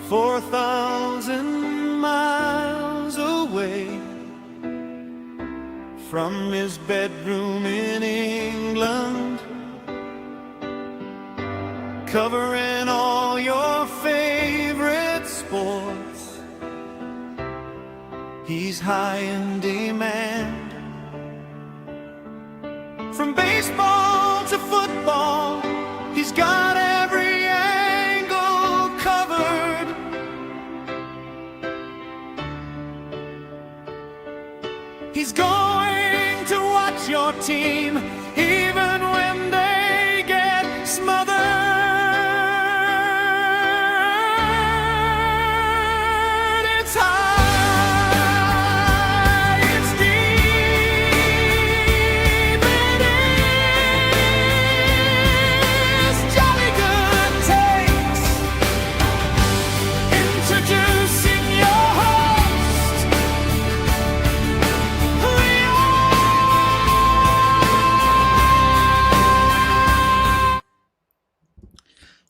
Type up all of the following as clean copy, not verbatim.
4,000 miles away from his bedroom in England, covering all your favorite sports. He's high in demand. From baseball to football, he's got every angle covered. He's going to watch your team even when they get smothered. It's high, it's deep, it is Jolly Good Takes. Introducing your host,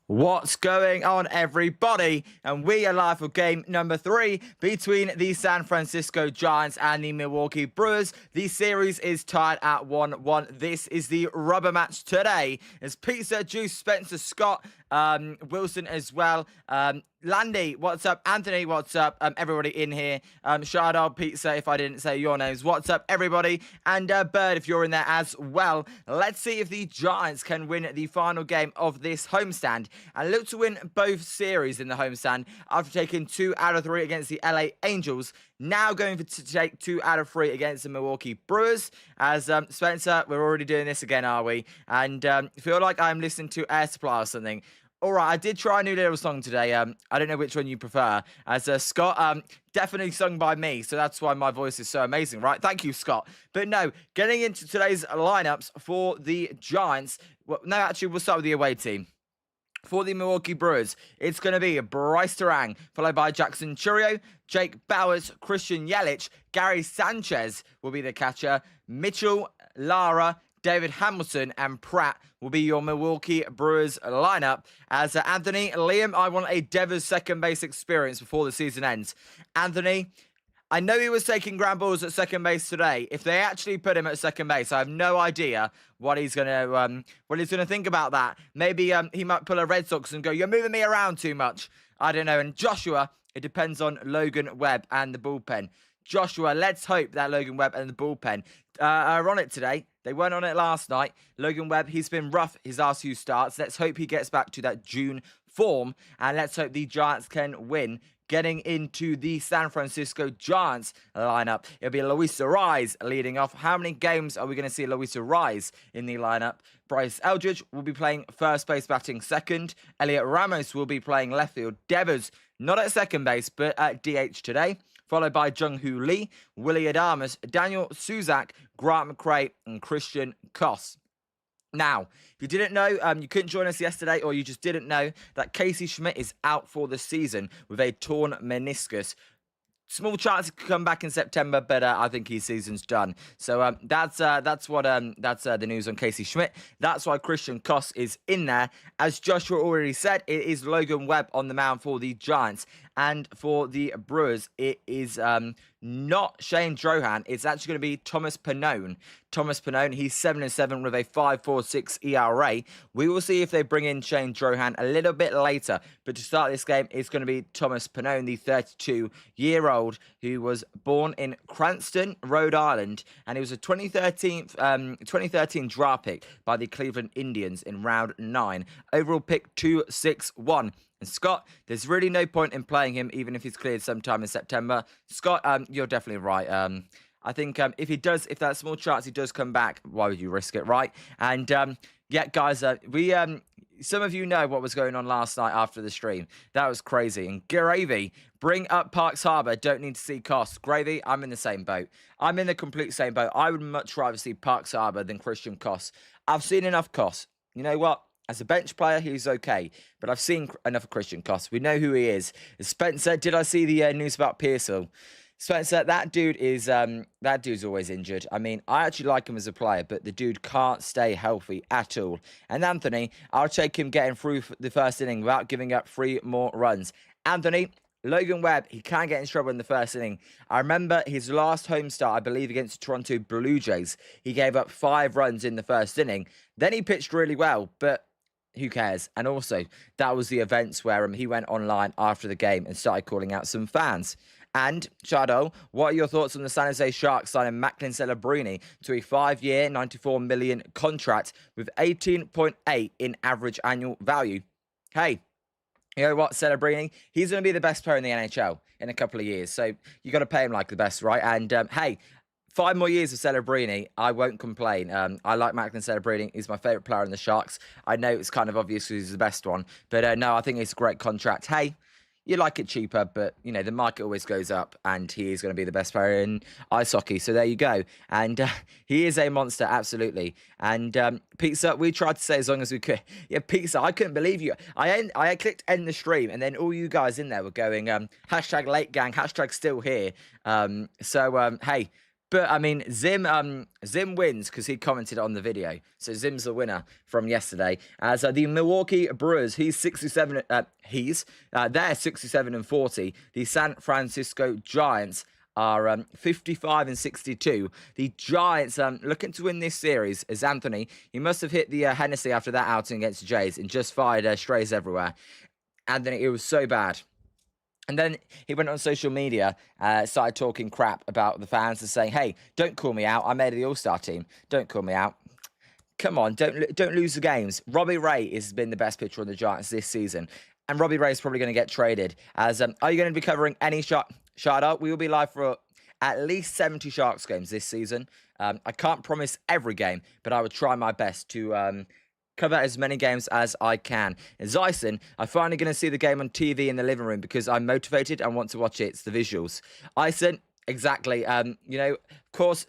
What's going on, everybody? And we are live for game number 3 between the San Francisco Giants and the Milwaukee Brewers. The series is tied at 1-1. This is the rubber match today. It's Pizza, Juice, Spencer, Scott, Wilson as well. Landy, what's up? Anthony, what's up? Everybody in here. Shout out Pizza if I didn't say your names. What's up, everybody? And Bird, if you're in there as well. Let's see if the Giants can win the final game of this homestand and look to win both series in the homestand after taking 2 out of 3 against the LA Angels. Now going to take 2 out of 3 against the Milwaukee Brewers. As Spencer, we're already doing this again, are we? And feel like I'm listening to Air Supply or something. All right, I did try a new little song today. I don't know which one you prefer. As Scott, definitely sung by me, so that's why my voice is so amazing, right? Thank you, Scott. But no, getting into today's lineups for the Giants. Well, no, actually, we'll start with the away team. For the Milwaukee Brewers, it's going to be Bryce Terang, followed by Jackson Chourio, Jake Bowers, Christian Yelich, Gary Sanchez will be the catcher, Mitchell, Lara, David Hamilton and Pratt will be your Milwaukee Brewers lineup. As Anthony, Liam, I want a Devers second base experience before the season ends. Anthony, I know he was taking ground balls at second base today. If they actually put him at second base, I have no idea what he's gonna think about that. Maybe he might pull a Red Sox and go, "You're moving me around too much." I don't know. And Joshua, it depends on Logan Webb and the bullpen. Joshua, let's hope that Logan Webb and the bullpen are on it today. They weren't on it last night. Logan Webb, he's been rough his last few starts. Let's hope he gets back to that June form. And let's hope the Giants can win. Getting into the San Francisco Giants lineup, it'll be Luis Arraez leading off. How many games are we going to see Luis Arraez in the lineup? Bryce Eldridge will be playing first base, batting second. Elliot Ramos will be playing left field. Devers, not at second base, but at DH today. Followed by Jung-Hoo Lee, Willie Adames, Daniel Suzak, Grant McRae, and Christian Koss. Now, if you didn't know, you couldn't join us yesterday, or you just didn't know that Casey Schmidt is out for the season with a torn meniscus. Small chance he could come back in September, but I think his season's done. So that's the news on Casey Schmidt. That's why Christian Koss is in there. As Joshua already said, it is Logan Webb on the mound for the Giants. And for the Brewers, it is not Shane Drohan. It's actually going to be Thomas Pannone. Thomas Pannone, he's 7-7 with a 5.46 ERA. We will see if they bring in Shane Drohan a little bit later. But to start this game, it's going to be Thomas Pannone, the 32-year-old who was born in Cranston, Rhode Island. And he was a 2013 draft pick by the Cleveland Indians in round 9. Overall pick 261. And Scott, there's really no point in playing him, even if he's cleared sometime in September. Scott, you're definitely right. I think if that small chance he does come back, why would you risk it, right? And yeah, guys, some of you know what was going on last night after the stream. That was crazy. And Gravy, bring up Parks Harbour. Don't need to see Koss. Gravy, I'm in the same boat. I'm in the complete same boat. I would much rather see Parks Harbour than Christian Koss. I've seen enough Koss. You know what? As a bench player, he's okay. But I've seen enough of Christian Koss. We know who he is. Spencer, did I see the news about Pearsall? Spencer, that dude's always injured. I mean, I actually like him as a player, but the dude can't stay healthy at all. And Anthony, I'll take him getting through the first inning without giving up 3 more runs. Anthony, Logan Webb, he can get in trouble in the first inning. I remember his last home start, I believe, against the Toronto Blue Jays. He gave up 5 runs in the first inning. Then he pitched really well, but who cares? And also, that was the events where he went online after the game and started calling out some fans. And, Shadow, what are your thoughts on the San Jose Sharks signing Macklin Celebrini to a 5-year, $94 million contract with 18.8 in average annual value? Hey, you know what, Celebrini? He's going to be the best player in the NHL in a couple of years. So you got to pay him like the best, right? And hey, 5 more years of Celebrini, I won't complain. I like Macklin Celebrini. He's my favourite player in the Sharks. I know it's kind of obvious he's the best one. But no, I think it's a great contract. Hey, you like it cheaper, but, you know, the market always goes up, and he is going to be the best player in ice hockey. So there you go. And he is a monster, absolutely. And Pizza, we tried to say as long as we could. Yeah, Pizza, I couldn't believe you. I clicked end the stream, and then all you guys in there were going, hashtag late gang, hashtag still here. Hey. But, I mean, Zim wins because he commented on the video. So Zim's the winner from yesterday. As the Milwaukee Brewers, they're 67 and 40. The San Francisco Giants are 55 and 62. The Giants looking to win this series as Anthony. He must have hit the Hennessy after that outing against the Jays and just fired strays everywhere. Anthony, it was so bad. And then he went on social media, started talking crap about the fans and saying, hey, don't call me out. I made the All-Star team. Don't call me out. Come on, don't lose the games. Robbie Ray has been the best pitcher on the Giants this season. And Robbie Ray is probably going to get traded. As are you going to be covering any shout-out? We will be live for at least 70 Sharks games this season. I can't promise every game, but I would try my best to cover as many games as I can. And Zyson, I'm finally going to see the game on TV in the living room because I'm motivated and want to watch it. It's the visuals. Ison, exactly. You know, of course,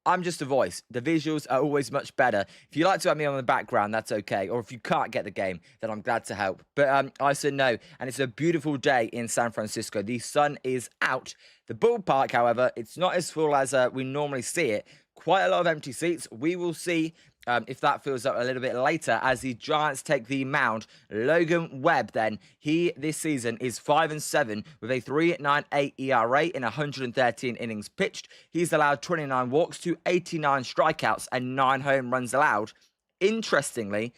I'm just a voice. The visuals are always much better. If you like to have me on the background, that's okay. Or if you can't get the game, then I'm glad to help. But Ison, no. And it's a beautiful day in San Francisco. The sun is out. The ballpark, however, it's not as full as we normally see it. Quite a lot of empty seats. We will see if that fills up a little bit later as the Giants take the mound. Logan Webb, then, he this season is 5-7 with a 3.98 ERA in 113 innings pitched. He's allowed 29 walks to 89 strikeouts and 9 home runs allowed. Interestingly,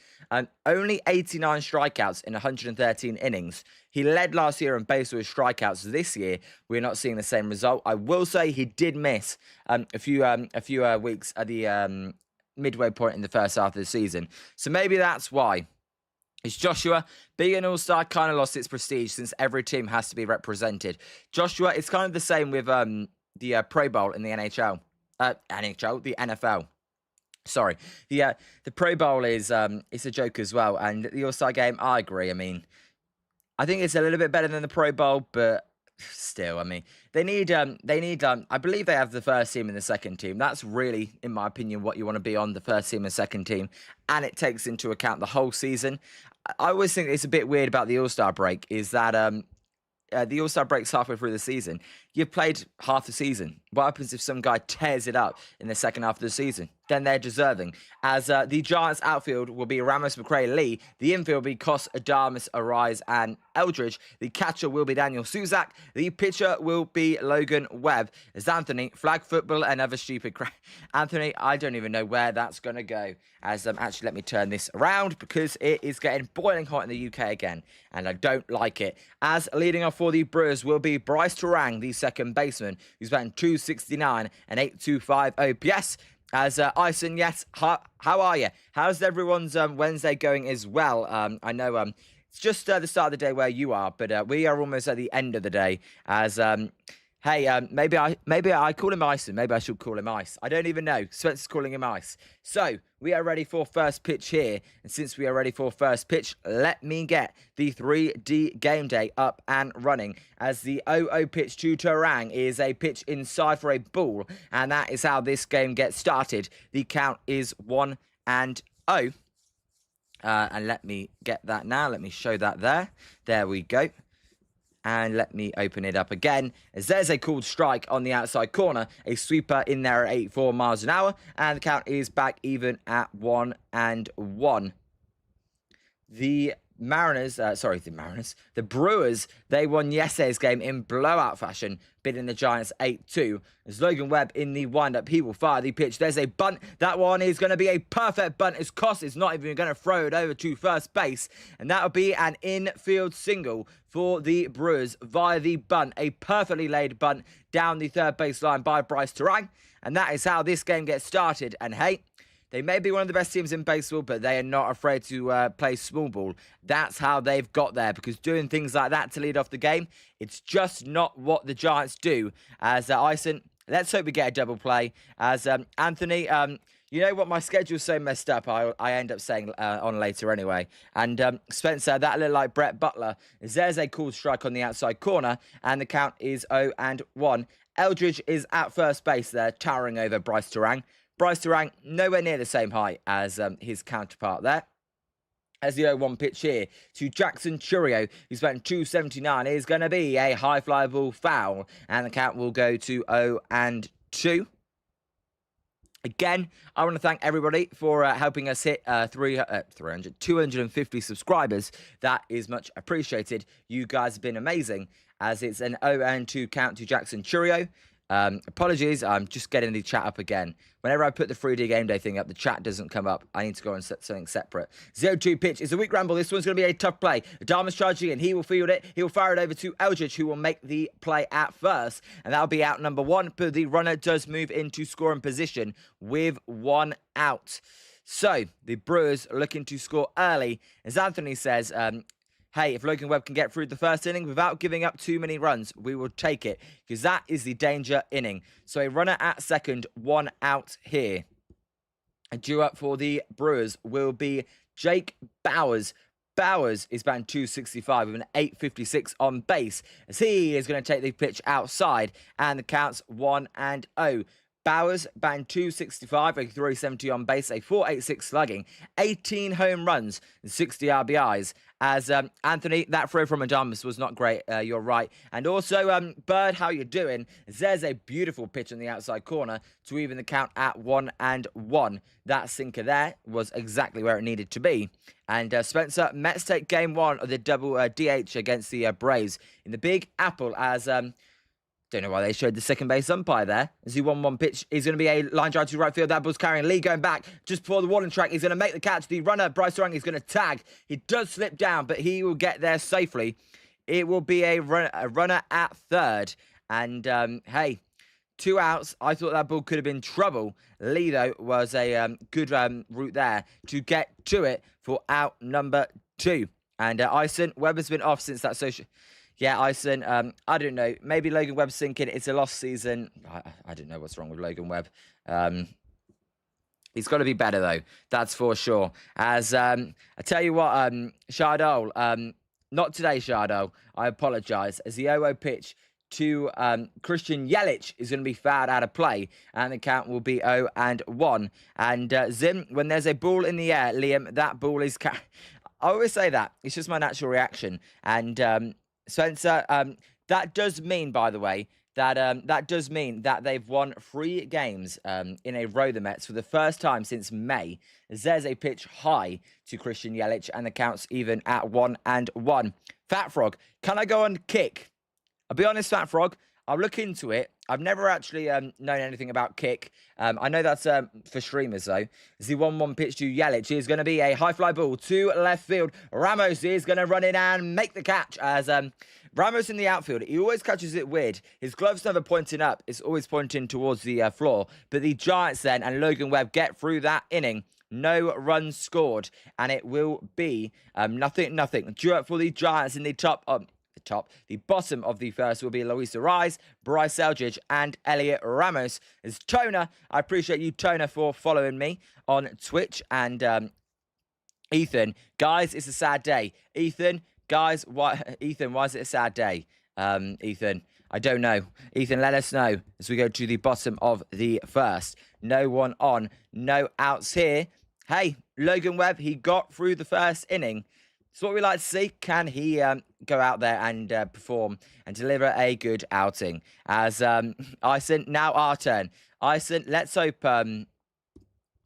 only 89 strikeouts in 113 innings. He led last year in base with strikeouts. This year, we're not seeing the same result. I will say he did miss a few weeks at the midway point in the first half of the season. So maybe that's why. Is Joshua being an all-star kind of lost its prestige since every team has to be represented? Joshua, it's kind of the same with the Pro Bowl in the the NFL. Sorry, the Pro Bowl is it's a joke as well, and the All-Star game, I agree. I mean, I think it's a little bit better than the Pro Bowl, but still, I mean, they need. I believe they have the first team and the second team. That's really, in my opinion, what you want to be on, the first team and second team, and it takes into account the whole season. I always think it's a bit weird about the All-Star break is that the All-Star break's halfway through the season. You've played half the season. What happens if some guy tears it up in the second half of the season? Then they're deserving. As the Giants outfield will be Ramos, McRae, Lee. The infield will be Kos, Adames, Arise, and Eldridge. The catcher will be Daniel Suzak. The pitcher will be Logan Webb. As Anthony, flag football and other stupid crap. Anthony, I don't even know where that's going to go. As actually, let me turn this around because it is getting boiling hot in the UK again, and I don't like it. As leading off for the Brewers will be Bryce Turang, the second baseman, who's batting .269 and .825 OPS. As Ison, yes, how are you? How's everyone's Wednesday going as well? I know it's just the start of the day where you are, but we are almost at the end of the day. As hey, maybe I call him Ison. Maybe I should call him Ice. I don't even know. Spencer's calling him Ice. So we are ready for first pitch here. And since we are ready for first pitch, let me get the 3D game day up and running. As the 0-0 pitch to Turang is a pitch inside for a ball. And that is how this game gets started. The count is 1-0. And let me get that now. Let me show that there. There we go. And let me open it up again, as there's a called strike on the outside corner. A sweeper in there at 84 miles an hour. And the count is back even at 1-1. The the Brewers, they won yesterday's game in blowout fashion, beating the Giants 8-2. As Logan Webb in the windup, he will fire the pitch. There's a bunt. That one is going to be a perfect bunt. As Koss is not even going to throw it over to first base. And that will be an infield single for the Brewers via the bunt. A perfectly laid bunt down the third base line by Bryce Terang. And that is how this game gets started. And hey, they may be one of the best teams in baseball, but they are not afraid to play small ball. That's how they've got there, because doing things like that to lead off the game, it's just not what the Giants do. As Ison, let's hope we get a double play. As Anthony, you know what? My schedule's so messed up, I end up saying on later anyway. And Spencer, that looked like Brett Butler. There's a cool strike on the outside corner, and the count is 0-1. Eldridge is at first base there, towering over Bryce Terang. Bryce Terang, nowhere near the same height as his counterpart there. As the 0-1 pitch here to Jackson Churio, who's batting 279, is going to be a high fly ball foul, and the count will go to 0-2. Again, I want to thank everybody for helping us hit 250 subscribers. That is much appreciated. You guys have been amazing, as it's an 0-2 count to Jackson Churio. Apologies, I'm just getting the chat up again. Whenever I put the 3D game day thing up, the chat doesn't come up. I need to go and set something separate. 0-2 pitch is a weak ramble. This one's going to be a tough play. Adama's charging in. He will field it. He will fire it over to Eldridge, who will make the play at first. And that'll be out number 1. But the runner does move into scoring position with 1 out. So the Brewers are looking to score early. As Anthony says, hey, if Logan Webb can get through the first inning without giving up too many runs, we will take it, because that is the danger inning. So a runner at second, 1 out here. And due up for the Brewers will be Jake Bowers. Bowers is batting 265 with an 856 on base, as he is going to take the pitch outside, and the count's 1-0. Bowers batting 265, a 370 on base, a 486 slugging, 18 home runs, and 60 RBIs. As Anthony, that throw from Adamas was not great, you're right. And also, Bird, how you doing? There's a beautiful pitch on the outside corner to even the count at 1-1. That sinker there was exactly where it needed to be. And Spencer, Mets take game 1 of the double DH against the Braves in the Big Apple, as don't know why they showed the second base umpire there. As the 1-1 pitch is going to be a line drive to right field. That ball's carrying. Lee going back just before the warning track. He's going to make the catch. The runner, Bryce Terang, is going to tag. He does slip down, but he will get there safely. It will be a runner at third. And, hey, 2 outs. I thought that ball could have been trouble. Lee, though, was a good route there to get to it for out number 2. And Ison, Webber's been off since that social... Yeah, Ison, I don't know. Maybe Logan Webb's thinking it's a lost season. I don't know what's wrong with Logan Webb. He's got to be better, though. That's for sure. As I tell you what, Shardol, not today, Shardol. I apologise. As the 0-0 pitch to Christian Yelich is going to be fouled out of play, and the count will be 0-1. And Zim, when there's a ball in the air, Liam, that ball is... I always say that. It's just my natural reaction. And... Spencer, that does mean, by the way, that they've won 3 games in a row, the Mets, for the first time since May. There's a pitch high to Christian Yelich, and the count's even at 1-1. Fat Frog, can I go on kick? I'll be honest, Fat Frog, I'll look into it. I've never actually known anything about kick. I know that's for streamers, though. It's the 1-1 pitch to Yelich. It's going to be a high fly ball to left field. Ramos is going to run in and make the catch, as Ramos in the outfield. He always catches it weird. His glove's never pointing up. It's always pointing towards the floor. But the Giants then and Logan Webb get through that inning. No runs scored. And it will be 0-0. Due up for the Giants in the top... The bottom of the first will be Luis Ariz, Bryce Eldridge, and Elliot Ramos. As Toner, I appreciate you, Toner, for following me on Twitch. And Ethan, guys, it's a sad day. Ethan, guys, why is it a sad day? Ethan, I don't know. Ethan, let us know as we go to the bottom of the first. No one on, no outs here. Hey, Logan Webb, he got through the first inning. It's what we like to see. Can he go out there and perform and deliver a good outing? As Ison, now our turn. Ison, let's hope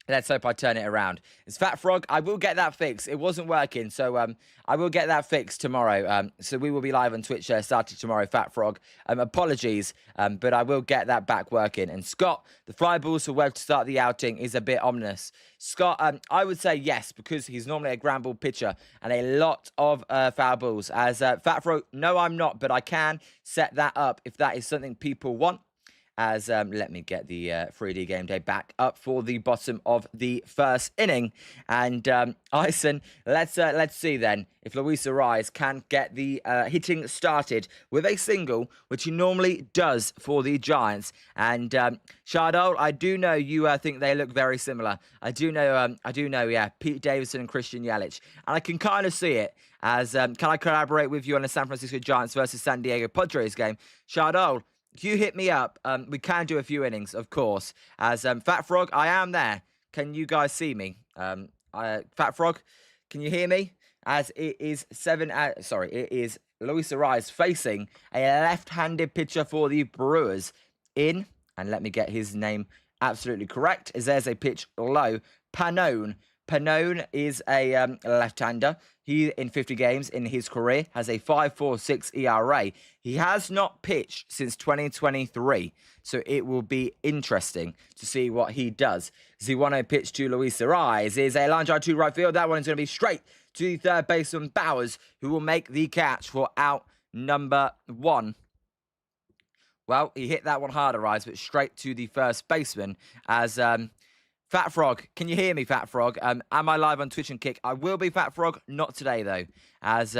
Let's hope I turn it around. It's Fat Frog. I will get that fixed. It wasn't working, so I will get that fixed tomorrow. So we will be live on Twitch starting tomorrow, Fat Frog. Apologies, but I will get that back working. And Scott, the fly balls for Webb to start the outing is a bit ominous. Scott, I would say yes, because he's normally a ground ball pitcher and a lot of foul balls. As Fat Frog, no, I'm not, but I can set that up if that is something people want. As let me get the 3D game day back up for the bottom of the first inning. And Ison, let's see then if Luis Ariz can get the hitting started with a single, which he normally does for the Giants. And Shardol, I do know you think they look very similar. I do know, yeah, Pete Davidson and Christian Yelich. And I can kind of see it. As can I collaborate with you on the San Francisco Giants versus San Diego Padres game? Shardol, you hit me up. We can do a few innings, of course. As Fat Frog, I am there. Can you guys see me? Fat Frog, can you hear me? As it is it is Luis Ariz facing a left-handed pitcher for the Brewers in, and let me get his name absolutely correct, as there's a pitch low, Pannone. Pannone is a left-hander. He, in 50 games in his career, has a 5.46 ERA. He has not pitched since 2023, so it will be interesting to see what he does. As the 1-0 pitch to Luis Ariz is a line drive to right field. That one is going to be straight to the third baseman Bowers, who will make the catch for out number 1. Well, he hit that one hard, Ariz, but straight to the first baseman as... Fat Frog, can you hear me, Fat Frog? Am I live on Twitch and Kick? I will be, Fat Frog, not today, though. As,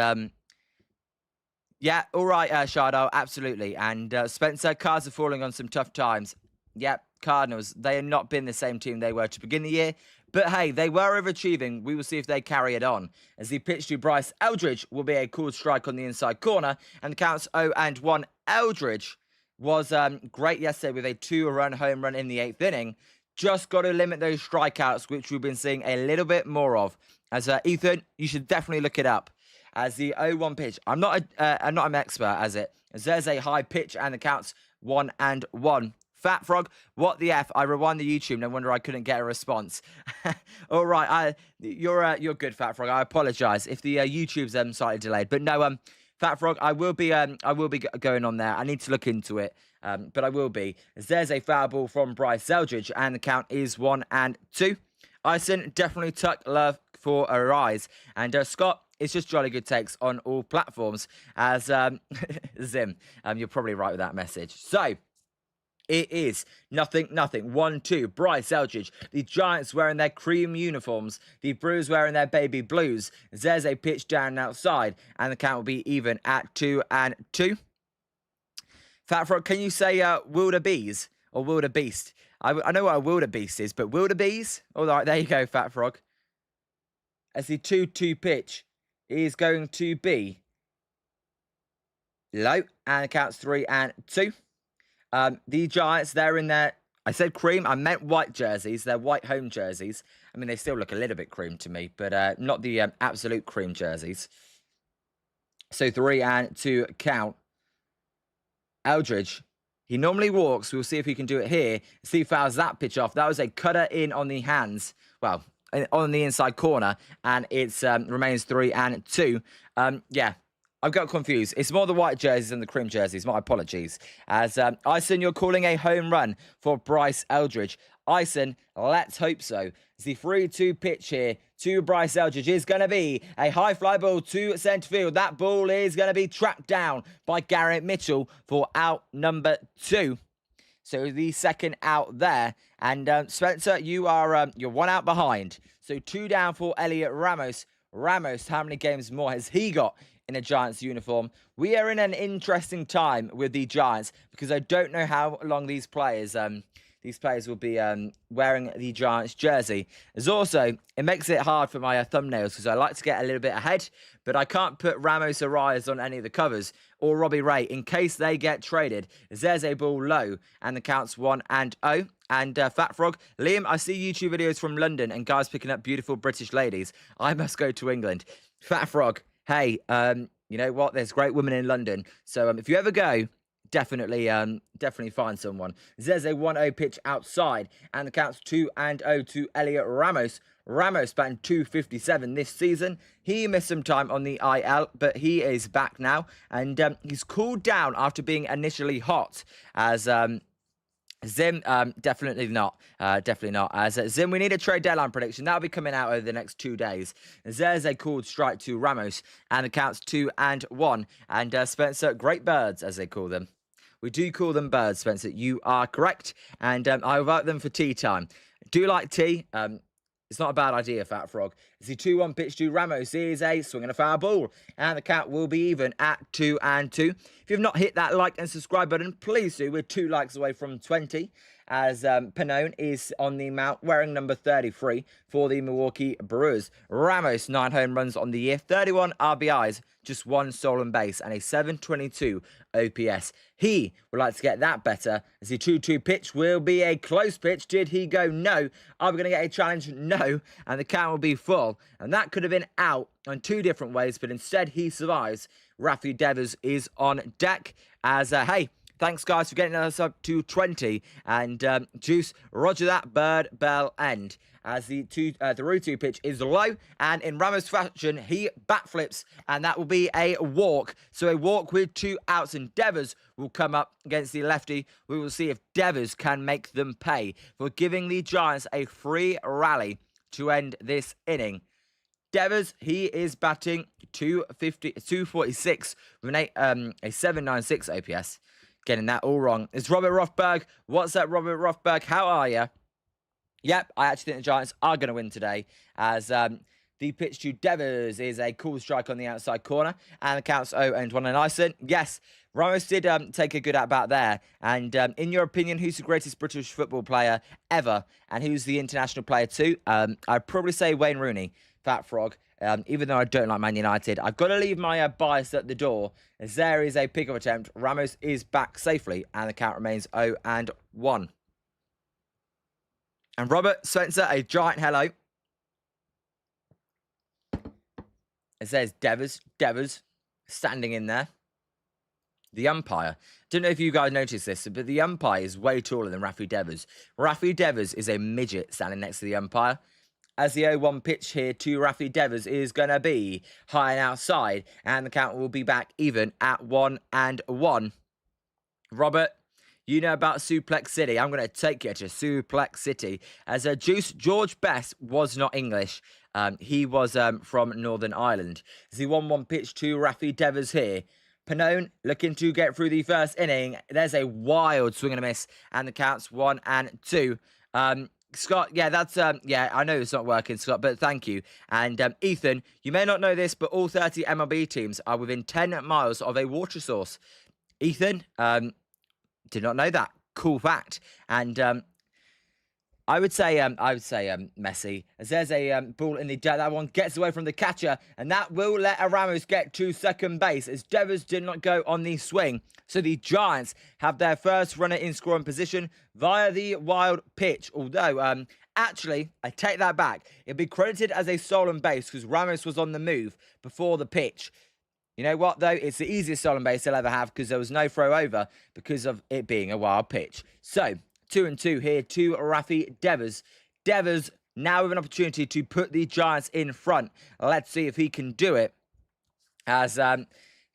yeah, all right, Shardo, absolutely. And Spencer, Cards are falling on some tough times. Yep, Cardinals, they have not been the same team they were to begin the year. But, hey, they were overachieving. We will see if they carry it on. As the pitch to Bryce Eldridge will be a cool strike on the inside corner. And the counts 0-1. Eldridge was great yesterday with a 2-run home run in the 8th inning. Just got to limit those strikeouts, which we've been seeing a little bit more of. As Ethan, you should definitely look it up. As the 0-1 pitch, I'm not an expert as there's a high pitch and the counts 1-1. Fat Frog, what the F? I rewind the YouTube, no wonder I couldn't get a response. All right, you're good, Fat Frog. I apologize if the YouTube's slightly delayed, but no, Fat Frog, I will be going on there. I need to look into it. But I will be. As there's a foul ball from Bryce Eldridge, and the count is 1-2. Ison, definitely tuck love for Ariz. And Scott, it's just jolly good takes on all platforms. As Zim, you're probably right with that message. So, it is nothing. 1-2. Bryce Eldridge. The Giants wearing their cream uniforms. The Brewers wearing their baby blues. There's a pitch down outside, and the count will be even at 2-2. Fat Frog, can you say wildebeest or wildebeest? I know what a wildebeest is, but wildebeest? All right, there you go, Fat Frog. As the 2-2 pitch is going to be low, and it counts 3-2. The Giants, they're in their, I said cream, I meant white jerseys. They're white home jerseys. I mean, they still look a little bit cream to me, but not the absolute cream jerseys. So 3-2 count. Eldridge, he normally walks. We'll see if he can do it here. See if fouls that pitch off. That was a cutter in on the hands. Well, on the inside corner. And it remains 3-2. Yeah, I've got confused. It's more the white jerseys than the cream jerseys. My apologies. As Ison, you're calling a home run for Bryce Eldridge. Ison, let's hope so. It's the 3-2 pitch here to Bryce Eldridge is going to be a high fly ball to centre field. That ball is going to be tracked down by Garrett Mitchell for out number 2. So the second out there. And Spencer, you're 1 out behind. So 2 down for Elliot Ramos. Ramos, how many games more has he got in a Giants uniform? We are in an interesting time with the Giants because I don't know how long these players will be wearing the Giants jersey. As also, it makes it hard for my thumbnails because I like to get a little bit ahead, but I can't put Ramos Ariz on any of the covers or Robbie Ray in case they get traded. As there's a ball low and the count's 1-0. And Fat Frog, Liam, I see YouTube videos from London and guys picking up beautiful British ladies. I must go to England. Fat Frog, hey, you know what? There's great women in London. So if you ever go, definitely find someone. There's a 1-0 pitch outside, and the count's 2-0 to Elliot Ramos. Ramos batting 257 this season. He missed some time on the IL, but he is back now, and he's cooled down after being initially hot, as Zim, definitely not. As Zim, we need a trade deadline prediction. That'll be coming out over the next 2 days. There's a called strike to Ramos, and the count's 2-1. And Spencer, great birds, as they call them. We do call them birds, Spencer. You are correct, and I vote them for tea time. Do like tea. It's not a bad idea, Fat Frog. It's the 2-1 pitch to Ramos. Here's a swing and a foul ball. And the count will be even at 2-2. If you've not hit that like and subscribe button, please do. We're 2 likes away from 20. As Pannone is on the mount, wearing number 33 for the Milwaukee Brewers. Ramos, 9 home runs on the year, 31 RBIs, just 1 stolen base, and a 722 OPS. He would like to get that better, as the 2-2 pitch will be a close pitch. Did he go? No. Are we going to get a challenge? No. And the count will be full. And that could have been out on 2 different ways, but instead he survives. Rafi Devers is on deck as, hey, thanks, guys, for getting us up to 20. And Juice, roger that, bird, bell, end. As the 2 pitch is low, and in Ramos fashion, he backflips, and that will be a walk. So a walk with 2 outs, and Devers will come up against the lefty. We will see if Devers can make them pay for giving the Giants a free rally to end this inning. Devers, he is batting 246 with a 796 OPS. Getting that all wrong. It's Robert Rothberg. What's up, Robert Rothberg? How are you? Yep, I actually think the Giants are going to win today, as the pitch to Devers is a cool strike on the outside corner, and the count's 0-1 and Ison. Yes, Ramos did take a good at-bat there, and in your opinion, who's the greatest British football player ever, and who's the international player too? I'd probably say Wayne Rooney, Fat Frog. Even though I don't like Man United, I've got to leave my bias at the door, as there is a pickup attempt. Ramos is back safely, and the count remains 0-1. And Robert Spencer, a giant hello. It says Devers, standing in there. The umpire. Don't know if you guys noticed this, but the umpire is way taller than Rafi Devers. Rafi Devers is a midget standing next to the umpire. As the 0-1 pitch here to Rafi Devers is going to be high and outside, and the count will be back even at 1-1. Robert, you know about Suplex City. I'm going to take you to Suplex City. As a Juice, George Best was not English. He was from Northern Ireland. As the 1-1 pitch to Rafi Devers here. Pannone looking to get through the first inning. There's a wild swing and a miss, and the count's 1-2. Scott, yeah, that's, yeah, I know it's not working, Scott, but thank you. And Ethan, you may not know this, but all 30 MLB teams are within 10 miles of a water source. Ethan, did not know that. Cool fact. And I would say Messi, as there's a ball in the dirt. That one gets away from the catcher, and that will let Ramos get to second base, as Devers did not go on the swing. So the Giants have their first runner in scoring position via the wild pitch. Although, actually, I take that back. It'll be credited as a stolen base because Ramos was on the move before the pitch. You know what, though? It's the easiest stolen base they'll ever have because there was no throw over because of it being a wild pitch. So, 2-2 here to Rafi Devers. Devers now with an opportunity to put the Giants in front. Let's see if he can do it. As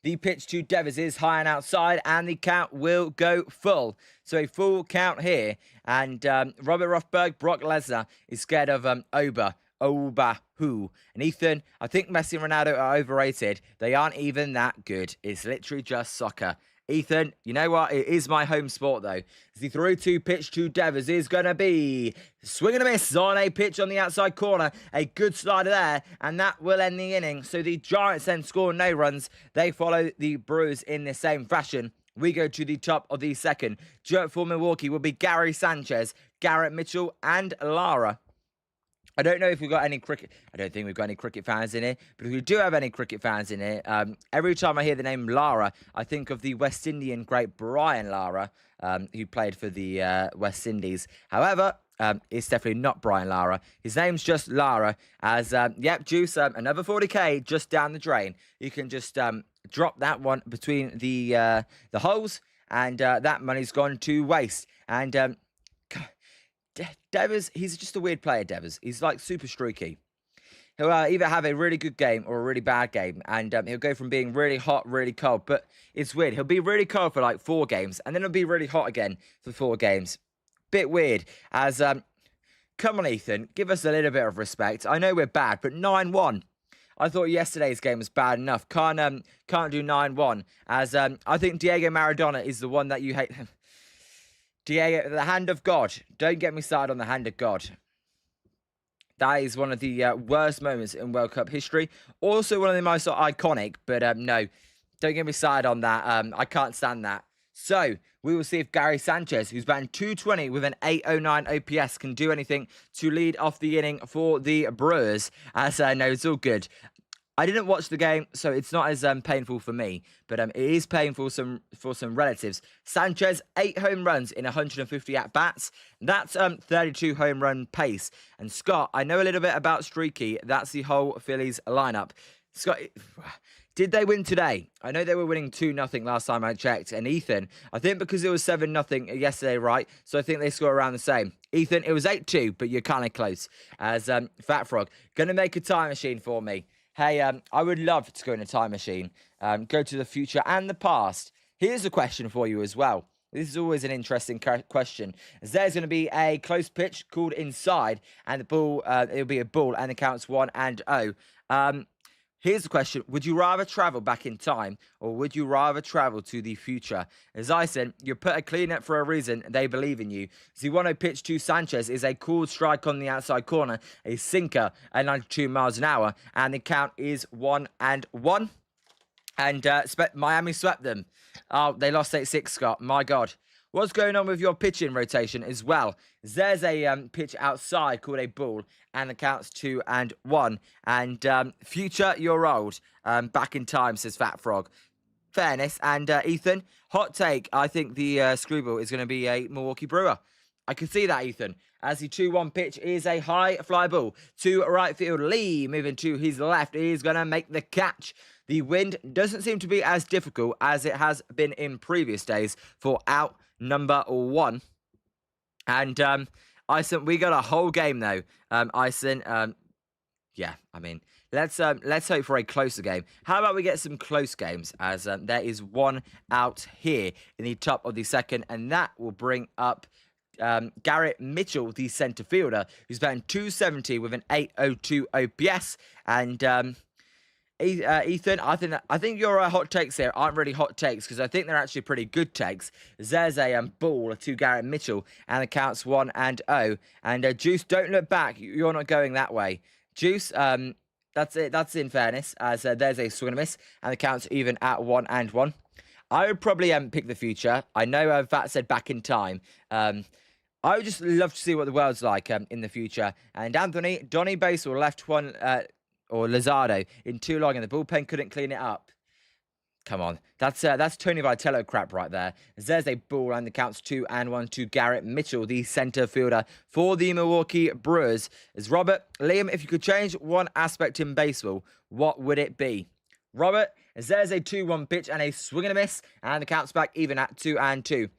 the pitch to Devers is high and outside, and the count will go full. So a full count here. And Robert Rothberg, Brock Lesnar is scared of Obahu. And Ethan, I think Messi and Ronaldo are overrated. They aren't even that good. It's literally just soccer. Ethan, you know what? It is my home sport, though. The 3-2 pitch to Devers is going to be swing and a miss on a pitch on the outside corner. A good slider there, and that will end the inning. So the Giants then score no runs. They follow the Brewers in the same fashion. We go to the top of the second. Jerk for Milwaukee will be Gary Sanchez, Garrett Mitchell, and Lara. I don't know if we've got any cricket. I don't think we've got any cricket fans in here. But if we do have any cricket fans in here, every time I hear the name Lara, I think of the West Indian great Brian Lara, who played for the West Indies. However, it's definitely not Brian Lara. His name's just Lara. As, yep, Juice, another 40k just down the drain. You can just drop that one between the holes, and that money's gone to waste. And Devers, he's just a weird player, Devers. He's like super streaky. He'll either have a really good game or a really bad game, and he'll go from being really hot, really cold. But it's weird. He'll be really cold for like 4 games, and then he'll be really hot again for 4 games. Bit weird. As come on, Ethan, give us a little bit of respect. I know we're bad, but 9-1. I thought yesterday's game was bad enough. Can't do 9-1. As I think Diego Maradona is the one that you hate. Diego, the hand of God. Don't get me started on the hand of God. That is one of the worst moments in World Cup history. Also one of the most iconic, but no, don't get me started on that. I can't stand that. So, we will see if Gary Sanchez, who's batting 220 with an 809 OPS, can do anything to lead off the inning for the Brewers. As I know, it's all good. I didn't watch the game, so it's not as painful for me, but it is painful for some relatives. Sanchez, 8 home runs in 150 at-bats. That's 32 home run pace. And Scott, I know a little bit about streaky. That's the whole Phillies lineup. Scott, did they win today? I know they were winning 2-0 last time I checked. And Ethan, I think because it was 7-0 yesterday, right? So I think they score around the same. Ethan, it was 8-2, but you're kind of close. As Fat Frog, going to make a time machine for me. Hey, I would love to go in a time machine, go to the future and the past. Here's a question for you as well. This is always an interesting question. As there's going to be a close pitch called inside, and the ball, it'll be a ball, and it counts 1-0. Here's the question. Would you rather travel back in time, or would you rather travel to the future? As I said, you put a clean up for a reason. They believe in you. Ziwano pitch to Sanchez is a cool strike on the outside corner, a sinker at 92 miles an hour, and the count is 1-1. And Miami swept them. Oh, they lost 8-6, Scott. My God. What's going on with your pitching rotation as well? There's a pitch outside called a ball, and the count's 2-1. And future, you're old. Back in time, says Fat Frog. Fairness. And Ethan, hot take. I think the screwball is going to be a Milwaukee Brewer. I can see that, Ethan. As the 2-1 pitch is a high fly ball to right field. Lee moving to his left is going to make the catch. The wind doesn't seem to be as difficult as it has been in previous days for out number 1. And Ison, we got a whole game though. Ison, yeah, I mean, let's hope for a closer game. How about we get some close games, as there is one out here in the top of the second, and that will bring up Garrett Mitchell, the centre fielder, who's batting 270 with an 802 OPS. And Ethan, I think your hot takes here aren't really hot takes, because I think they're actually pretty good takes. There's a ball to Garrett Mitchell, and the count's 1-0. And Juice, don't look back. You're not going that way. Juice, that's it. That's in fairness, as there's a swing and a miss, and the count's even at 1-1. I would probably pick the future. I know Fat said back in time. I would just love to see what the world's like in the future. And Anthony, Donny Baseball left one, or Luzardo, in too long, and the bullpen couldn't clean it up. Come on. That's Tony Vitello crap right there. There's a ball, and the count's 2-1 to Garrett Mitchell, the centre fielder for the Milwaukee Brewers. As Robert, Liam, if you could change one aspect in baseball, what would it be? Robert, as there's a 2-1 pitch and a swing and a miss, and the count's back even at 2-2.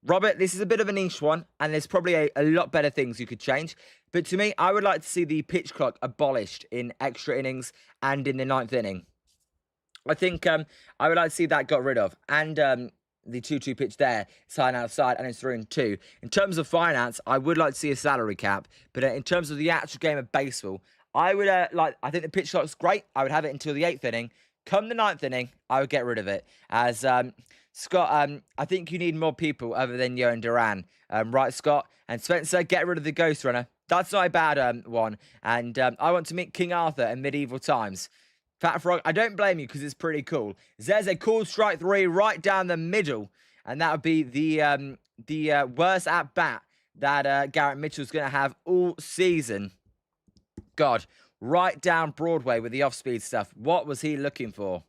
Robert, this is a bit of a niche one, and there's probably a lot better things you could change. But to me, I would like to see the pitch clock abolished in extra innings and in the 9th inning. I think I would like to see that got rid of. And the 2-2 pitch there, sign outside, and it's 3-2. In terms of finance, I would like to see a salary cap. But in terms of the actual game of baseball, I would I think the pitch clock's great. I would have it until the 8th inning. Come the 9th inning, I would get rid of it. As Scott, I think you need more people other than Yohan Duran. Right, Scott? And Spencer, get rid of the Ghost Runner. That's not a bad one. And I want to meet King Arthur in medieval times. Fat Frog, I don't blame you, because it's pretty cool. There's a cool strike 3 right down the middle. And that would be the worst at-bat that Garrett Mitchell's going to have all season. God, right down Broadway with the off-speed stuff. What was he looking for?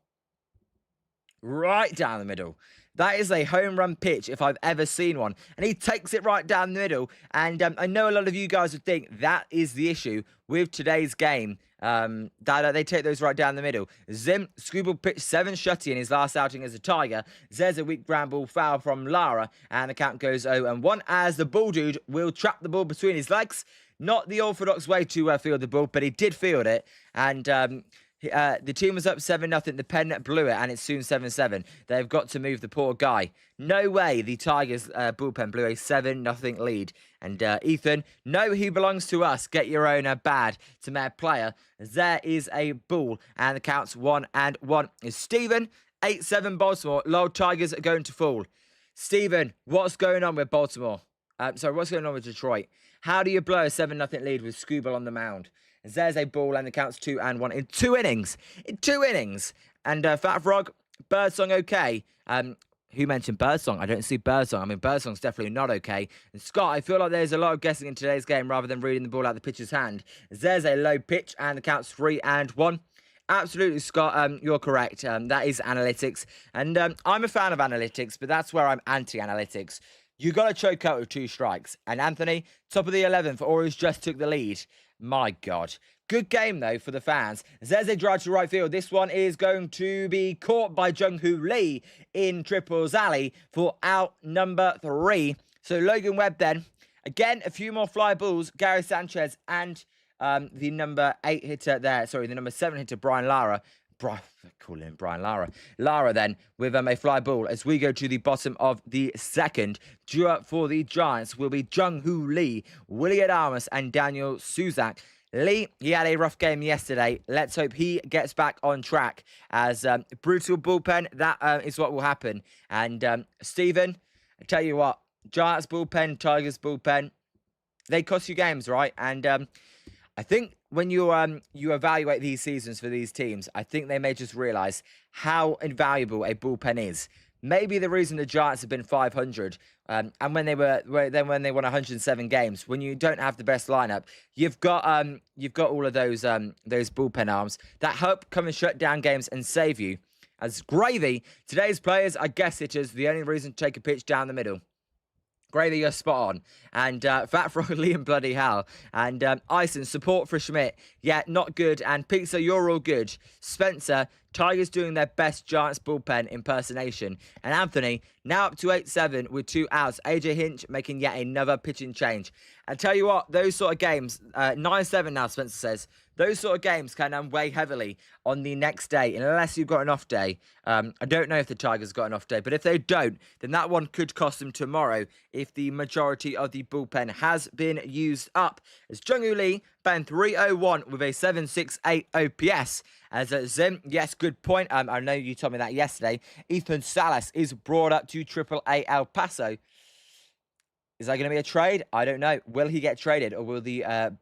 Right down the middle. That is a home run pitch if I've ever seen one. And he takes it right down the middle. And I know a lot of you guys would think that is the issue with today's game. They take those right down the middle. Zim, Scooble pitched 7 shutty in his last outing as a Tiger. There's a weak ground ball foul from Lara, and the count goes 0-1 as the ball dude will trap the ball between his legs. Not the orthodox way to field the ball, but he did field it, and the team was up 7-0. The pen blew it, and it's soon 7-7. They've got to move the poor guy. No way the Tigers bullpen blew a 7-0 lead. And Ethan, no, he belongs to us. Get your own bad to Mayor Player. There is a ball, and the count's 1-1. Is Stephen, 8-7 Baltimore. Lol, Tigers are going to fall. Stephen, what's going on with Baltimore? What's going on with Detroit? How do you blow a 7-0 lead with Scooble on the mound? There's a ball, and the count's 2-1 in 2 innings. In 2 innings. And Fat Frog, Birdsong okay. Who mentioned Birdsong? I don't see Birdsong. I mean, Birdsong's definitely not okay. And Scott, I feel like there's a lot of guessing in today's game rather than reading the ball out the pitcher's hand. There's a low pitch, and the count's 3-1. Absolutely, Scott, you're correct. That is analytics. And I'm a fan of analytics, but that's where I'm anti-analytics. You got to choke out with 2 strikes. And Anthony, top of the 11th, Orioles just took the lead. My God. Good game, though, for the fans. There's a drive to right field. This one is going to be caught by Jung-Hoo Lee in Triples Alley for out number 3. So Logan Webb then. Again, a few more fly balls. Gary Sanchez and the number 8 hitter there. Sorry, the number 7 hitter, Brian Lara. Call him Brian Lara. Lara then with a fly ball as we go to the bottom of the 2nd. Due up for the Giants will be Jung-Hoo Lee, Willie Adames, and Daniel Suzak. Lee, he had a rough game yesterday. Let's hope he gets back on track as brutal bullpen. That is what will happen. And Stephen, I tell you what, Giants bullpen, Tigers bullpen, they cost you games, right? And I think when you evaluate these seasons for these teams, I think they may just realise how invaluable a bullpen is. Maybe the reason the Giants have been 500, and when they won 107 games, when you don't have the best lineup, you've got all of those bullpen arms that help come and shut down games and save you. As Gravy, today's players, I guess it is the only reason to take a pitch down the middle. Gravy, you're spot on. And Fat Frog, Liam Bloody Hell. And Ison, support for Schmidt. Yeah, not good. And Pizza, you're all good. Spencer, Tigers doing their best Giants bullpen impersonation. And Anthony, now up to 8-7 with 2 outs. AJ Hinch making yet another pitching change. And tell you what, those sort of games, 9-7 now, Spencer says, those sort of games can weigh heavily on the next day, unless you've got an off day. I don't know if the Tigers got an off day, but if they don't, then that one could cost them tomorrow if the majority of the bullpen has been used up. As Jung-Hoo Lee, batting .301 with a 7.68 OPS. As Zim, yes, good point. I know you told me that yesterday. Ethan Salas is brought up to AAA El Paso. Is that going to be a trade? I don't know. Will he get traded, or will the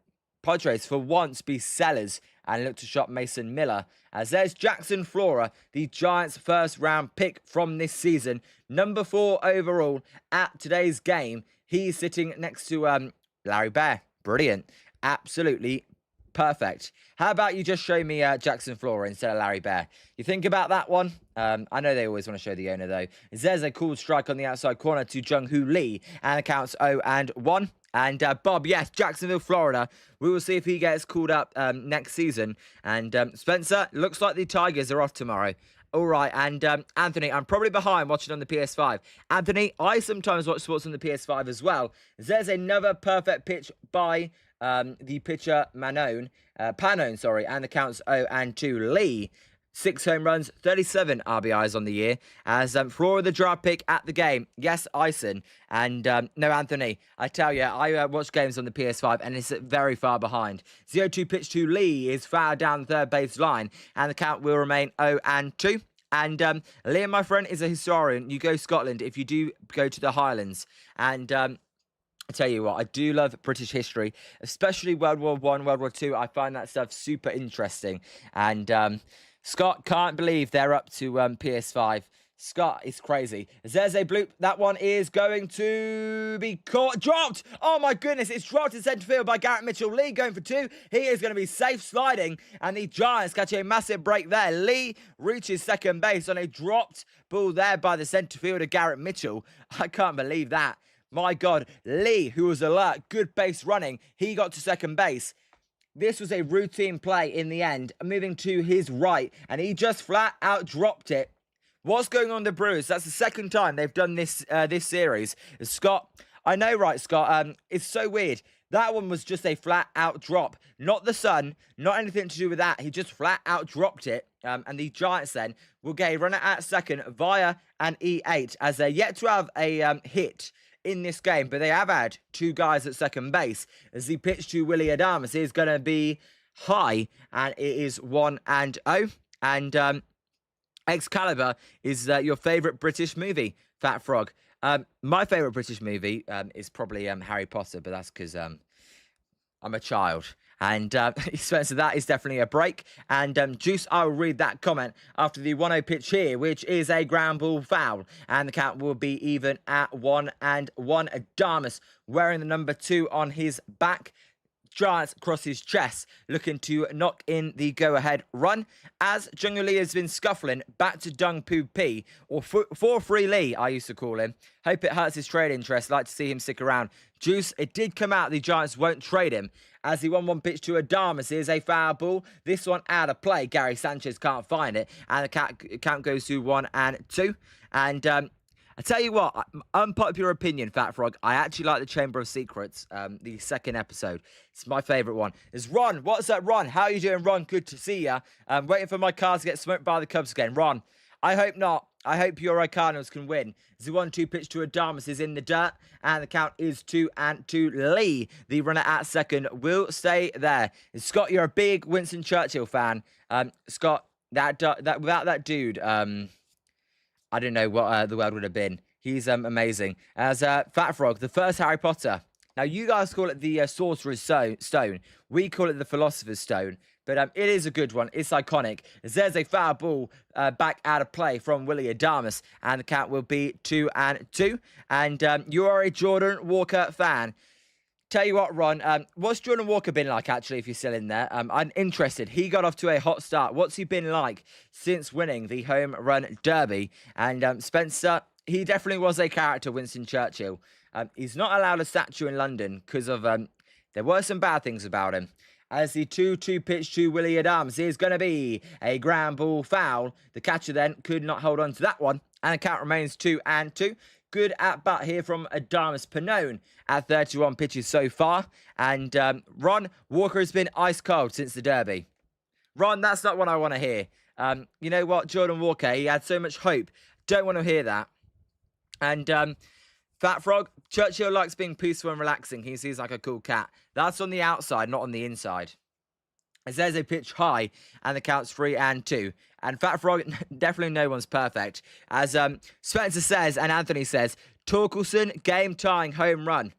Padres for once be sellers and look to shop Mason Miller? As there's Jackson Flora, the Giants' first round pick from this season, number 4 overall at today's game. He's sitting next to Larry Bear. Brilliant. Absolutely perfect. How about you just show me Jackson Flora instead of Larry Bear? You think about that one? I know they always want to show the owner, though. There's a cool strike on the outside corner to Jung-Hoo Lee, and it counts 0-1. And Bob, yes, Jacksonville, Florida. We will see if he gets called up next season. And Spencer, looks like the Tigers are off tomorrow. All right, and Anthony, I'm probably behind watching on the PS5. Anthony, I sometimes watch sports on the PS5 as well. There's another perfect pitch by the pitcher Panone, and the counts 0-2. Lee, 6 home runs, 37 RBIs on the year. As Flora, the draft pick at the game. Yes, Ison. And no, Anthony, I tell you, I watch games on the PS5 and it's very far behind. 0-2 pitch to Lee is fouled down the third base line, and the count will remain 0-2. And Liam, my friend, is a historian. You go Scotland if you do go to the Highlands. And I tell you what, I do love British history, especially World War I, World War II. I find that stuff super interesting. And Scott can't believe they're up to PS5. Scott is crazy. There's a bloop. That one is going to be caught. Dropped. Oh, my goodness. It's dropped in centre field by Garrett Mitchell. Lee going for 2. He is going to be safe sliding. And the Giants catch a massive break there. Lee reaches second base on a dropped ball there by the centre fielder, Garrett Mitchell. I can't believe that. My God. Lee, who was alert, good base running. He got to second base. this was a routine play in the end, moving to his right, and he just flat out dropped it. What's going on the Brewers? That's the second time they've done this this series. Scott, I know, right, Scott? It's so weird. That one was just a flat out drop. Not the sun, not anything to do with that. He just flat out dropped it. And the Giants then will get a runner at second via an E8, as they're yet to have a hit in this game, but they have had two guys at second base. As the pitch to Willie Adames is going to be high, and it is 1-0. And Excalibur is your favourite British movie, Fat Frog. My favourite British movie is probably Harry Potter, but that's because I'm a child. And Spencer, that is definitely a break. And Juice, I will read that comment after the 1-0 pitch here, which is a ground ball foul. And the count will be even at 1-1. Adames wearing the number 2 on his back. Giants across his chest, looking to knock in the go-ahead run, as Jungle Lee has been scuffling back to Dung Poo P, or 4-3 Lee, I used to call him. Hope it hurts his trade interest. Like to see him stick around. Juice, it did come out the Giants won't trade him, as the 1-1 pitch to Adames is a foul ball. This one out of play. Gary Sanchez can't find it, and the count goes to 1-2. And I tell you what, unpopular opinion, Fat Frog, I actually like the Chamber of Secrets, the second episode. It's my favourite one. It's Ron. What's up, Ron? How are you doing, Ron? Good to see ya. I'm waiting for my Cards to get smoked by the Cubs again. Ron, I hope not. I hope your Cardinals can win. The 1-2 pitch to Adames is in the dirt, and the count is 2-2. Lee, the runner at second, will stay there. Scott, you're a big Winston Churchill fan. Scott, that without that dude, I don't know what the world would have been. He's amazing. As Fat Frog, the first Harry Potter. Now, you guys call it the Sorcerer's Stone. We call it the Philosopher's Stone. But it is a good one. It's iconic. As there's a foul ball back out of play from Willie Adames. And the count will be 2-2. And you are a Jordan Walker fan. Tell you what, Ron, what's Jordan Walker been like, actually, if you're still in there? I'm interested. He got off to a hot start. What's he been like since winning the home run derby? And Spencer, he definitely was a character, Winston Churchill. He's not allowed a statue in London because of, there were some bad things about him. As the 2-2 pitch to Willie Adames is going to be a ground ball foul. The catcher then could not hold on to that one. And the count remains 2-2. Good at bat here from Adames. Pannone at 31 pitches so far. And Ron, Walker has been ice cold since the derby. Ron, that's not what I want to hear. You know what, Jordan Walker, he had so much hope. Don't want to hear that. And Fat Frog, Churchill likes being peaceful and relaxing. He seems like a cool cat. That's on the outside, not on the inside. As there's a pitch high, and the count's 3-2. And Fat Frog, definitely no one's perfect. As Spencer says, and Anthony says, Torkelson, game-tying home run.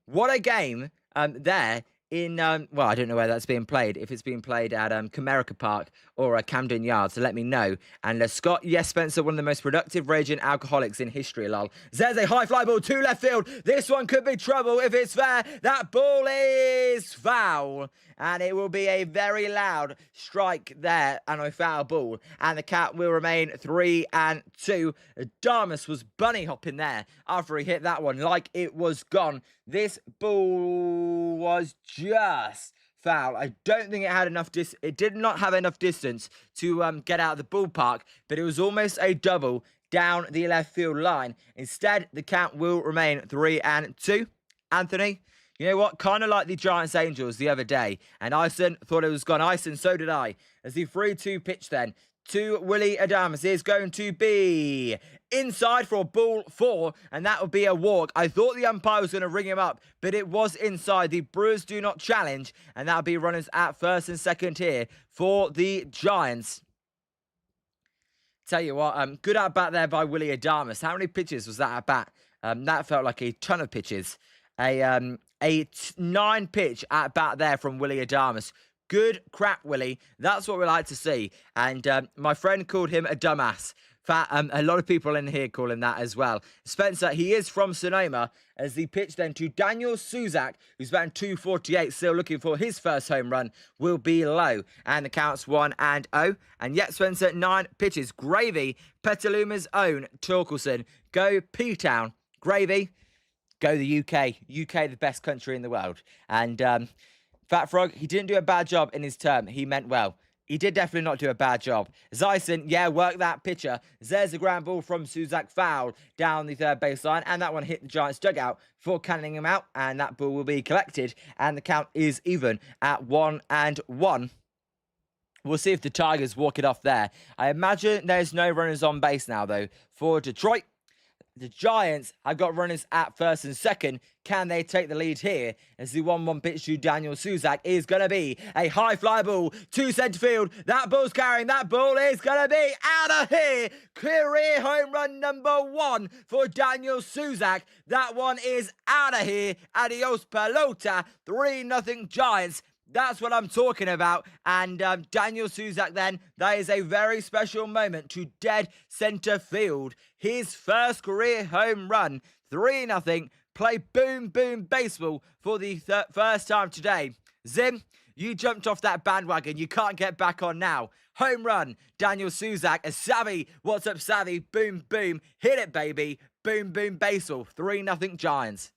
What a game there in, well, I don't know where that's being played. If it's being played at Comerica Park or Camden Yard, so let me know. And Scott, yes, Spencer, one of the most productive raging alcoholics in history, lol. There's a high fly ball to left field. This one could be trouble if it's fair. That ball is foul. And it will be a very loud strike there and a foul ball. And the count will remain 3-2. Adames was bunny hopping there after he hit that one like it was gone. This ball was just foul. I don't think it had enough it did not have enough distance to get out of the ballpark, but it was almost a double down the left field line. Instead, the count will remain 3-2. Anthony, you know what? Kind of like the Giants Angels the other day. And Ison thought it was gone. Ison, so did I. As the 3-2 pitch then to Willie Adames is going to be inside for ball 4. And that would be a walk. I thought the umpire was going to ring him up, but it was inside. The Brewers do not challenge. And that would be runners at first and second here for the Giants. Tell you what, good at bat there by Willie Adames. How many pitches was that at bat? That felt like a ton of pitches. A 9 pitch at bat there from Willie Adames. Good crap, Willie. That's what we like to see. And my friend called him a dumbass. A lot of people in here call him that as well. Spencer, he is from Sonoma. As the pitch then to Daniel Suzak, who's batting 248, still looking for his first home run, will be low. And the count's 1-0. And yet, Spencer, 9 pitches. Gravy, Petaluma's own Torkelson. Go P-Town. Gravy. Go the UK. UK, the best country in the world. And Fat Frog, he didn't do a bad job in his term. He meant well. He did definitely not do a bad job. Zyson, yeah, work that pitcher. There's a ground ball from Suzak, foul down the third baseline, and that one hit the Giants' dugout for cannoning him out, and that ball will be collected, and the count is even at 1-1. We'll see if the Tigers walk it off there. I imagine there's no runners on base now, though, for Detroit. The Giants have got runners at first and second. Can they take the lead here? As the 1-1 pitch to Daniel Suzak is going to be a high fly ball to centre field. That ball's carrying. That ball is going to be out of here. Career home run number 1 for Daniel Suzak. That one is out of here. Adios pelota. 3-0 Giants. That's what I'm talking about. And Daniel Suzak then, that is a very special moment to dead centre field. His first career home run, 3-0. Play boom, boom baseball for the first time today. Zim, you jumped off that bandwagon. You can't get back on now. Home run, Daniel Suzak. A Savvy, what's up, Savvy? Boom, boom. Hit it, baby. Boom, boom baseball. 3-0 Giants.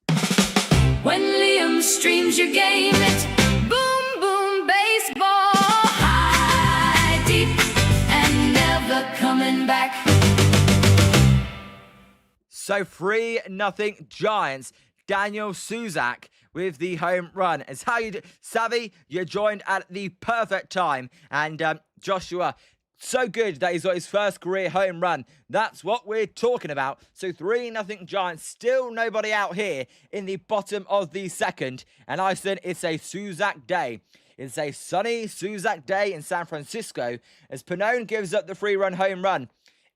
When Liam streams your game, it's boom, boom, baseball. High, deep, and never coming back. So 3-0 Giants. Daniel Suzak with the home run. As how you do, Savvy, you joined at the perfect time. And Joshua, so good that he's got his first career home run. That's what we're talking about. So 3-0 Giants. Still nobody out here in the bottom of the second. And I said it's a Suzak day. It's a sunny Suzak day in San Francisco as Pannone gives up the 3-run home run.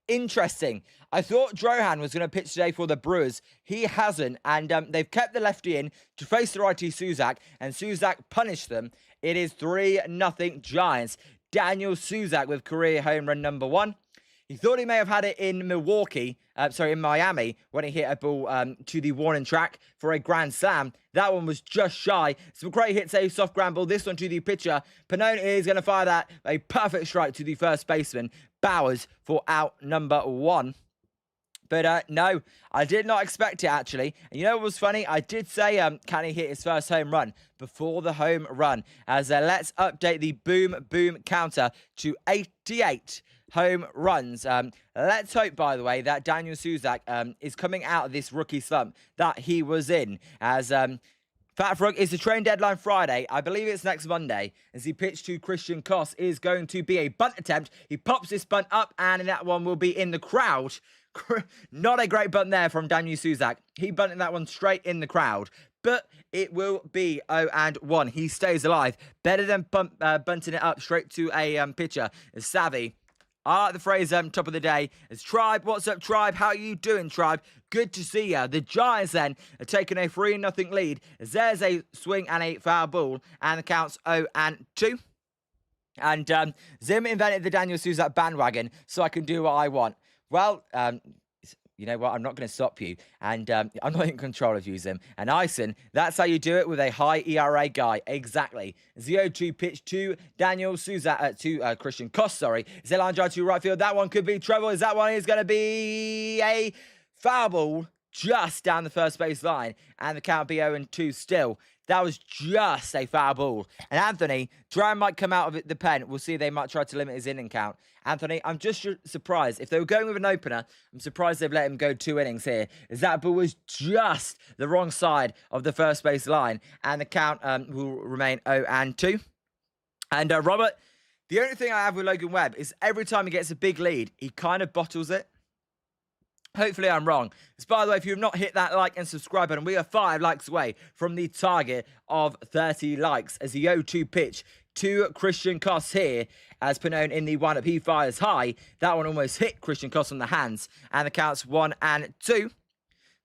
Interesting. I thought Drohan was going to pitch today for the Brewers. He hasn't, and they've kept the lefty in to face the righty Suzak, and Suzak punished them. It is 3-0 Giants. Daniel Suzak with career home run number 1. He thought he may have had it in in Miami, when he hit a ball to the warning track for a grand slam. That one was just shy. Some great hits, a soft ground ball. This one to the pitcher. Pannone is going to fire that. A perfect strike to the first baseman, Bowers, for out number 1. But no, I did not expect it, actually. And you know what was funny? I did say, can he hit his first home run before the home run? As let's update the boom, boom counter to 88 home runs. Let's hope, by the way, that Daniel Suzak is coming out of this rookie slump that he was in. As Fat Frog is the trade deadline Friday. I believe it's next Monday. As he pitched to Christian Koss is going to be a bunt attempt. He pops this bunt up, and that one will be in the crowd. Not a great bunt there from Daniel Suzak. He bunted that one straight in the crowd. But it will be 0-1. He stays alive. Better than bunting it up straight to a pitcher. As Savvy. I like the phrase top of the day. It's Tribe. What's up, Tribe? How you doing, Tribe? Good to see ya. The Giants then are taking a 3-0 lead. As there's a swing and a foul ball. And the count's 0-2. And Zim invented the Daniel Suzak bandwagon so I can do what I want. Well, you know what? I'm not going to stop you. And I'm not in control of you, Zim. And Ison, that's how you do it with a high ERA guy. Exactly. 0-2 pitch to Daniel Suzak, to Christian Koss, sorry. Zelan drive to right field. That one could be trouble, as that one is going to be a foul ball just down the first base line. And the count be 0-2 still. That was just a foul ball. And Anthony, Drohan might come out of the pen. We'll see. They might try to limit his inning count. Anthony, I'm just surprised. If they were going with an opener, I'm surprised they've let him go 2 innings here. As that ball was just the wrong side of the first base line. And the count will remain 0-2. And Robert, the only thing I have with Logan Webb is every time he gets a big lead, he kind of bottles it. Hopefully I'm wrong. As by the way, if you have not hit that like and subscribe button, we are 5 likes away from the target of 30 likes as the 0-2 pitch to Christian Koss here as Pannone in the windup. He fires high. That one almost hit Christian Koss on the hands. And the count's 1-2.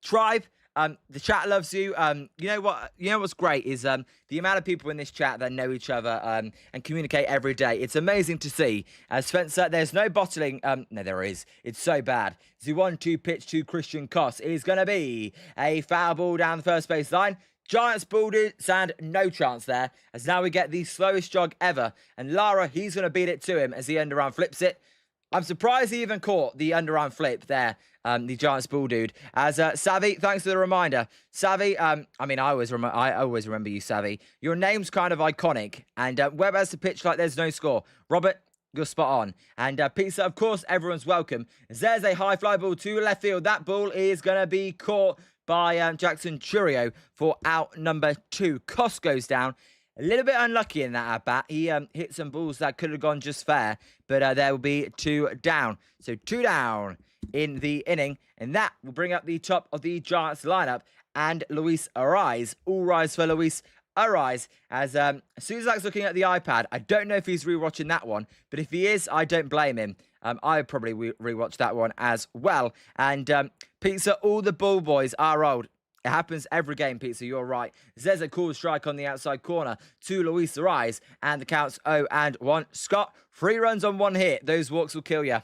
Tribe, the chat loves you. You know what's great is the amount of people in this chat that know each other and communicate every day. It's amazing to see. Spencer, there's no bottling. No, there is. It's so bad. The 1-2 pitch to Christian Koss is going to be a foul ball down the first base line. Giants balled it, and no chance there. As now we get the slowest jog ever. And Lara, he's going to beat it to him as the end around flips it. I'm surprised he even caught the underarm flip there, the Giants bull dude. As Savvy, thanks for the reminder. Savvy, I always remember you, Savvy. Your name's kind of iconic, and Webb has to pitch like there's no score. Robert, you're spot on. And Pizza, of course, everyone's welcome. There's a high fly ball to left field. That ball is going to be caught by Jackson Churio for out number 2. Cost goes down. A little bit unlucky in that at-bat. He hit some balls that could have gone just fair, but there will be 2 down. So 2 down in the inning, and that will bring up the top of the Giants lineup, and Luis Ariz. All rise for Luis Ariz, as Suzak's looking at the iPad. I don't know if he's rewatching that one, but if he is, I don't blame him. I would probably rewatch that one as well. And Pizza, all the ball boys are old. It happens every game, Pizza, you're right. There's a cool strike on the outside corner to Luis Ariz, and the count's 0-1. Scott, 3 runs on 1 hit. Those walks will kill you.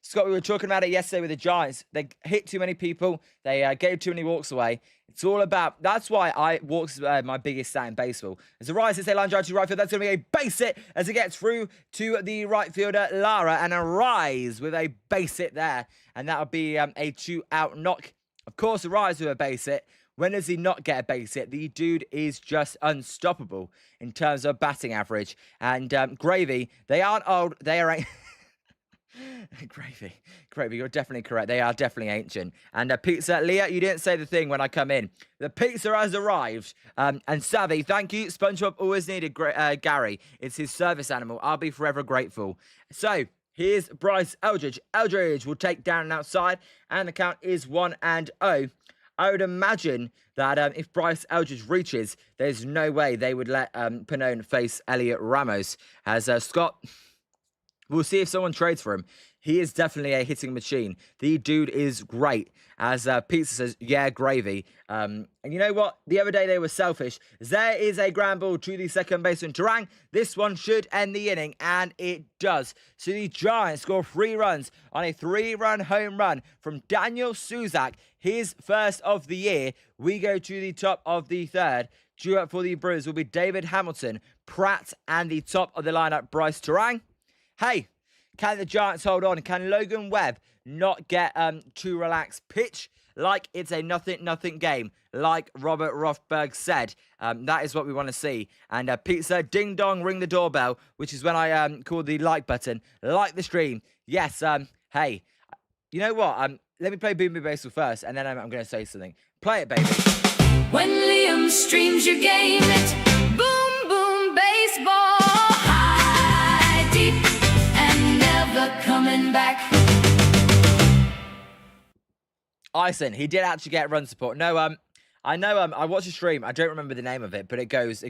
Scott, we were talking about it yesterday with the Giants. They hit too many people. They gave too many walks away. It's all about... That's why walks my biggest stat in baseball. As Ariz hits a line drive to right field, that's going to be a base hit as it gets through to the right fielder, Lara, and Ariz with a base hit there. And that'll be a 2-out knock. Of course, Ariz with a base hit. When does he not get a base hit? The dude is just unstoppable in terms of batting average. And Gravy, they aren't old. They are... Gravy, you're definitely correct. They are definitely ancient. And Pizza, Leah, you didn't say the thing when I come in. The pizza has arrived. And Savvy, thank you. SpongeBob always needed Gary. It's his service animal. I'll be forever grateful. So... here's Bryce Eldridge. Eldridge will take down and outside, and the count is 1-0. I would imagine that if Bryce Eldridge reaches, there's no way they would let Pannone face Elliot Ramos. As Scott, we'll see if someone trades for him. He is definitely a hitting machine. The dude is great. As Pizza says, yeah, Gravy. And you know what? The other day they were selfish. There is a ground ball to the second baseman, Terang. This one should end the inning, and it does. So the Giants score 3 runs on a 3-run home run from Daniel Suzak, his first of the year. We go to the top of the 3rd. Due up for the Brewers will be David Hamilton, Pratt, and the top of the lineup, Bryce Terang. Hey, can the Giants hold on? Can Logan Webb not get too relaxed? Pitch like it's a nothing game, like Robert Rothberg said. That is what we want to see. And Pizza, ding dong, ring the doorbell, which is when I called the like button. Like the stream. Yes, hey, you know what? Let me play Boom Boom Baseball first, and then I'm going to say something. Play it, baby. When Liam streams your game, it's boom, boom, baseball. High, deep, and never coming back. Ison, he did actually get run support. No, I know, I watched a stream. I don't remember the name of it, but it goes,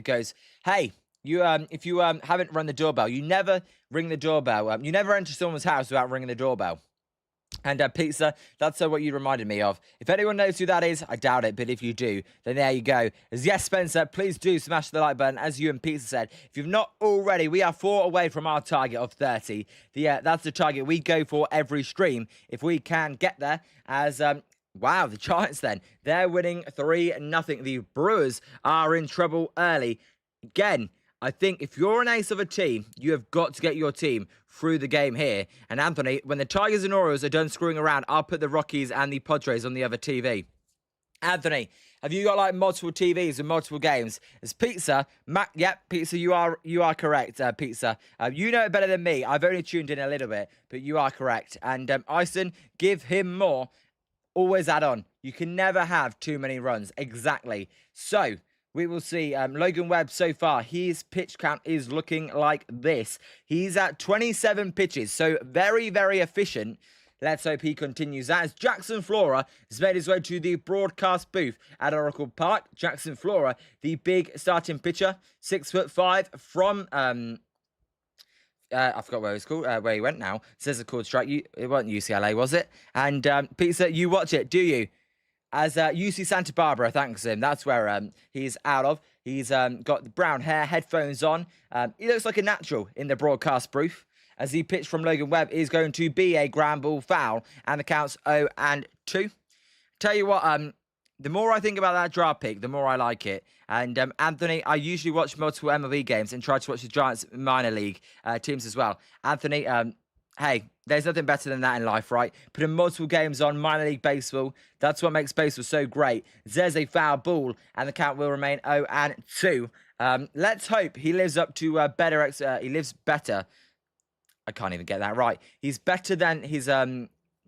hey, you, if you haven't rung the doorbell, you never ring the doorbell. You never enter someone's house without ringing the doorbell. And Pizza, that's what you reminded me of. If anyone knows who that is, I doubt it, but if you do, then there you go. As yes, Spencer, please do smash the like button. As you and Pizza said, if you've not already, we are 4 away from our target of 30. That's the target we go for every stream, if we can get there. As wow, the Giants then, they're winning 3-0. The Brewers are in trouble early. Again, I think if you're an ace of a team, you have got to get your team through the game here. And Anthony, when the Tigers and Orioles are done screwing around, I'll put the Rockies and the Padres on the other TV. Anthony, have you got like multiple TVs and multiple games? As Pizza, yep, Pizza, you are correct, Pizza. You know it better than me. I've only tuned in a little bit, but you are correct. And Ison, give him more. Always add on. You can never have too many runs. Exactly. So, we will see. Logan Webb so far, his pitch count is looking like this. He's at 27 pitches, so very, very efficient. Let's hope he continues that. As Jackson Flora has made his way to the broadcast booth at Oracle Park. Jackson Flora, the big starting pitcher, 6'5" from... I forgot where he's called, where he went now. It says a called strike. It wasn't UCLA, was it? And Pizza, you watch it, do you? As UC Santa Barbara thanks him. That's where he's out of. He's got the brown hair, headphones on. He looks like a natural in the broadcast booth. As the pitch from Logan Webb is going to be a ground ball foul. And the count's 0-2. Tell you what, the more I think about that draft pick, the more I like it. And Anthony, I usually watch multiple MLB games and try to watch the Giants minor league teams as well. Anthony, hey, there's nothing better than that in life, right? Putting multiple games on minor league baseball. That's what makes baseball so great. There's a foul ball, and the count will remain 0-2. Let's hope he lives up to better. He lives better. I can't even get that right. He's better than his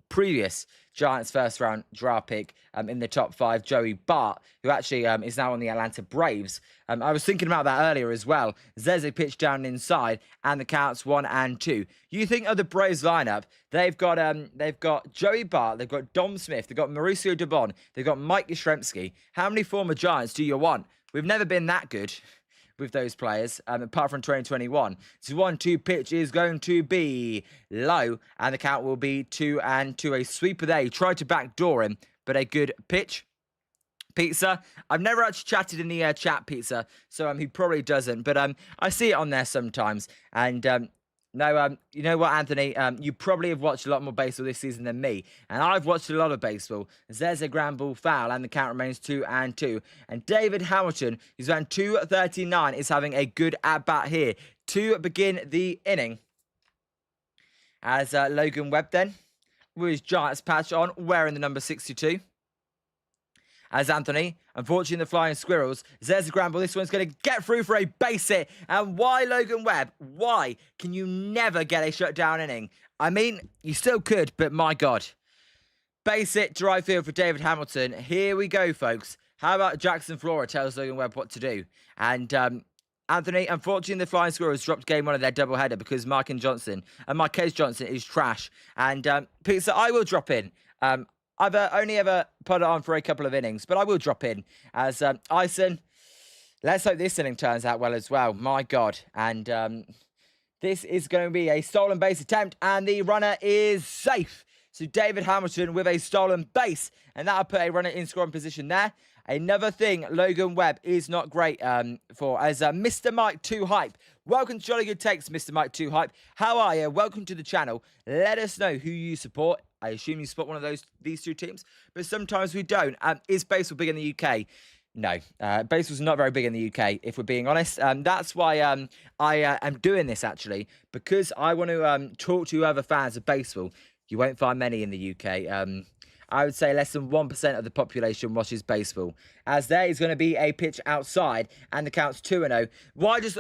previous Giants first round draft pick in the top 5, Joey Bart, who actually is now on the Atlanta Braves. I was thinking about that earlier as well. Zeze pitched down inside, and the count's 1-2. You think of the Braves lineup? They've got Joey Bart, they've got Dom Smith, they've got Mauricio Dubon, they've got Mike Yastrzemski. How many former Giants do you want? We've never been that good with those players, apart from 2021. So 1-2 pitch is going to be low, and the count will be 2-2. A sweeper there. He tried to backdoor him, but a good pitch. Pizza. I've never actually chatted in the chat, Pizza, so he probably doesn't, but I see it on there sometimes. And no, you know what, Anthony? You probably have watched a lot more baseball this season than me, and I've watched a lot of baseball. There's a ground ball foul, and the count remains 2-2. And David Hamilton, who's around 239, is having a good at-bat here to begin the inning. As Logan Webb then, with his Giants patch on, wearing the number 62. As Anthony, unfortunately, the Flying Squirrels. There's a ground ball. This one's going to get through for a base hit. And why, Logan Webb? Why can you never get a shutdown inning? I mean, you still could, but my God. Base hit to right field for David Hamilton. Here we go, folks. How about Jackson Flora tells Logan Webb what to do? And Anthony, unfortunately, the Flying Squirrels dropped game 1 of their doubleheader because Marquez Johnson is trash. And Pizza, I will drop in. I've only ever put it on for a couple of innings, but I will drop in as Ison. Let's hope this inning turns out well as well. My God. And this is going to be a stolen base attempt, and the runner is safe. So David Hamilton with a stolen base, and that'll put a runner in scoring position there. Another thing Logan Webb is not great for, as Mr. Mike 2 Hype. Welcome to Jolly Good Takes, Mr. Mike 2 Hype. How are you? Welcome to the channel. Let us know who you support. I assume you support one of these two teams, but sometimes we don't. Is baseball big in the UK? No, baseball's not very big in the UK, if we're being honest. That's why I am doing this, actually, because I want to talk to other fans of baseball. You won't find many in the UK. I would say less than 1% of the population watches baseball. As there is going to be a pitch outside, and the count's 2-0. Why does...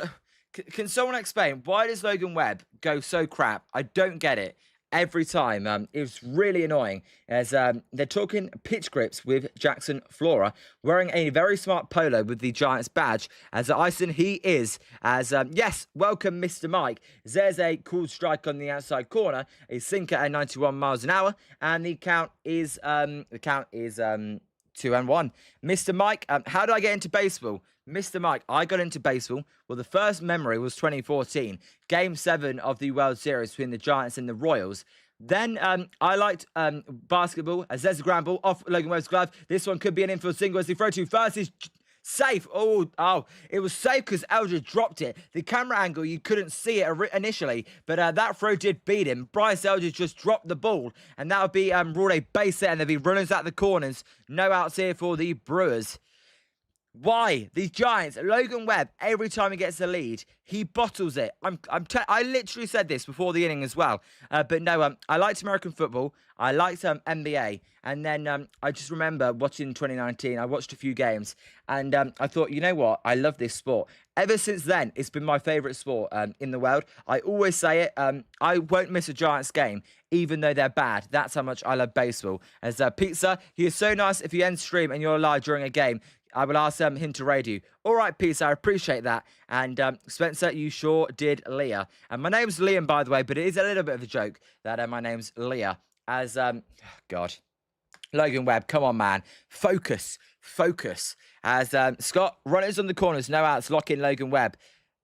Can someone explain, why does Logan Webb go so crap? I don't get it. Every time. It was really annoying as they're talking pitch grips with Jackson Flora, wearing a very smart polo with the Giants badge. As Ison, he is. As, yes, welcome, Mr. Mike. There's a cool strike on the outside corner, a sinker at 91 miles an hour, and the count is 2-1. Mr. Mike, how did I get into baseball? Mr. Mike, I got into baseball. Well, the first memory was 2014, Game 7 of the World Series between the Giants and the Royals. Then I liked basketball, as there's a ground ball off Logan Webb's glove. This one could be an infield single as the throw to first is safe. Oh, it was safe because Eldridge dropped it. The camera angle, you couldn't see it initially, but that throw did beat him. Bryce Eldridge just dropped the ball, and that would be ruled a base hit, and there'd be runners at the corners. No outs here for the Brewers. Why? These Giants, Logan Webb, every time he gets the lead, he bottles it. I literally said this before the inning as well. But no, I liked American football. I liked NBA. And then I just remember watching 2019. I watched a few games. And I thought, you know what? I love this sport. Ever since then, it's been my favourite sport in the world. I always say it. I won't miss a Giants game, even though they're bad. That's how much I love baseball. As Pizza, he is so nice if you end stream and you're live during a game. I will ask him to raid you. All right, Pizza, I appreciate that. And Spencer, you sure did, Leah. And my name's Liam, by the way, but it is a little bit of a joke that my name's Leah. As, God. Logan Webb, come on, man. Focus. As Scott, runners on the corners, no outs, lock in Logan Webb.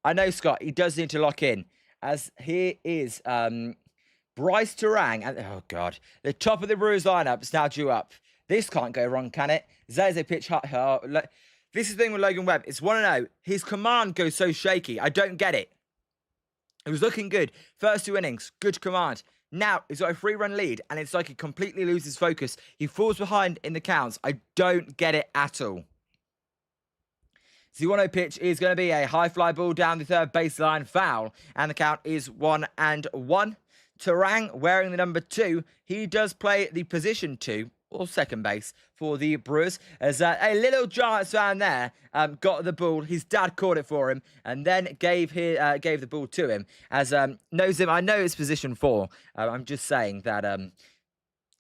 I know, Scott, he does need to lock in. As here is Bryce Terang. And, oh, God. The top of the Brewers lineup is now due up. This can't go wrong, can it? There's a pitch. This is the thing with Logan Webb. It's 1-0. His command goes so shaky. I don't get it. It was looking good. First 2 innings, good command. Now, he's got a 3-run lead, and it's like he completely loses focus. He falls behind in the counts. I don't get it at all. The 1-0 pitch is going to be a high fly ball down the third baseline, foul, and the count is 1-1. Terang wearing the number 2. He does play the position 2 or second base for the Brewers, as a little Giants fan there got the ball. His dad caught it for him and then gave the ball to him, as knows him. I know it's position 4. I'm just saying that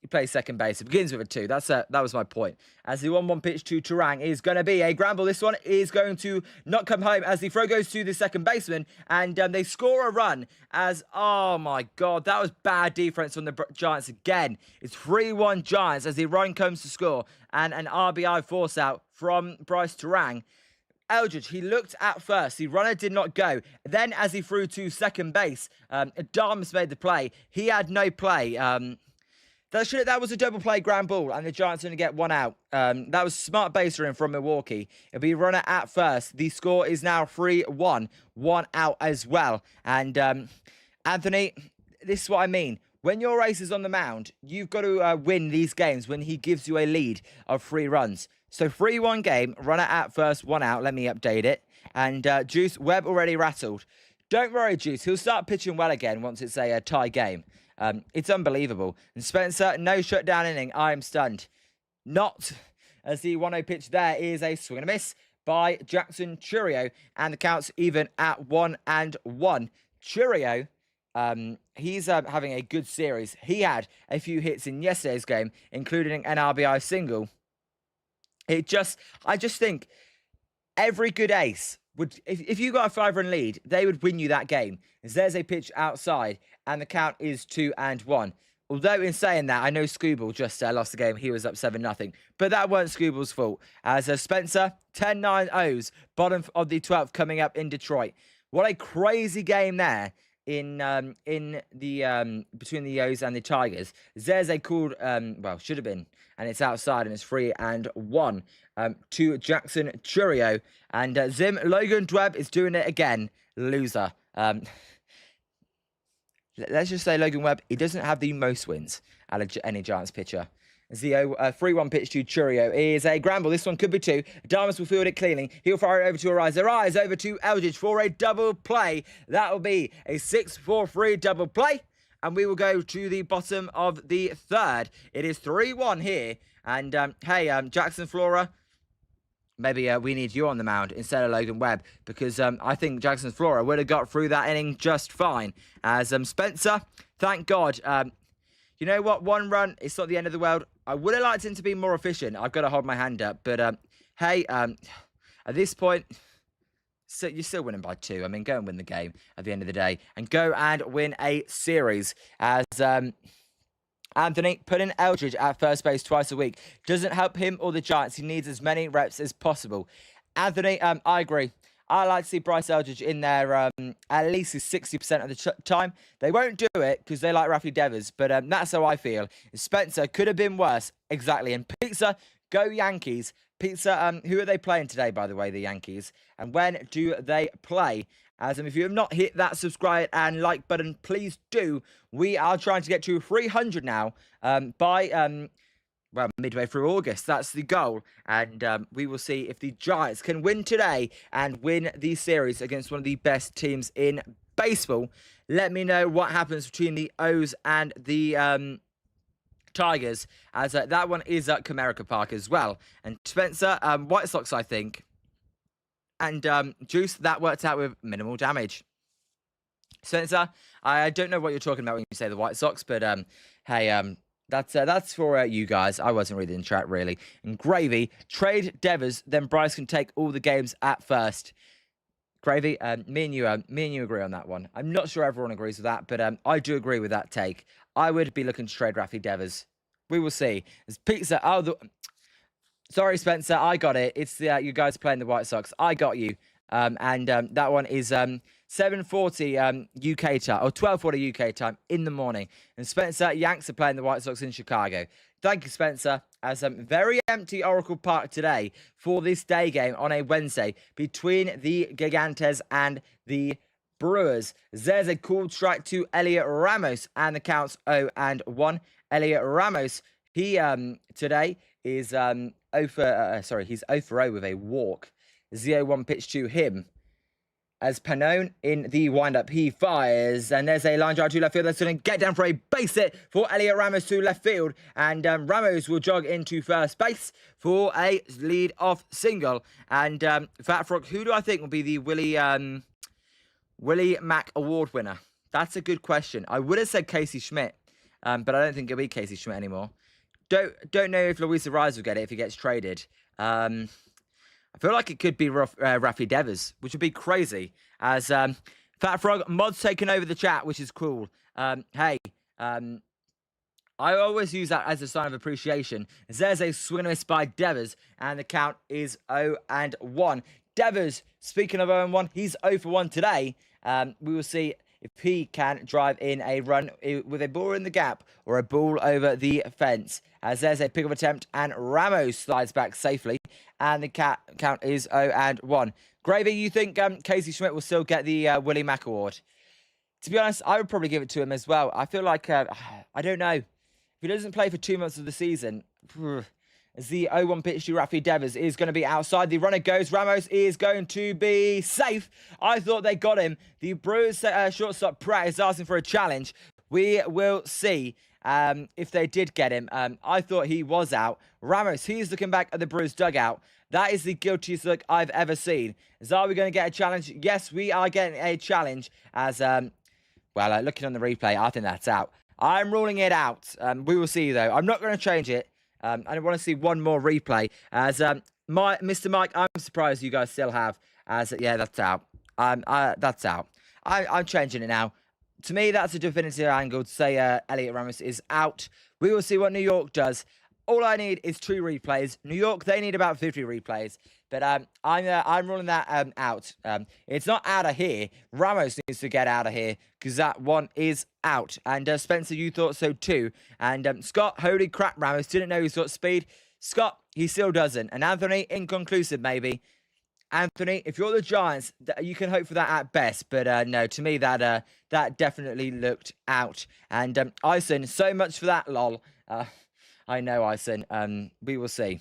he plays second base. It begins with a 2. That was my point. As the 1-1 pitch to Terang is going to be a ground ball. This one is going to not come home, as the throw goes to the second baseman, and they score a run. As, oh my God, that was bad defense from the Giants again. It's 3-1 Giants as the run comes to score, and an RBI force out from Bryce Terang. Eldridge, he looked at first. The runner did not go. Then, as he threw to second base, Adames made the play. He had no play. That was a double play ground ball, and the Giants only get 1 out. That was smart basering from Milwaukee. It'll be runner at first. The score is now 3-1. 1 out as well. And Anthony, this is what I mean. When your ace is on the mound, you've got to win these games when he gives you a lead of 3 runs. So 3-1 game, runner at first, 1 out. Let me update it. And Juice, Webb already rattled. Don't worry, Juice. He'll start pitching well again once it's a tie game. It's unbelievable. And Spencer, no shutdown inning. I am stunned. Not, as the 1-0 pitch there is a swing and a miss by Jackson Chourio, and the count's even at 1-1. Chourio, he's having a good series. He had a few hits in yesterday's game, including an RBI single. I just think every good ace would, if you got a 5-run lead, they would win you that game. As there's a pitch outside, and the count is 2-1. Although in saying that, I know Scooble just lost the game. He was up 7-0. But that weren't Scooble's fault. As Spencer, 10-9 O's, bottom of the 12th coming up in Detroit. What a crazy game there in the between the O's and the Tigers. Zeze called, should have been, and it's outside, and it's 3-1 to Jackson Chourio. And Zim, Logan Webb is doing it again. Loser. Let's just say Logan Webb, he doesn't have the most wins out of any Giants pitcher. As the 3-1 pitch to Chourio is a ground ball. This one could be 2. Adames will field it cleanly. He'll fire it over to Arise. Arise over to Eldridge for a double play. That will be a 6-4-3 double play. And we will go to the bottom of the 3rd. It is 3-1 here. And, Jackson Flora, maybe we need you on the mound instead of Logan Webb, because I think Jackson Flora would have got through that inning just fine. As Spencer, thank God. You know what? 1 run, it's not the end of the world. I would have liked him to be more efficient. I've got to hold my hand up. But, at this point, so you're still winning by 2. I mean, go and win the game at the end of the day. And go and win a series. As Anthony, put in Eldridge at first base twice a week. Doesn't help him or the Giants. He needs as many reps as possible. Anthony, I agree. I like to see Bryce Eldridge in there at least 60% of the time. They won't do it because they like Rafi Devers, but that's how I feel. Spencer could have been worse. Exactly. And Pizza, go Yankees. Pizza, who are they playing today, by the way, the Yankees? And when do they play? As if you have not hit that subscribe and like button, please do. We are trying to get to 300 now by midway through August. That's the goal. And we will see if the Giants can win today and win the series against one of the best teams in baseball. Let me know what happens between the O's and the Tigers, as that one is at Comerica Park as well. And Spencer, White Sox, I think. And Juice, that worked out with minimal damage. Spencer, I don't know what you're talking about when you say the White Sox, but that's for you guys. I wasn't reading the chat, really. And Gravy, trade Devers, then Bryce can take all the games at first. Gravy, me and you agree on that one. I'm not sure everyone agrees with that, but I do agree with that take. I would be looking to trade Rafi Devers. We will see. As Pizza, sorry, Spencer, I got it. It's you guys playing the White Sox. I got you. That one is 7:40 UK time, or 12:40 UK time in the morning. And Spencer, Yanks are playing the White Sox in Chicago. Thank you, Spencer. As very empty Oracle Park today for this day game on a Wednesday between the Gigantes and the Brewers. There's a cool strike to Elliot Ramos, and the count's 0-1. Elliot Ramos, he today is 0 for 0 with a walk. 0-1 pitch to him. as Panone in the wind-up, he fires, and there's a line drive to left field. That's going to get down for a base hit for Elliot Ramos to left field, and Ramos will jog into first base for a lead-off single. And Fat Frog, who do I think will be the Willie Mack Award winner? That's a good question. I would have said Casey Schmidt, but I don't think it'll be Casey Schmidt anymore. Don't know if Luis Ariz will get it if he gets traded. I feel like it could be Rafi Devers, which would be crazy. As Fat Frog, Mod's taking over the chat, which is cool. Hey, I always use that as a sign of appreciation. There's a swing and a miss by Devers, and the count is 0-1. Devers, speaking of 0-1, he's 0 for 1 today. We will see if he can drive in a run with a ball in the gap or a ball over the fence. As there's a pick-up attempt, and Ramos slides back safely, and the count is 0-1. Gravy, you think Casey Schmidt will still get the Willie Mack Award? To be honest, I would probably give it to him as well. I feel like, I don't know. If he doesn't play for 2 months of the season, as the 0-1 pitch to Rafi Devers is going to be outside. The runner goes. Ramos is going to be safe. I thought they got him. The Brewers shortstop Pratt is asking for a challenge. We will see if they did get him. I thought he was out. Ramos, he's looking back at the Brewers dugout. That is the guiltiest look I've ever seen. Are we going to get a challenge? Yes, we are getting a challenge. As, looking on the replay, I think that's out. I'm ruling it out. We will see, though. I'm not going to change it. I want to see one more replay. As Mr. Mike, I'm surprised you guys still have. Yeah, that's out. That's out. I'm changing it now. To me, that's a definitive angle to say Elliot Ramos is out. We will see what New York does. All I need is 2 replays. New York, they need about 50 replays. But I'm ruling that out. It's not out of here. Ramos needs to get out of here because that one is out. And Spencer, you thought so too. And Scott, holy crap, Ramos didn't know he's got speed. Scott, he still doesn't. And Anthony, inconclusive maybe. Anthony, if you're the Giants, you can hope for that at best. But no, to me, that definitely looked out. And Ison, so much for that, lol. I know, Ison. We will see.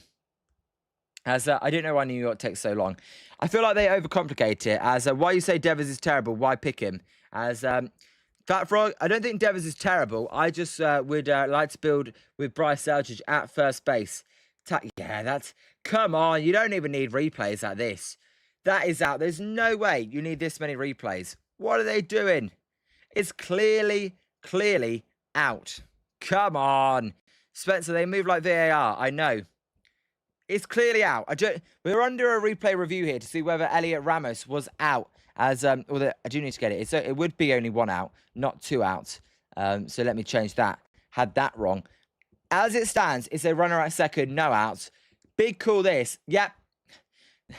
As I don't know why New York takes so long. I feel like they overcomplicate it. As why you say Devers is terrible, why pick him? As Fat Frog, I don't think Devers is terrible. I just would like to build with Bryce Eldridge at first base. Yeah, that's... Come on, you don't even need replays like this. That is out. There's no way you need this many replays. What are they doing? It's clearly out. Come on. Spencer, they move like VAR. I know. It's clearly out. We're under a replay review here to see whether Elliot Ramos was out. I do need to get it. It would be only 1 out, not 2 outs. So let me change that. Had that wrong. As it stands, it's a runner at second, no outs. Big call this. Yep.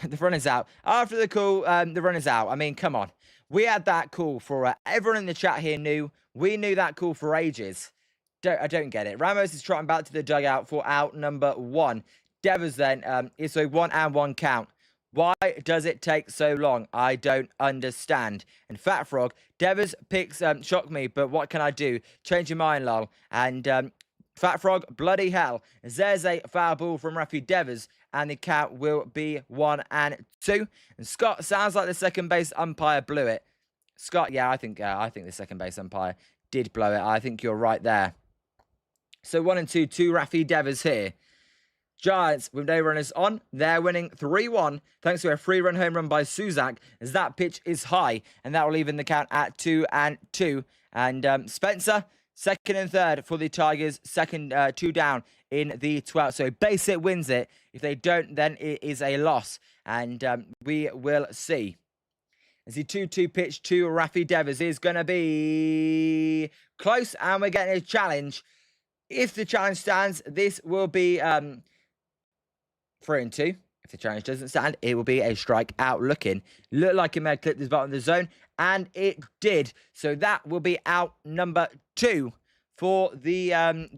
The runner's out. After the call, the runner's out. I mean, come on. We had that call for... everyone in the chat here knew. We knew that call for ages. I don't get it. Ramos is trotting back to the dugout for out number 1. Devers then, it's a 1-1 count. Why does it take so long? I don't understand. And Fat Frog, Devers picks shock me, but what can I do? Change your mind, lol. And Fat Frog, bloody hell. There's a foul ball from Rafi Devers, and the count will be 1-2. And Scott, sounds like the second base umpire blew it. Scott, yeah, I think the second base umpire did blow it. I think you're right there. So 1-2 to Rafi Devers here. Giants with no runners on. They're winning 3-1 thanks to a 3-run home run by Suzak as that pitch is high, and that will even the count at 2-2. And Spencer, second and third for the Tigers, second 2 down in the 12th. So base hit wins it. If they don't, then it is a loss, and we will see. As the 2-2 pitch to Rafi Devers is going to be close, and we're getting a challenge. If the challenge stands, this will be 3-2. If the challenge doesn't stand, it will be a strikeout looking. Looked like it may have clipped his bottom of the zone, and it did. So that will be out number 2 for the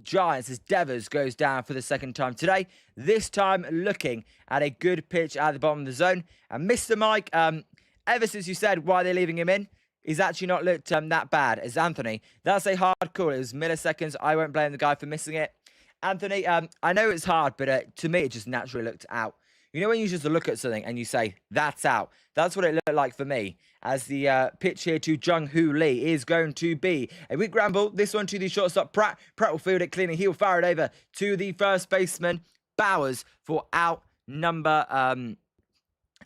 Giants as Devers goes down for the second time today. This time looking at a good pitch at the bottom of the zone. And Mr. Mike, ever since you said why they're leaving him in, he's actually not looked that bad as Anthony. That's a hard call. It was milliseconds. I won't blame the guy for missing it. Anthony, I know it's hard, but to me, it just naturally looked out. You know when you just look at something and you say, that's out. That's what it looked like for me. As the pitch here to Jung-Hoo Lee is going to be a weak ground ball. This one to the shortstop, Pratt. Pratt will field it cleanly. He'll fire it over to the first baseman, Bowers, for out number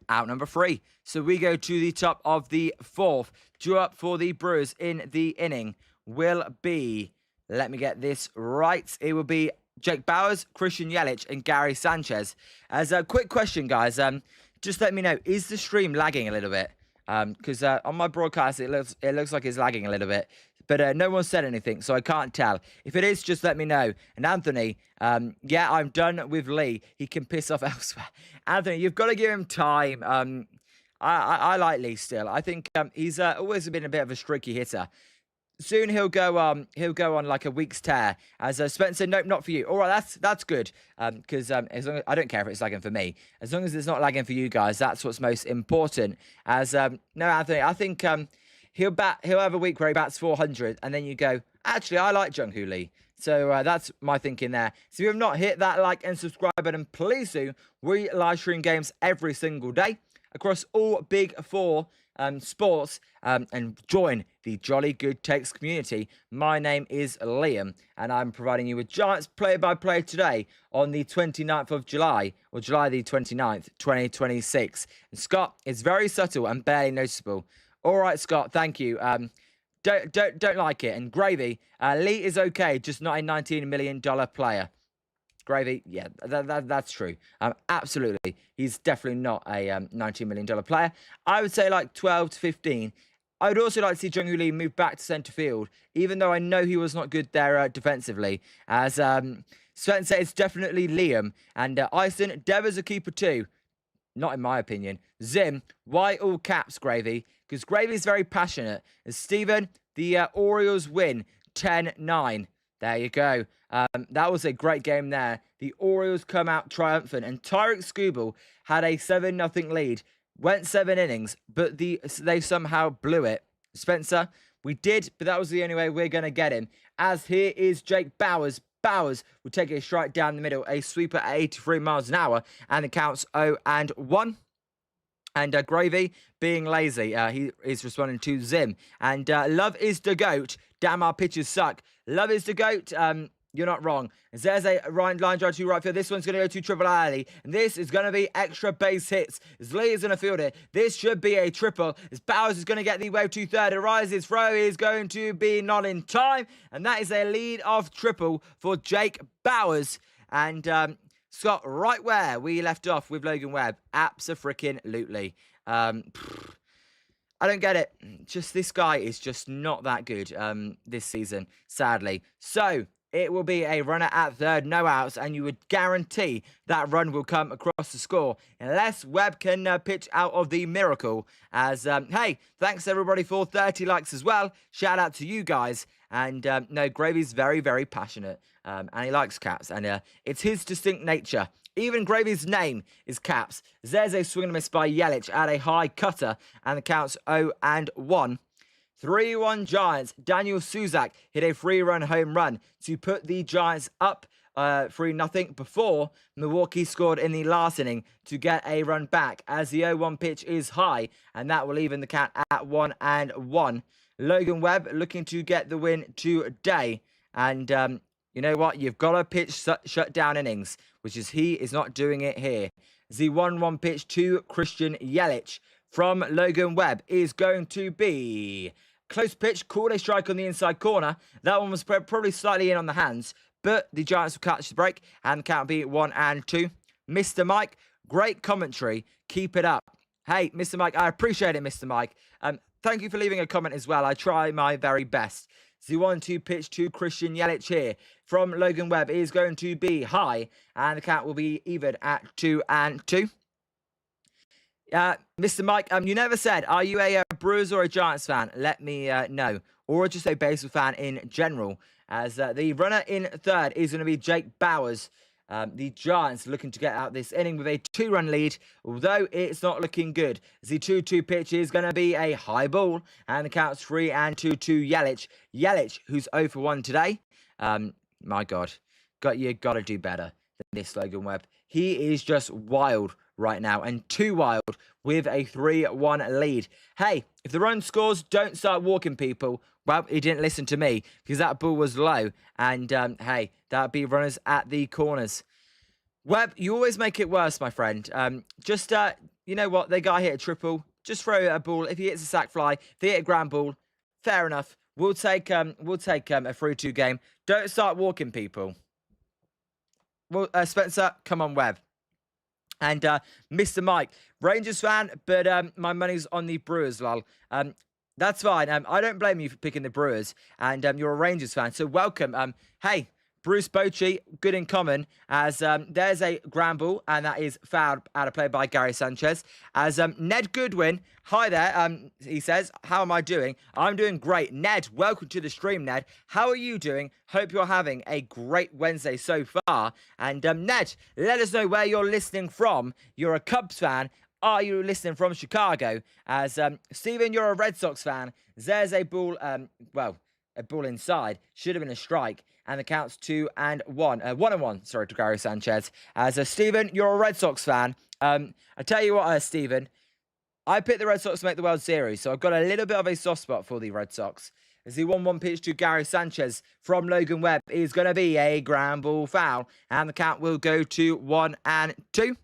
3. So we go to the top of the 4th. Due up for the Brewers in the inning will be, let me get this right, it will be Jake Bowers, Christian Yelich, and Gary Sanchez. As a quick question, guys, just let me know, is the stream lagging a little bit? Because on my broadcast, it looks like it's lagging a little bit. But no one said anything, so I can't tell. If it is, just let me know. And Anthony, yeah, I'm done with Lee. He can piss off elsewhere. Anthony, you've got to give him time. I like Lee still. I think he's always been a bit of a streaky hitter. Soon he'll go on like a week's tear. As Spencer, nope, not for you. All right, that's good. Because as long as, I don't care if it's lagging for me. As long as it's not lagging for you guys, that's what's most important. As no, Anthony, I think he'll have a week where he bats 400, and then you go, actually, I like Jung-Hoo Lee. So that's my thinking there. So if you have not hit that like and subscribe button, please do. We live stream games every single day across all big 4 sports, and join the Jolly Good Takes community. My name is Liam, and I'm providing you with Giants play-by-play today on the 29th of July, or July the 29th, 2026. And Scott, it's very subtle and barely noticeable. All right, Scott, thank you. Don't like it. And Gravy, Lee is okay, just not a $19 million player. Gravy, yeah, that's true. Absolutely. He's definitely not a $19 million player. I would say like 12 to 15. I would also like to see Jung-Hoo Lee move back to centre field, even though I know he was not good there defensively. As Spencer, it's definitely Liam. And Ison, Devers a keeper too. Not in my opinion. Zim, why all caps, Gravy? Because Gravy's very passionate. And Stephen, the Orioles win 10-9. There you go. That was a great game there. The Orioles come out triumphant, and Tyreek Skubal had a 7-0 lead. Went 7 innings, but they somehow blew it. Spencer, we did, but that was the only way we're going to get him. As here is Jake Bowers. Bowers will take a strike down the middle, a sweeper at 83 miles an hour, and the count's 0-1. And Gravy being lazy, he is responding to Zim. And Love is the GOAT. Damn, our pitches suck. Love is the GOAT. You're not wrong. As there's a line drive to right field. This one's going to go to Triple Alley. And this is going to be extra base hits. As Lee is going to field it. This should be a triple. As Bowers is going to get the wave to third. Arises throw is going to be not in time. And that is a lead-off triple for Jake Bowers. And Scott, right where we left off with Logan Webb. Abso-freaking-lutely. I don't get it. Just this guy is just not that good this season, sadly. So it will be a runner at third, no outs, and you would guarantee that run will come across the score unless Webb can pitch out of the miracle. As hey, thanks everybody for 30 likes as well. Shout out to you guys. And no, Gravy's very, very passionate, and he likes caps, and it's his distinct nature. Even Gravy's name is caps. There's a swing and a miss by Yelich at a high cutter, and the count's 0-1. 3-1 Giants. Daniel Suzak hit a 3-run home run to put the Giants up 3-0 before Milwaukee scored in the last inning to get a run back, as the 0-1 pitch is high, and that will even the count at 1-1. Logan Webb looking to get the win today, and you know what? You've got to pitch shut down innings, which is he is not doing it here. The 1-1 pitch to Christian Yelich from Logan Webb is going to be close pitch, called a strike on the inside corner. That one was probably slightly in on the hands, but the Giants will catch the break, and the count will be 1-2. Mr. Mike, great commentary. Keep it up. Hey, Mr. Mike, I appreciate it, Mr. Mike. Thank you for leaving a comment as well. I try my very best. The 1-2 pitch to Christian Yelich here from Logan Webb is going to be high, and the count will be even at 2-2. Mr. Mike, you never said, are you a Brewers or a Giants fan? Let me know. Or just a baseball fan in general. As the runner in third is going to be Jake Bowers. The Giants looking to get out this inning with a 2-run lead, although it's not looking good. The 2-2 pitch is going to be a high ball, and the count's 3-2 to Yelich. Yelich, who's 0-1 today. My God, you got to do better than this, Logan Webb. He is just wild right now, and 2 wild with a 3-1 lead. Hey, if the run scores, don't start walking, people. Well, he didn't listen to me because that ball was low, and hey, that would be runners at the corners. Webb, you always make it worse, my friend. You know what? The guy hit a triple. Just throw a ball. If he hits a sack fly, if he hit a ground ball, fair enough. We'll take a 3-2 game. Don't start walking, people. Well, Spencer, come on, Webb. And Mr. Mike, Rangers fan, but my money's on the Brewers, lol. That's fine. I don't blame you for picking the Brewers, and you're a Rangers fan, so welcome. Hey, Bruce Bochy, good in common, as there's a ground ball, and that is fouled out of play by Gary Sanchez. As Ned Goodwin, hi there, he says, how am I doing? I'm doing great. Ned, welcome to the stream, Ned. How are you doing? Hope you're having a great Wednesday so far. And Ned, let us know where you're listening from. You're a Cubs fan. Are you listening from Chicago? As Stephen, you're a Red Sox fan. There's a ball, a ball inside. Should have been a strike. And the count's 2-1. 1-1, sorry, to Gary Sanchez. As Stephen, you're a Red Sox fan. I tell you what, Stephen, I picked the Red Sox to make the World Series, so I've got a little bit of a soft spot for the Red Sox. As the 1-1 pitch to Gary Sanchez from Logan Webb is going to be a ground ball foul. And the count will go to 1-2.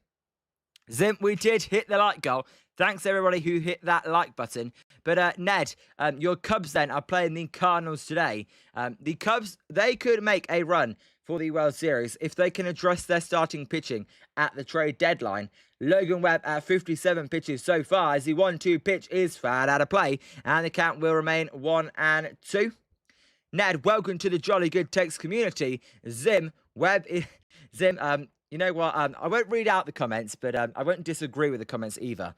Zim, we did hit the like goal. Thanks, everybody who hit that like button. But, Ned, your Cubs then are playing the Cardinals today. The Cubs, they could make a run for the World Series if they can address their starting pitching at the trade deadline. Logan Webb at 57 pitches so far, as the 1-2 pitch is fouled out of play, and the count will remain 1-2. Ned, welcome to the Jolly Good Takes community. Zim, Webb, Zim, you know what? I won't read out the comments, but I won't disagree with the comments either.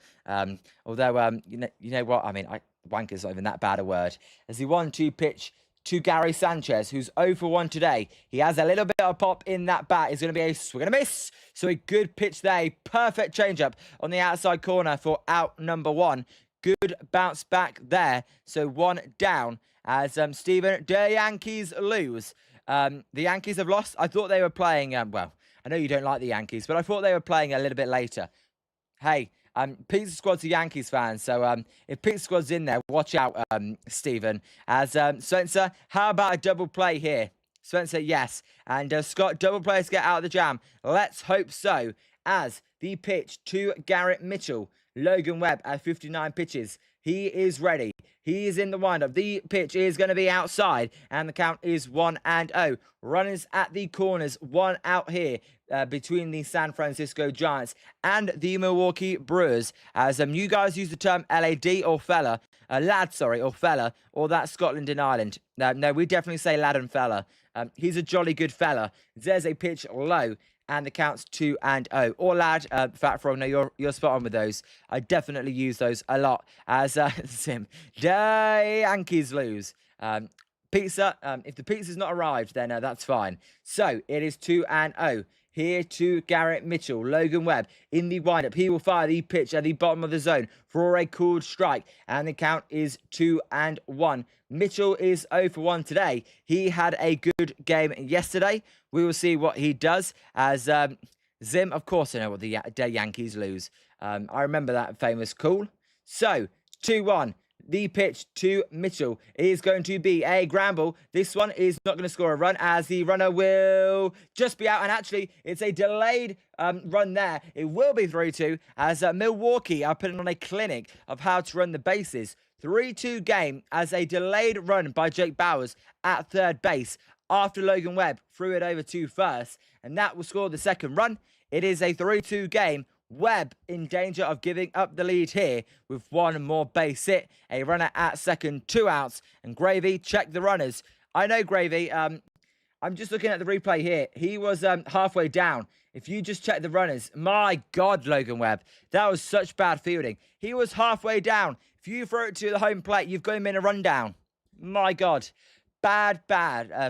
Although, you know what? I mean, wanker's not even that bad a word. As the 1-2 pitch to Gary Sanchez, who's 0 for 1 today. He has a little bit of pop in that bat. It's going to be a swing and a miss. So a good pitch there. A perfect changeup on the outside corner for out number 1. Good bounce back there. So 1 down as Stephen, the Yankees lose. The Yankees have lost. I thought they were playing, well, I know you don't like the Yankees, but I thought they were playing a little bit later. Hey, Pizza Squad's a Yankees fan, so if Pizza Squad's in there, watch out, Stephen. As Spencer, how about a double play here? Spencer, yes. And Scott, double players get out of the jam. Let's hope so. As the pitch to Garrett Mitchell, Logan Webb at 59 pitches. He is ready. He is in the windup. The pitch is going to be outside, and the count is 1-0. Runners at the corners, 1 out here between the San Francisco Giants and the Milwaukee Brewers. As you guys use the term LAD or fella, or fella, or that's Scotland and Ireland. No, we definitely say lad and fella. He's a jolly good fella. There's a pitch low. And the count's 2-0. Or lad, Fat Frog, no, you're spot on with those. I definitely use those a lot. As Sim, the Yankees lose. Pizza, if the pizza's not arrived, then that's fine. So it is 2-0. Here to Garrett Mitchell, Logan Webb in the windup. He will fire the pitch at the bottom of the zone for a called strike. And the count is 2-1. Mitchell is 0 for 1 today. He had a good game yesterday. We will see what he does. As Zim, of course I know what the Yankees lose. I remember that famous call. So, 2-1. The pitch to Mitchell is going to be a ground ball. This one is not going to score a run, as the runner will just be out. And actually, it's a delayed run there. It will be 3-2, as Milwaukee are putting on a clinic of how to run the bases. 3-2 game as a delayed run by Jake Bowers at third base after Logan Webb threw it over to first. And that will score the second run. It is a 3-2 game. Webb in danger of giving up the lead here with one more base hit. A runner at second, 2 outs. And Gravy, check the runners. I know, Gravy. I'm just looking at the replay here. He was halfway down. If you just check the runners, my God, Logan Webb. That was such bad fielding. He was halfway down. If you throw it to the home plate, you've got him in a rundown. My God. Bad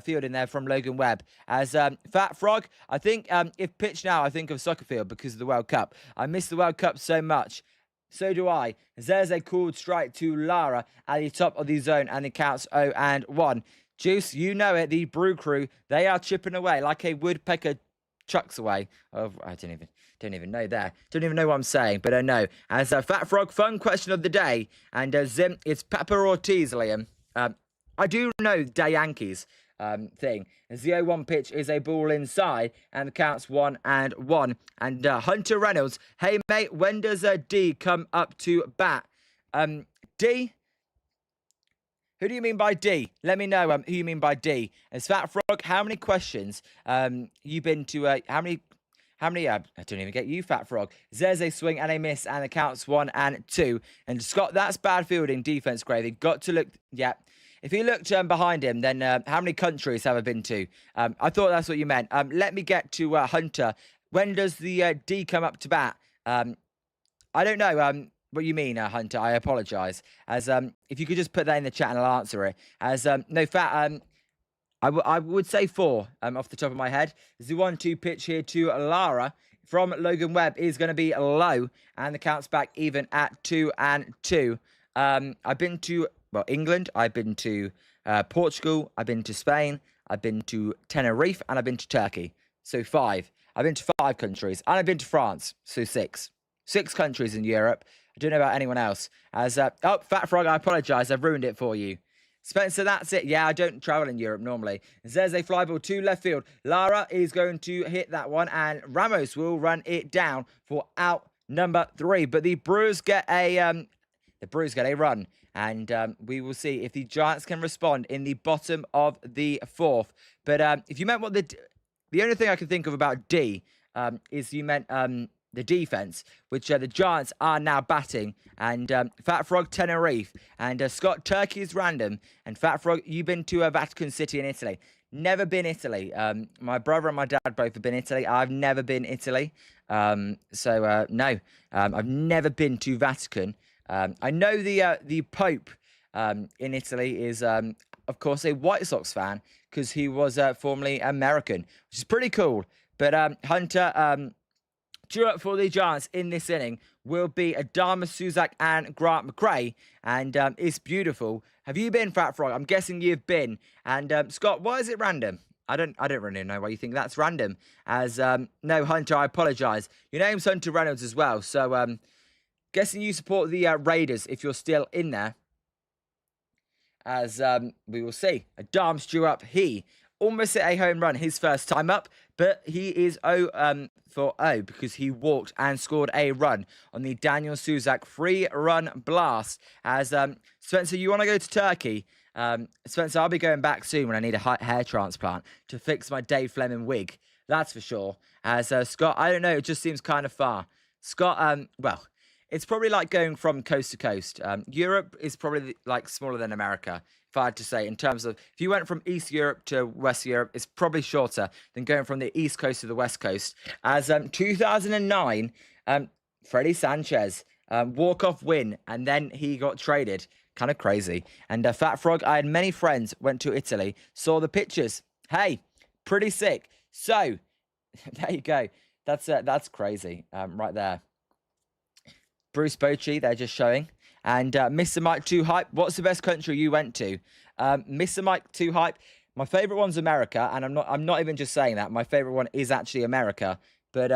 fielding there from Logan Webb. As Fat Frog, I think if pitched now, I think of soccer field because of the World Cup. I miss the World Cup so much. So do I. There's a called strike to Lara at the top of the zone, and it counts 0-1. Juice, you know it. The Brew Crew, they are chipping away like a woodpecker chucks away. Oh, I don't even know there. Don't even know what I'm saying, but I know. As a Fat Frog fun question of the day, and Zim, it's Pepper Ortiz, Liam. I do know the Yankees thing. As the 0-1 pitch is a ball inside, and the count's 1-1. And Hunter Reynolds, hey mate, when does D come up to bat? D? Who do you mean by D? Let me know who you mean by D. As Fat Frog, how many questions you been to? How many? I don't even get you, Fat Frog. There's a swing and a miss, and the count's 1-2. And Scott, that's bad fielding defense, Gravy. Got to look. Yeah. If you looked behind him, then how many countries have I been to? I thought that's what you meant. Let me get to Hunter. When does the D come up to bat? I don't know. What you mean, Hunter? I apologise. As if you could just put that in the chat and I'll answer it. As no Fat. I would say 4 off the top of my head. The 1-2 pitch here to Lara from Logan Webb is going to be low, and the count's back even at 2-2. I've been to England. I've been to Portugal. I've been to Spain. I've been to Tenerife, and I've been to Turkey. So 5. I've been to 5 countries, and I've been to France. So 6. 6 countries in Europe. I don't know about anyone else. As Fat Frog, I apologise. I've ruined it for you. Spencer, that's it. Yeah, I don't travel in Europe normally. There's a fly ball to left field. Lara is going to hit that one, and Ramos will run it down for out number 3. But the Brewers get a run, and we will see if the Giants can respond in the bottom of the 4th. But if you meant what the only thing I can think of about D is you meant the defense, which the Giants are now batting, and Fat Frog Tenerife, and Scott, Turkey is random, and Fat Frog, you've been to Vatican City in Italy. Never been Italy. My brother and my dad both have been Italy. I've never been Italy. No, I've never been to Vatican. I know the Pope in Italy is, of course, a White Sox fan, because he was formerly American, which is pretty cool. But Hunter, due up for the Giants in this inning will be Adamas Suzak and Grant McRae, and it's beautiful. Have you been, Fat Frog? I'm guessing you've been. And Scott, why is it random? I don't really know why you think that's random. As no, Hunter, I apologise. Your name's Hunter Reynolds as well, so guessing you support the Raiders if you're still in there. As we will see, Adamas due up. He almost hit a home run his first time up, but he is 0 for 0 because he walked and scored a run on the Daniel Suzak 3-run blast. As Spencer, you want to go to Turkey? Spencer, I'll be going back soon when I need a hair transplant to fix my Dave Fleming wig. That's for sure. As Scott, I don't know, it just seems kind of far. Scott, well, it's probably like going from coast to coast. Europe is probably like smaller than America, if I had to say, in terms of if you went from East Europe to West Europe, it's probably shorter than going from the East Coast to the West Coast. As 2009, Freddie Sanchez, walk-off win, and then he got traded. Kind of crazy. And Fat Frog, I had many friends, went to Italy, saw the pictures. Hey, pretty sick. So, there you go. That's crazy right there. Bruce Bochy, they're just showing. And Mr. Mike Too Hype, what's the best country you went to? Mr. Mike Too Hype, my favourite one's America, and I'm not even just saying that. My favourite one is actually America. But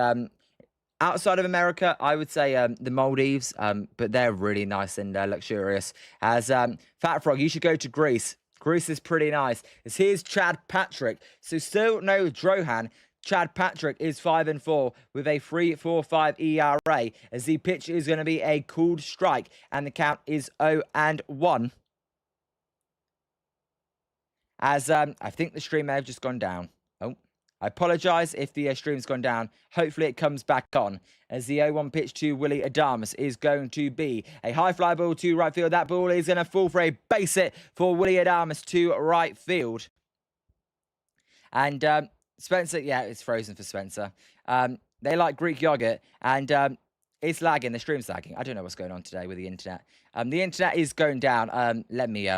outside of America, I would say the Maldives, but they're really nice and luxurious. As Fat Frog, you should go to Greece. Greece is pretty nice. As here's Chad Patrick. So still no Drohan. Chad Patrick is 5-4 with a 3.45 ERA, as the pitch is going to be a called strike, and the count is 0-1. As I think the stream may have just gone down. Oh, I apologise if the stream's gone down. Hopefully it comes back on, as the 0-1 pitch to Willie Adamas is going to be a high fly ball to right field. That ball is going to fall for a base hit for Willie Adamas to right field. And Spencer, yeah, it's frozen for Spencer. They like Greek yogurt, and it's lagging. The stream's lagging. I don't know what's going on today with the internet. The internet is going down. Let me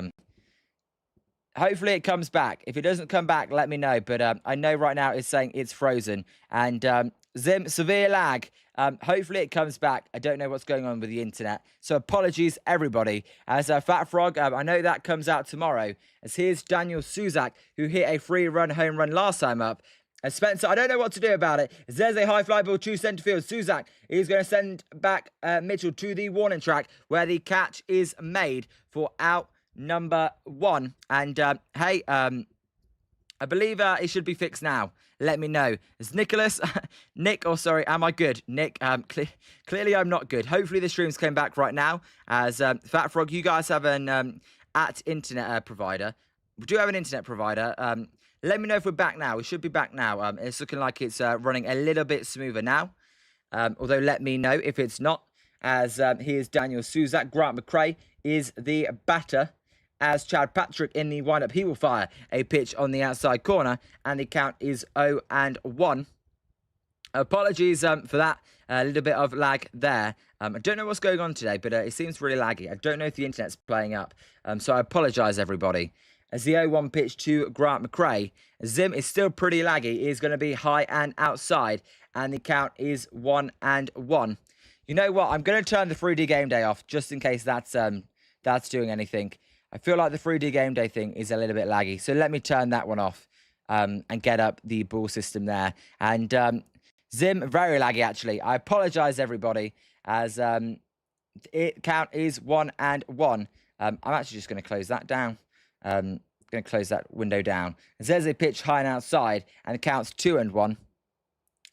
hopefully it comes back. If it doesn't come back, let me know. But I know right now it's saying it's frozen, and Zim, severe lag. Hopefully it comes back. I don't know what's going on with the internet, so apologies everybody. As Fat Frog, I know that comes out tomorrow. As here's Daniel Suzak, who hit a 3-run home run last time up, Spencer, I don't know what to do about it. There's a high fly ball to centre field. Suzak is going to send back Mitchell to the warning track where the catch is made for out number 1. And hey, I believe it should be fixed now. Let me know. It's Nicholas. Nick, oh, sorry. Am I good? Nick, clearly I'm not good. Hopefully the streams came back right now. As Fat Frog, you guys have an internet provider. We do have an internet provider. Let me know if we're back now. We should be back now. It's looking like it's running a little bit smoother now. Although let me know if it's not. As here's Daniel Suzak. Grant McRae is the batter. As Chad Patrick in the windup, he will fire a pitch on the outside corner. And the count is 0-1. Apologies for that. A little bit of lag there. I don't know what's going on today, but it seems really laggy. I don't know if the internet's playing up. So I apologise, everybody. As the 0-1 pitch to Grant McRae. Zim is still pretty laggy. He is going to be high and outside. And the count is 1-1. You know what? I'm going to turn the 3D game day off just in case that's doing anything. I feel like the 3D game day thing is a little bit laggy. So let me turn that one off and get up the ball system there. And Zim, very laggy actually. I apologise, everybody, as it count is 1-1. I'm actually just going to close that down. Going to close that window down. As there's a pitch high and outside, and the count's 2-1.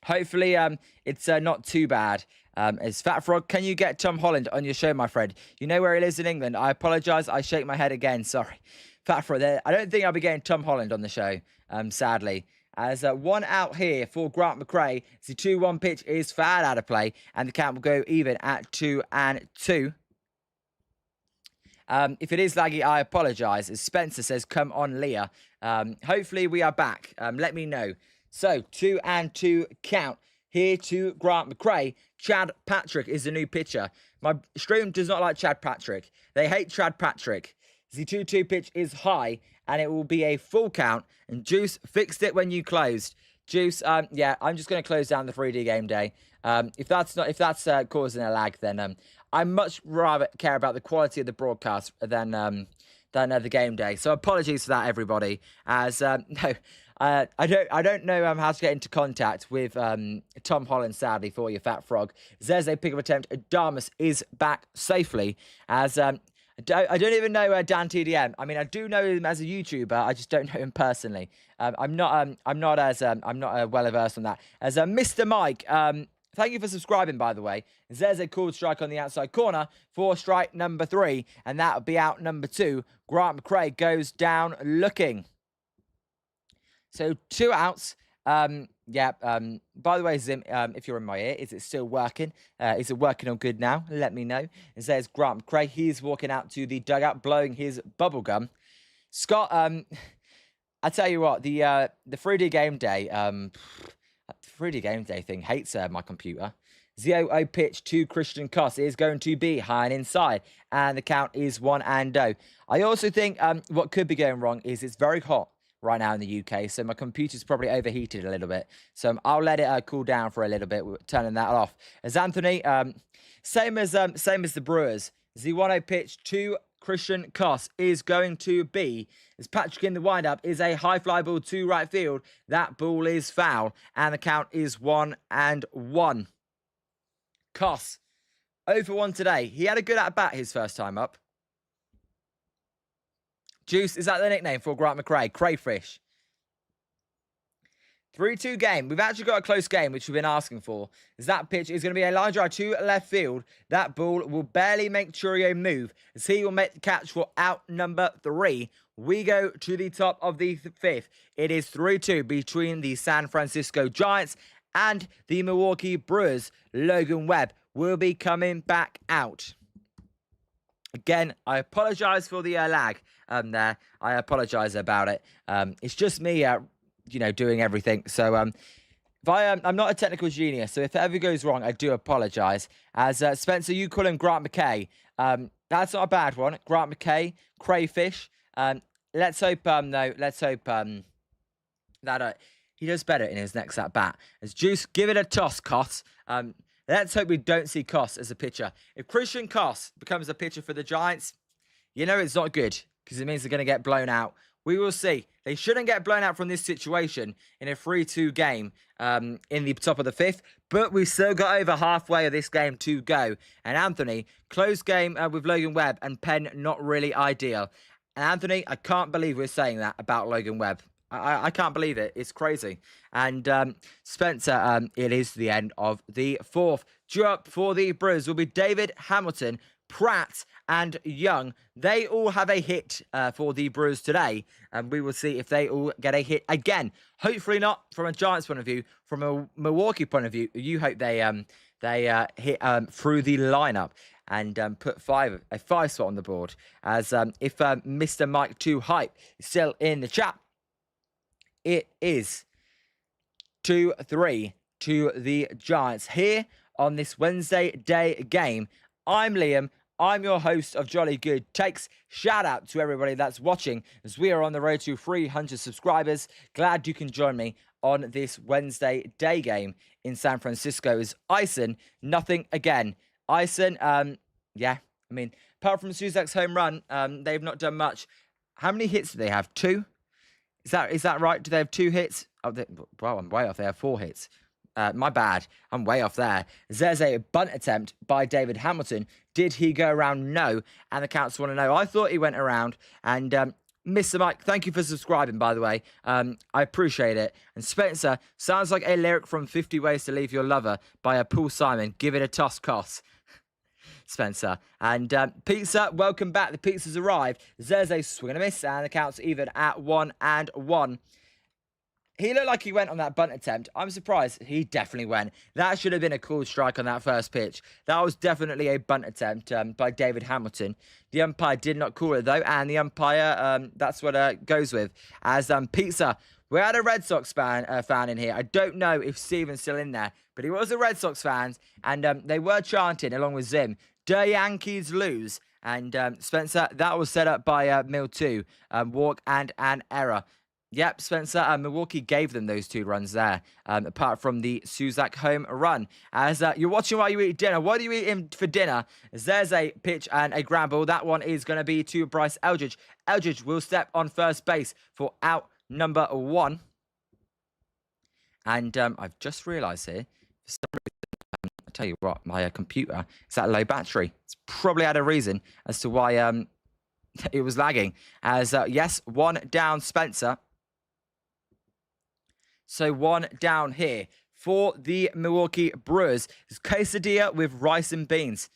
Hopefully, it's not too bad. As Fat Frog, can you get Tom Holland on your show, my friend? You know where he lives in England. I apologise. I shake my head again. Sorry. Fat Frog, I don't think I'll be getting Tom Holland on the show, sadly. As 1 out here for Grant McRae. The 2-1 pitch is fouled out of play, and the count will go even at 2-2. If it is laggy, I apologise. As Spencer says, come on, Leah. Hopefully we are back. Let me know. So, 2-2 count here to Grant McRae. Chad Patrick is the new pitcher. My stream does not like Chad Patrick. They hate Chad Patrick. The 2-2 pitch is high, and it will be a full count. And Juice fixed it when you closed. Juice, yeah, I'm just going to close down the 3D game day. If that's causing a lag, then I much rather care about the quality of the broadcast than the game day. So apologies for that, everybody. As no, I don't know how to get into contact with Tom Holland, sadly, for you, Fat Frog. There's a pick-up attempt. Adamus is back safely. As I don't even know Dan TDM. I mean, I do know him as a YouTuber. I just don't know him personally. I'm not well versed on that. As Mr. Mike, thank you for subscribing, by the way. There's a called strike on the outside corner for strike number 3, and that will be out number 2. Grant McRae goes down looking. So 2 outs. Yeah. By the way, Zim, if you're in my ear, is it still working? Is it working on good now? Let me know. And there's Grant McRae. He's walking out to the dugout, blowing his bubble gum. Scott, I tell you what, the 3D game day, 3D game day thing hates my computer. 0-0 pitch to Christian Koss is going to be high and inside, and the count is 1-0. I also think what could be going wrong is it's very hot right now in the UK, so my computer's probably overheated a little bit. So I'll let it cool down for a little bit, turning that off. As Anthony, same as the Brewers, the 1-0 pitch to Christian Koss is going to be, as Patrick in the windup, is a high fly ball to right field. That ball is foul, and the count is 1-1. Koss, 0 for 1 today. He had a good at-bat his first time up. Juice, is that the nickname for Grant McRae? Crayfish. 3-2 game. We've actually got a close game, which we've been asking for. As that pitch is going to be a line drive to left field. That ball will barely make Churio move, as he will make the catch for out number 3. We go to the top of the 5th. It is 3-2 between the San Francisco Giants and the Milwaukee Brewers. Logan Webb will be coming back out. Again, I apologise for the lag there. I apologise about it. It's just me, doing everything. So if I'm not a technical genius, so if it ever goes wrong, I do apologise. As Spencer, you call him Grant McKay. That's not a bad one. Grant McKay, crayfish. Let's hope that he does better in his next at bat. As Juice, give it a toss, Koss. Let's hope we don't see Koss as a pitcher. If Christian Koss becomes a pitcher for the Giants, it's not good, because it means they're going to get blown out We will see. They shouldn't get blown out from this situation in a 3-2 game in the top of the 5th, but we've still got over halfway of this game to go. And Anthony, close game with Logan Webb, and Penn not really ideal. And Anthony, I can't believe we're saying that about Logan Webb. I can't believe it. It's crazy. And Spencer, it is the end of the 4th. Due up for the Brewers will be David, Hamilton, Pratt and Young. They all have a hit for the Brewers today, and we will see if they all get a hit again. Hopefully not from a Giants point of view. From a Milwaukee point of view, you hope they hit through the lineup and put a 5 spot on the board. As if Mr. Mike 2 Hype is still in the chat, it is 2-3 to the Giants here on this Wednesday day game. I'm Liam. I'm your host of Jolly Good Takes. Shout out to everybody that's watching as we are on the road to 300 subscribers. Glad you can join me on this Wednesday day game in San Francisco. Is Ison nothing again? Ison, yeah, I mean, apart from Suzak's home run, they've not done much. How many hits do they have? 2? Is that right? Do they have 2 hits? Oh, well, I'm way off. They have 4 hits. My bad. I'm way off there. There's a bunt attempt by David Hamilton. Did he go around? No. And the counts want to know. I thought he went around. And Mr. Mike, thank you for subscribing, by the way. I appreciate it. And Spencer, sounds like a lyric from 50 Ways to Leave Your Lover by Paul Simon. Give it a toss, Coss. Spencer. And Pizza, welcome back. The pizza's arrived. There's a swing and a miss. And the counts even at 1-1. He looked like he went on that bunt attempt. I'm surprised. He definitely went. That should have been a cool strike on that first pitch. That was definitely a bunt attempt by David Hamilton. The umpire did not call it, though. And the umpire, that's what goes with. As Pizza, we had a Red Sox fan in here. I don't know if Steven's still in there. But he was a Red Sox fan. And they were chanting, along with Zim, "The Yankees lose." And Spencer, that was set up by Mill 2. Walk and an error. Yep, Spencer, Milwaukee gave them those 2 runs there, apart from the Suzak home run. As you're watching while you eat dinner, what are you eating for dinner? As there's a pitch and a ground ball. That one is going to be to Bryce Eldridge. Eldridge will step on first base for out number 1. And I've just realised here, for some reason, I tell you what, my computer is at low battery. It's probably had a reason as to why it was lagging. As, yes, 1 down, Spencer. So 1 down here for the Milwaukee Brewers. It's quesadilla with rice and beans.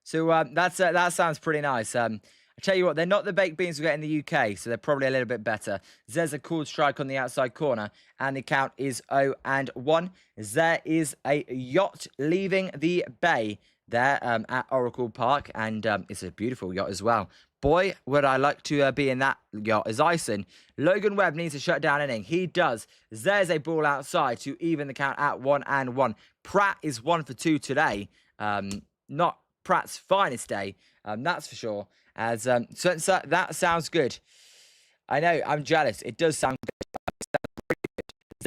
So that sounds pretty nice. I tell you what, they're not the baked beans we get in the UK, so they're probably a little bit better. There's a cool strike on the outside corner, and the count is 0-1. There is a yacht leaving the bay there at Oracle Park, and it's a beautiful yacht as well. Boy, would I like to be in that yacht as Ison. Logan Webb needs a shutdown inning. He does. There's a ball outside to even the count at 1-1. Pratt is 1 for 2 today. Not Pratt's finest day, that's for sure. As Spencer, that sounds good. I know, I'm jealous. It does sound good.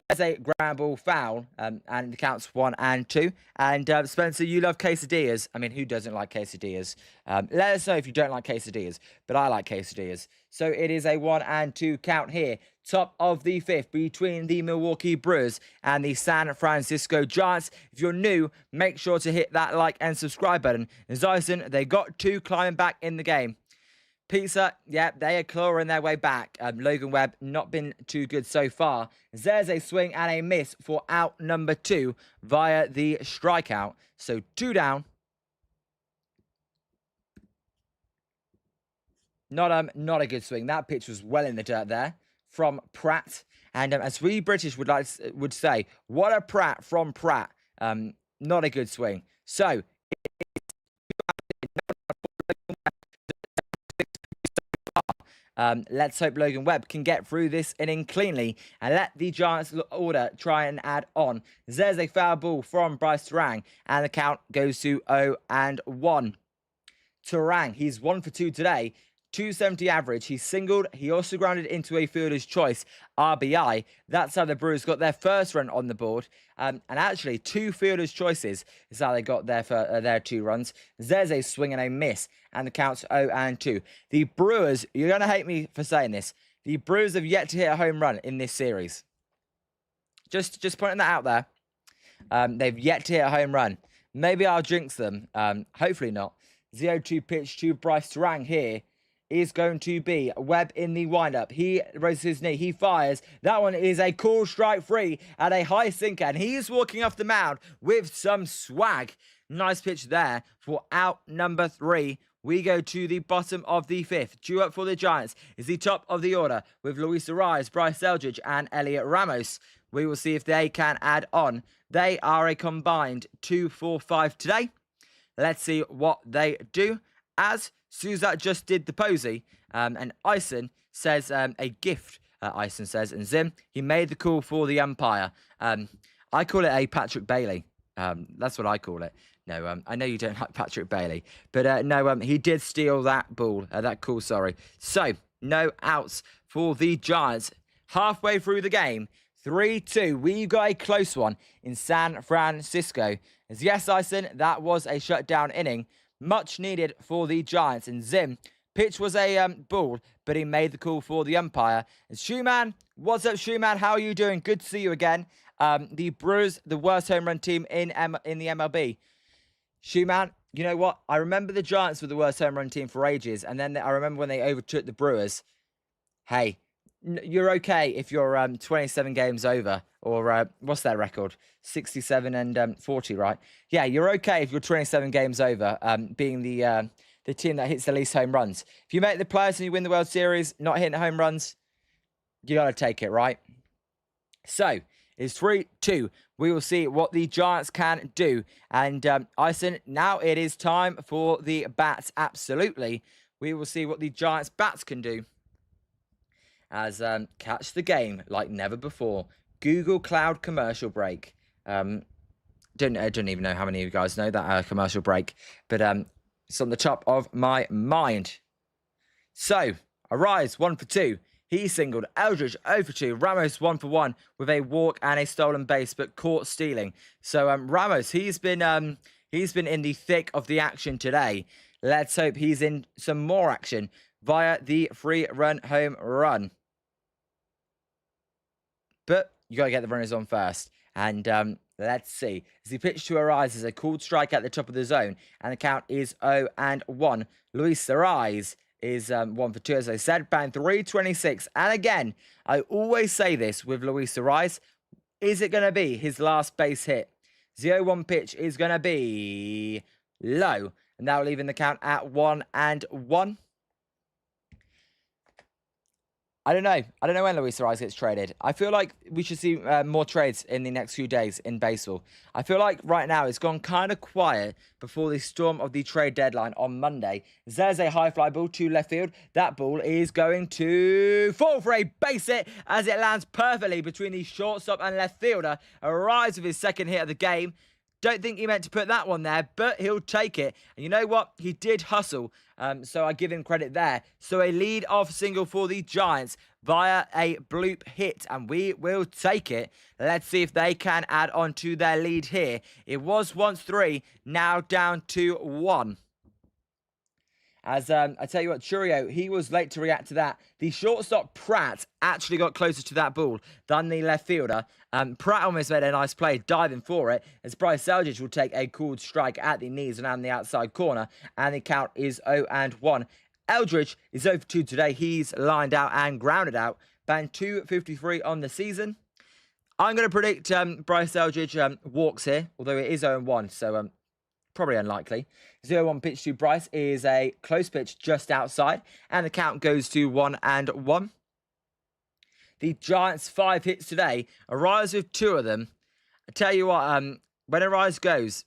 There's a ground ball foul, and the count's 1-2. And Spencer, you love quesadillas. I mean, who doesn't like quesadillas? Let us know if you don't like quesadillas, but I like quesadillas. So it is a 1-2 count here. Top of the 5th between the Milwaukee Brewers and the San Francisco Giants. If you're new, make sure to hit that like and subscribe button. As Ison, they got 2 climbing back in the game. Pizza, yeah, they are clawing their way back. Logan Webb not been too good so far. There's a swing and a miss for out number 2 via the strikeout. So 2 down. Not a good swing. That pitch was well in the dirt there from Pratt. And as we British would say, what a Pratt from Pratt. Not a good swing. So let's hope Logan Webb can get through this inning cleanly and let the Giants order try and add on. There's a foul ball from Bryce Terang, and the count goes to 0-1. Terang, he's 1 for 2 today. 270 average. He singled. He also grounded into a fielder's choice RBI. That's how the Brewers got their first run on the board. And actually, 2 fielder's choices is how they got their 2 runs. There's a swing and a miss. And the count's 0-2. The Brewers, you're going to hate me for saying this, The Brewers have yet to hit a home run in this series. Just pointing that out there. They've yet to hit a home run. Maybe I'll jinx them. Hopefully not. 0-2 pitch to Bryce Drohan here is going to be Webb in the windup. He raises his knee. He fires. That one is a cool strike three at a high sinker. And he is walking off the mound with some swag. Nice pitch there for out number 3. We go to the bottom of the 5th. Due up for the Giants is the top of the order with Luis Ariz, Bryce Eldridge, and Elliot Ramos. We will see if they can add on. They are a combined 2-4-5 today. Let's see what they do. As Suzat just did the posy, and Ison says a gift, Ison says, and Zim, he made the call for the umpire. I call it a Patrick Bailey. That's what I call it. No, I know you don't like Patrick Bailey, but no, he did steal that ball, that call, sorry. So, no outs for the Giants. Halfway through the game, 3-2. We got a close one in San Francisco. As yes, Ison, that was a shutdown inning. Much needed for the Giants. And Zim, pitch was a ball, but he made the call for the umpire. And Shoeman, what's up, Shoeman? How are you doing? Good to see you again. The Brewers, the worst home run team in the MLB. Shoeman, you know what? I remember the Giants were the worst home run team for ages. And then I remember when they overtook the Brewers. Hey, you're okay if you're 27 games over, or what's their record? 67 and 40, right? Yeah, you're okay if you're 27 games over, being the team that hits the least home runs. If you make the playoffs and you win the World Series, not hitting home runs, you got to take it, right? So, it's 3-2. We will see what the Giants can do. And Ison, now it is time for the bats, absolutely. We will see what the Giants bats can do. As catch the game like never before. Google Cloud commercial break. I don't even know how many of you guys know that commercial break, but it's on the top of my mind. So, Ariz 1 for 2. He singled. Eldridge 0 for 2. Ramos 1 for 1 with a walk and a stolen base, but caught stealing. So Ramos, he's been in the thick of the action today. Let's hope he's in some more action via the 3-run home run. But you got to get the runners on first. And let's see. As he pitched to Ariz, there's a called strike at the top of the zone. And the count is 0-1. Luis Ariz is 1 for 2, as I said. Band 326. And again, I always say this with Luis Ariz. Is it going to be his last base hit? 0-1 pitch is going to be low. And now leaving the count at 1-1. I don't know. I don't know when Luis Ariz gets traded. I feel like we should see more trades in the next few days in baseball. I feel like right now it's gone kind of quiet before the storm of the trade deadline on Monday. There's a high fly ball to left field. That ball is going to fall for a base hit as it lands perfectly between the shortstop and left fielder. Ariz with his second hit of the game. Don't think he meant to put that one there, but he'll take it. And you know what? He did hustle, so I give him credit there. So a lead-off single for the Giants via a bloop hit, and we will take it. Let's see if they can add on to their lead here. It was once 3, now down to 1. As I tell you what, Churio, he was late to react to that. The shortstop, Pratt, actually got closer to that ball than the left fielder. Pratt almost made a nice play, diving for it, as Bryce Eldridge will take a called strike at the knees and on the outside corner, and the count is 0-1. Eldridge is 0 for 2 today. He's lined out and grounded out. Band 253 on the season. I'm going to predict Bryce Eldridge walks here, although it is 0-1, so probably unlikely. 0-1 pitch to Bryce is a close pitch just outside, and the count goes to 1-1. The Giants 5 hits today. Ariz with 2 of them. I tell you what, when Ariz goes,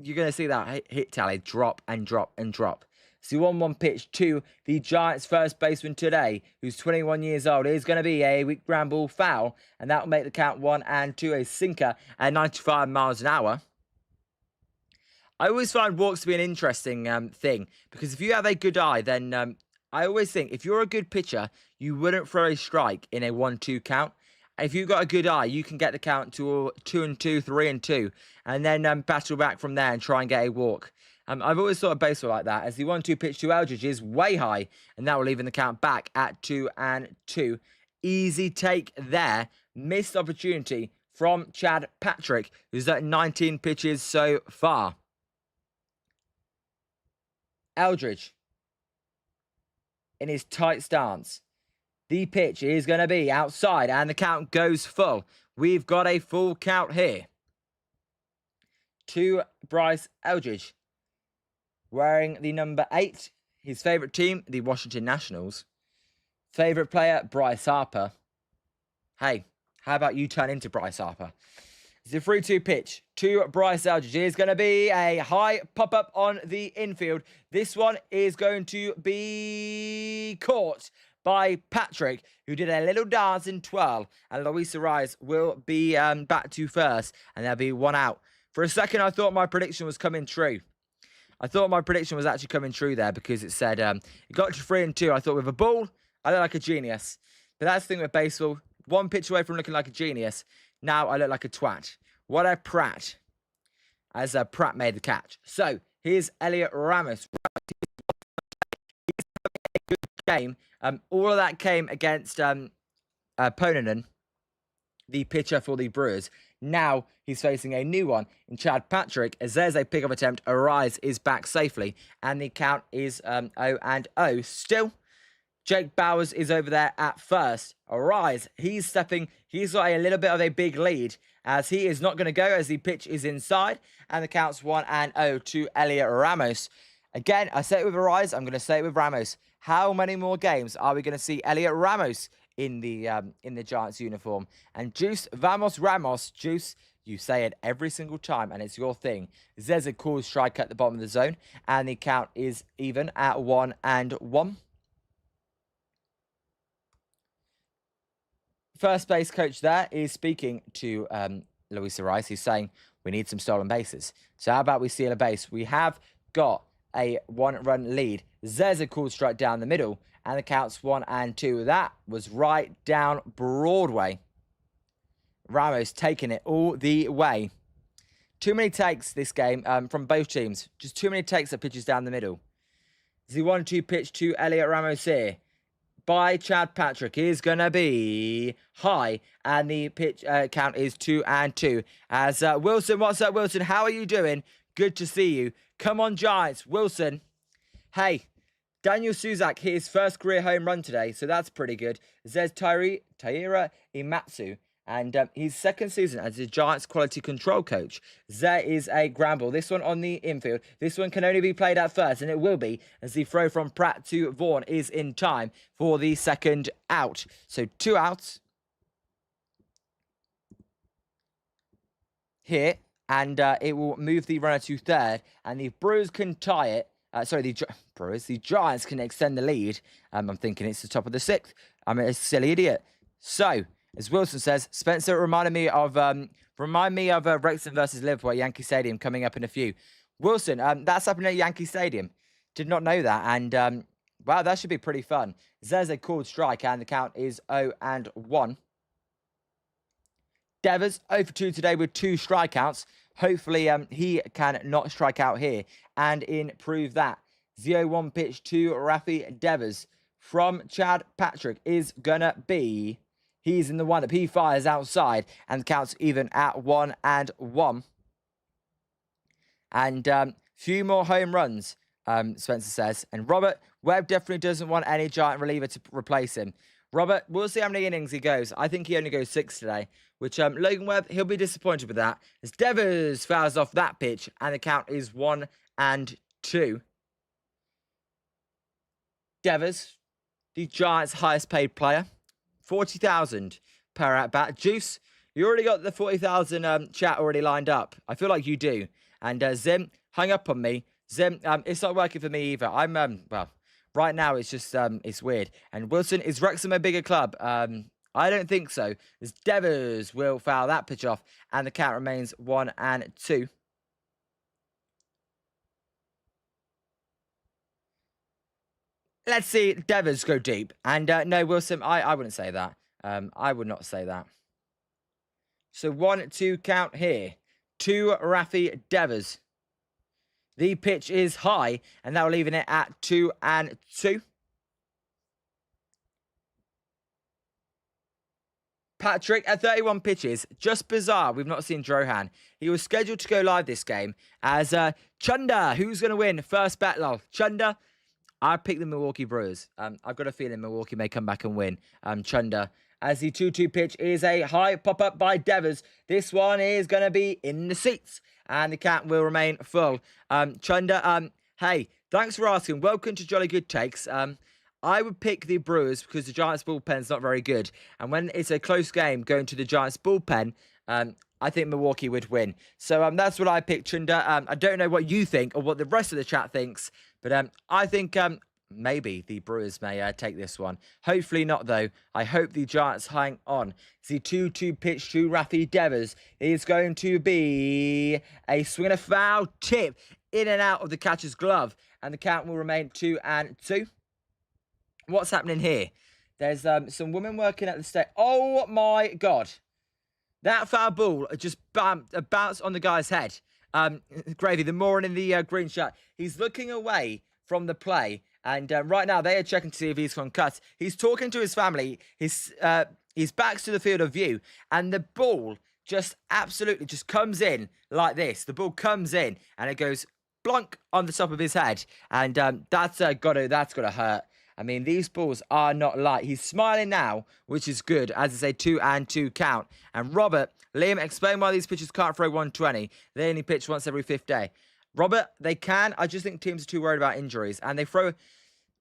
you're going to see that hit tally drop and drop and drop. So 1-1 pitch to the Giants first baseman today, who's 21 years old, is going to be a weak ground ball foul, and that will make the count 1-2, a sinker at 95 miles an hour. I always find walks to be an interesting thing, because if you have a good eye, then I always think if you're a good pitcher, you wouldn't throw a strike in a 1-2 count. If you've got a good eye, you can get the count to 2-2, 3-2, and then battle back from there and try and get a walk. I've always thought of baseball like that, as the 1-2 pitch to Eldridge is way high, and that will even the count back at 2-2. Easy take there. Missed opportunity from Chad Patrick, who's at 19 pitches so far. Eldridge in his tight stance. The pitch is going to be outside, and the count goes full. We've got a full count here to Bryce Eldridge, wearing the number 8. His favourite team, the Washington Nationals. Favourite player, Bryce Harper. Hey, how about you turn into Bryce Harper? It's a 3-2 pitch to Bryce Eldridge. It is going to be a high pop-up on the infield. This one is going to be caught by Patrick, who did a little dance in twirl. And Luis Ariz will be back to first, and there'll be one out. For a second, I thought my prediction was coming true. I thought my prediction was actually coming true there, because it said it got to 3-2. I thought with a ball, I look like a genius. But that's the thing with baseball. One pitch away from looking like a genius. Now I look like a twat. What a prat. As Pratt made the catch. So, here's Elliot Ramos. He's having a good game. All of that came against Ponanen, the pitcher for the Brewers. Now he's facing a new one in Chad Patrick, as there's a pickup attempt. Ariz is back safely, and the count is 0-0. Still, Jake Bowers is over there at first. Ariz, he's got a little bit of a big lead, as he is not going to go, as the pitch is inside, and the count's 1-0 to Elliot Ramos. Again, I say it with Ariz, I'm going to say it with Ramos. How many more games are we going to see Elliot Ramos in the Giants uniform? And Juice Vamos Ramos, Juice, you say it every single time, and it's your thing. There's a cool strike at the bottom of the zone, and the count is even at 1-1. First base coach there is speaking to Luis Ariz. He's saying, we need some stolen bases. So how about we steal a base? We have got a 1-run lead. There's a cool strike down the middle, and the count's 1-2. That was right down Broadway. Ramos taking it all the way. Too many takes this game from both teams. Just too many takes of pitches down the middle. The 1-2 pitch to Elliot Ramos here by Chad Patrick is going to be high, and the pitch count is 2-2. As Wilson, what's up, Wilson? How are you doing? Good to see you. Come on, Giants. Wilson. Hey, Daniel Suzak hit his first career home run today, so that's pretty good. There's Taira Imatsu, and his second season as a Giants quality control coach. There is a ground ball. This one on the infield. This one can only be played at first, and it will be, as the throw from Pratt to Vaughn is in time for the second out. So 2 outs here, and it will move the runner to third, and the Brewers can tie it. The Giants can extend the lead. I'm thinking it's the top of the 6th. I'm a silly idiot. So, as Wilson says, Spencer reminded me of Wrexham versus Liverpool at Yankee Stadium coming up in a few. Wilson, that's happening at Yankee Stadium. Did not know that, and wow, that should be pretty fun. There's a called strike, and the count is 0-1. Devers 0 for 2 today with 2 strikeouts. Hopefully, he can not strike out here and improve that. 0-1 pitch to Rafi Devers from Chad Patrick is gonna be. He's in the one-up. He fires outside and counts even at 1-1. And few more home runs, Spencer says. And Robert Webb definitely doesn't want any Giant reliever to replace him. Robert, we'll see how many innings he goes. I think he only goes 6 today, which Logan Webb, he'll be disappointed with that. As Devers fouls off that pitch, and the count is 1-2. Devers, the Giants' highest paid player, 40,000 per at-bat. Juice, you already got the 40,000 chat already lined up. I feel like you do. And Zim hung up on me. Zim, it's not working for me either. I'm, well, right now it's just, it's weird. And Wilson, is Wrexham a bigger club? I don't think so. As Devers will foul that pitch off, and the count remains 1-2. Let's see Devers go deep. And no, Wilson, I wouldn't say that. I would not say that. So 1-2 count here to Rafi Devers. The pitch is high, and now leaving it at 2-2. Patrick at 31 pitches. Just bizarre. We've not seen Drohan. He was scheduled to go live this game as Chunder. Who's going to win? First bet, lol. Chunder. I picked the Milwaukee Brewers. I've got a feeling Milwaukee may come back and win. Chunder. As the 2-2 pitch is a high pop-up by Devers. This one is going to be in the seats. And the count will remain full. Chunder, hey, thanks for asking. Welcome to Jolly Good Takes. I would pick the Brewers because the Giants bullpen's not very good. And when it's a close game going to the Giants bullpen, I think Milwaukee would win. So that's what I picked, Chunder. I don't know what you think or what the rest of the chat thinks. But I think maybe the Brewers may take this one. Hopefully not, though. I hope the Giants hang on. The 2-2 pitch to Rafi Devers is going to be a swing and a foul tip in and out of the catcher's glove. And the count will remain 2-2. What's happening here? There's some women working at the state. Oh, my God. That foul ball just bounced on the guy's head. Gravy, the moron in the green shirt. He's looking away from the play. And right now, they are checking to see if he's concussed. He's talking to his family. His back's to the field of view. And the ball just absolutely just comes in like this. The ball comes in and it goes blunk on the top of his head. And that's gotta hurt. I mean, these balls are not light. He's smiling now, which is good, as it's a 2-2 count. And Robert, Liam, explain why these pitchers can't throw 120. They only pitch once every fifth day. Robert, they can. I just think teams are too worried about injuries. And they throw...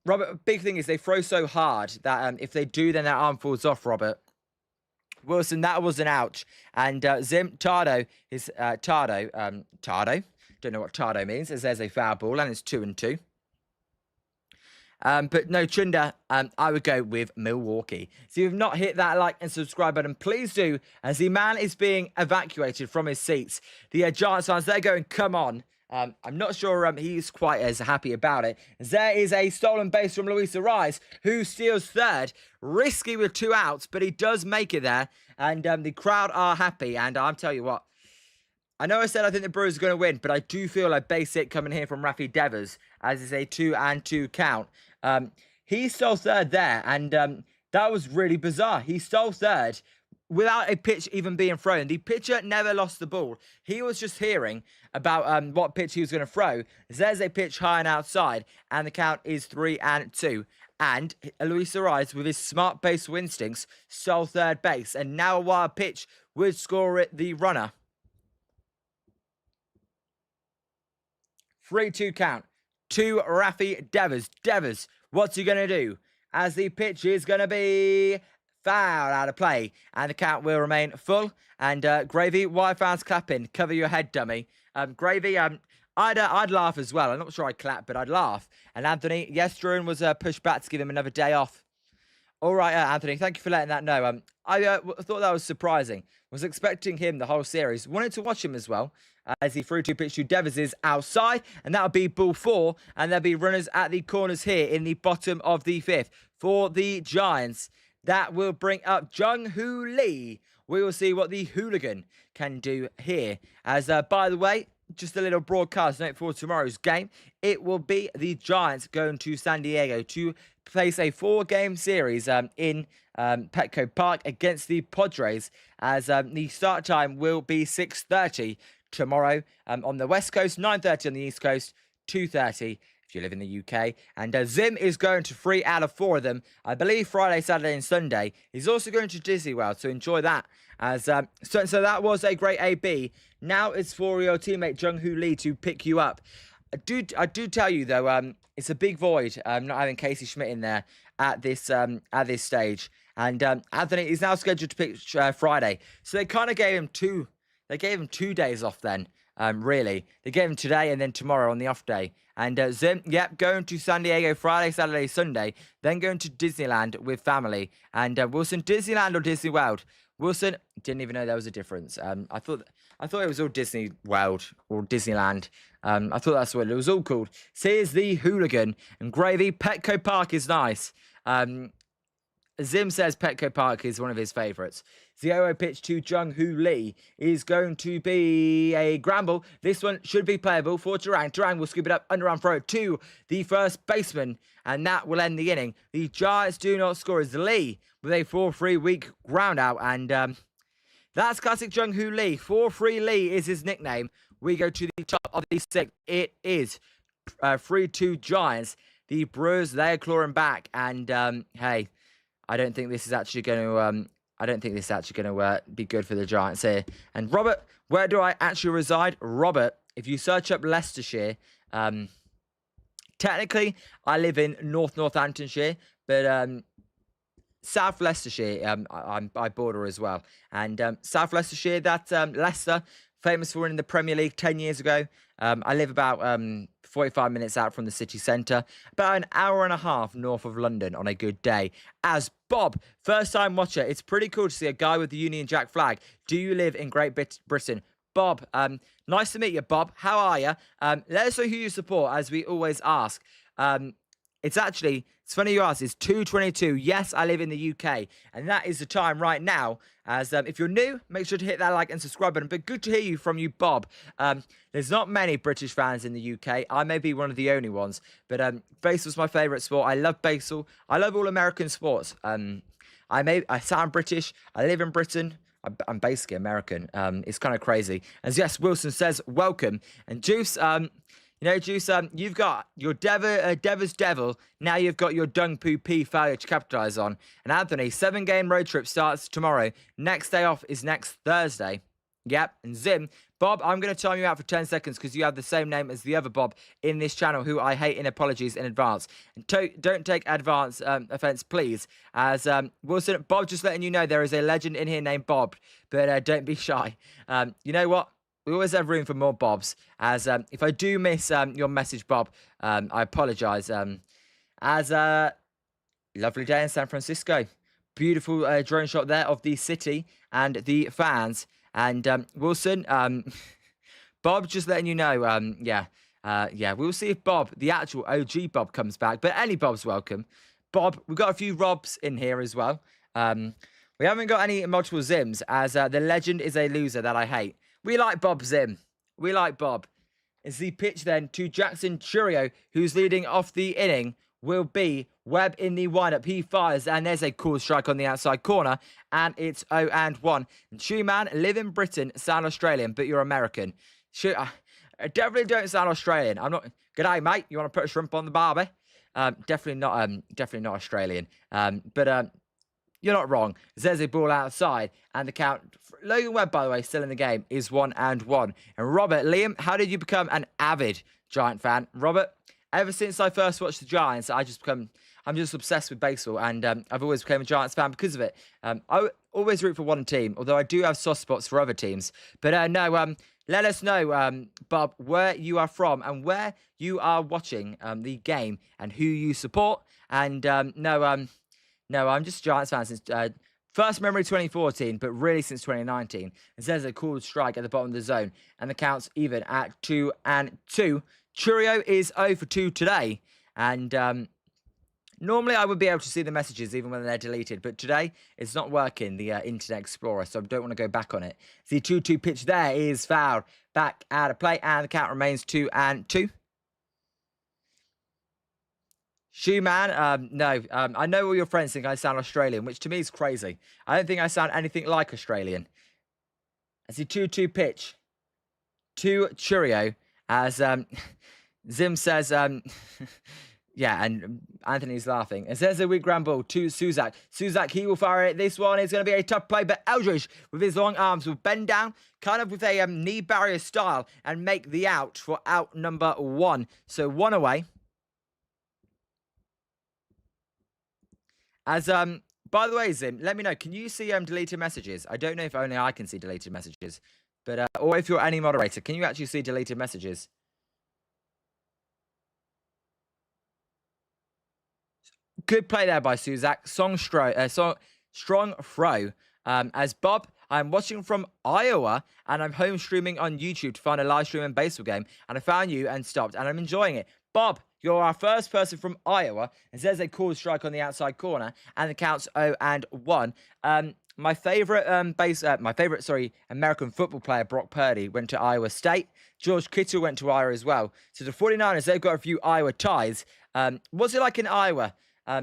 Robert, big thing is they throw so hard that if they do, then their arm falls off, Robert. Wilson, that was an ouch. And Tardo is... Tardo. Don't know what Tardo means, as there's a foul ball, and it's 2-2. But no, Chunder, I would go with Milwaukee. So if you've not hit that like and subscribe button, please do, as the man is being evacuated from his seats. The Giants fans, they're going, come on. I'm not sure he's quite as happy about it. There is a stolen base from Luis Ariz, who steals third. Risky with 2 outs, but he does make it there. And the crowd are happy. And I'll tell you what, I know I said I think the Brewers are going to win, but I do feel a base hit coming here from Rafi Devers, as it's a 2-2 count. He stole third there, and that was really bizarre. He stole third without a pitch even being thrown. The pitcher never lost the ball. He was just hearing about what pitch he was going to throw. There's a pitch high and outside, and the count is 3-2. And Luis Ariz, with his smart baseball instincts, stole third base, and now a wild pitch would score it the runner. 3-2 count to Rafi Devers. Devers, what's he going to do? As the pitch is going to be foul out of play. And the count will remain full. And Gravy, why fans clapping? Cover your head, dummy. Gravy, I'd laugh as well. I'm not sure I'd clap, but I'd laugh. And Anthony, yes, Drohan was pushed back to give him another day off. All right, Anthony, thank you for letting that know. I thought that was surprising. Was expecting him the whole series. Wanted to watch him as well, as he threw 2 pitch to Devers is outside, and that'll be ball 4, and there'll be runners at the corners here in the bottom of the 5th for the Giants. That will bring up Jung-Hoo Lee. We will see what the hooligan can do here. As, by the way, just a little broadcast note for tomorrow's game. It will be the Giants going to San Diego to place a 4-game series in Petco Park against the Padres, as the start time will be 6:30 tomorrow on the West Coast, 9:30 on the East Coast, 2:30 if you live in the UK. And Zim is going to 3 out of 4 of them, I believe Friday, Saturday and Sunday. He's also going to Disney World, so enjoy that. As so that was a great AB. Now it's for your teammate Jung-Hoo Lee to pick you up. I do tell you though, it's a big void not having Casey Schmidt in there at this stage. And Anthony is now scheduled to pitch Friday, so they kind of gave him 2. They gave him 2 days off then. Really, they gave him today and then tomorrow on the off day. And Zim, yep, going to San Diego Friday, Saturday, Sunday, then going to Disneyland with family. And Wilson, Disneyland or Disney World? Wilson didn't even know there was a difference. I thought it was all Disney World or Disneyland. I thought that's what it was all called. So here's the hooligan and Gravy. Petco Park is nice. Zim says Petco Park is one of his favourites. Zio pitch to Jung-Hoo Lee is going to be a gramble. This one should be playable for Drohan. Drohan will scoop it up, underarm throw to the first baseman, and that will end the inning. The Giants do not score as Lee with a 4-3 weak ground out, and that's classic Jung-Hoo Lee. 4-3 Lee is his nickname. We go to the top of the sixth. It is 3-2 Giants. The Brewers, they are clawing back, and hey, I don't think this is actually going to. Be good for the Giants here. And Robert, where do I actually reside? Robert, if you search up Leicestershire, technically I live in Northamptonshire, but South Leicestershire, I border as well. And South Leicestershire, that's Leicester, famous for winning the Premier League 10 years ago. I live about 45 minutes out from the city centre, about an hour and a half north of London on a good day. As Bob, first time watcher, it's pretty cool to see a guy with the Union Jack flag. Do you live in Great Britain? Bob, nice to meet you, Bob. How are you? Let us know who you support, as we always ask. It's funny you ask, it's 2:22. Yes, I live in the UK, and that is the time right now. As if you're new, make sure to hit that like and subscribe button. But good to hear you from you, Bob. There's not many British fans in the UK. I may be one of the only ones, but baseball's my favourite sport. I love baseball. I love all American sports. I sound British. I live in Britain. I'm basically American. It's kind of crazy. As yes, Wilson says, welcome. And Juice, Juice, you've got your Devers Devil. Now you've got your Dung Poo P failure to capitalise on. And Anthony, 7-game road trip starts tomorrow. Next day off is next Thursday. Yep. And Zim, Bob, I'm going to time you out for 10 seconds because you have the same name as the other Bob in this channel, who I hate, in apologies in advance. And don't take advance offence, please. As Wilson, Bob, just letting you know there is a legend in here named Bob, but don't be shy. You know what? We always have room for more Bobs. As if I do miss your message, Bob, I apologise. Lovely day in San Francisco. Beautiful drone shot there of the city and the fans. And Wilson, Bob, just letting you know, we'll see if Bob, the actual OG Bob, comes back. But any Bob's welcome. Bob, we've got a few Robs in here as well. We haven't got any multiple Zims, as the legend is a loser that I hate. We like Bob Zim. We like Bob. It's the pitch then to Jackson Churio, who's leading off the inning, will be Webb in the windup. He fires, and there's a cool strike on the outside corner, and it's 0-1. And Shoeman, live in Britain, sound Australian, but you're American. I definitely don't sound Australian. I'm not. G'day, mate. You want to put a shrimp on the barbie? Definitely not Australian. But you're not wrong. There's a ball outside, and the count. Logan Webb, by the way, still in the game, is 1-1. And Robert, Liam, how did you become an avid Giant fan? Robert, ever since I first watched the Giants, I'm just obsessed with baseball, and I've always become a Giants fan because of it. I always root for one team, although I do have soft spots for other teams. But let us know, Bob, where you are from and where you are watching the game and who you support. And no, I'm just a Giants fan since first memory 2014, but really since 2019. And there's a cool strike at the bottom of the zone, and the count's even at 2-2. Churio is 0-2 today, and normally I would be able to see the messages even when they're deleted, but today it's not working, the Internet Explorer, so I don't want to go back on it. The 2-2 pitch there is fouled back out of play, and the count remains 2-2. Shoeman, no, I know all your friends think I sound Australian, which to me is crazy. I don't think I sound anything like Australian. As the 2-2 pitch to Churio, as Zim says, yeah, and Anthony's laughing. It says a weak ground ball to Suzak. Suzak, he will fire it. This one is going to be a tough play, but Eldridge, with his long arms, will bend down, kind of with a knee barrier style, and make the out for out number 1. So 1 away. As, by the way, Zim, let me know, can you see deleted messages? I don't know if only I can see deleted messages, but, or if you're any moderator, can you actually see deleted messages? Good play there by Suzak. Strong throw. As Bob, I'm watching from Iowa, and I'm home streaming on YouTube to find a live stream and baseball game, and I found you and stopped, and I'm enjoying it. Bob, you're our first person from Iowa, and there's a called strike on the outside corner, and the count's 0-1. My favorite American football player, Brock Purdy, went to Iowa State. George Kittle went to Iowa as well. So the 49ers, they've got a few Iowa ties. What's it like in Iowa?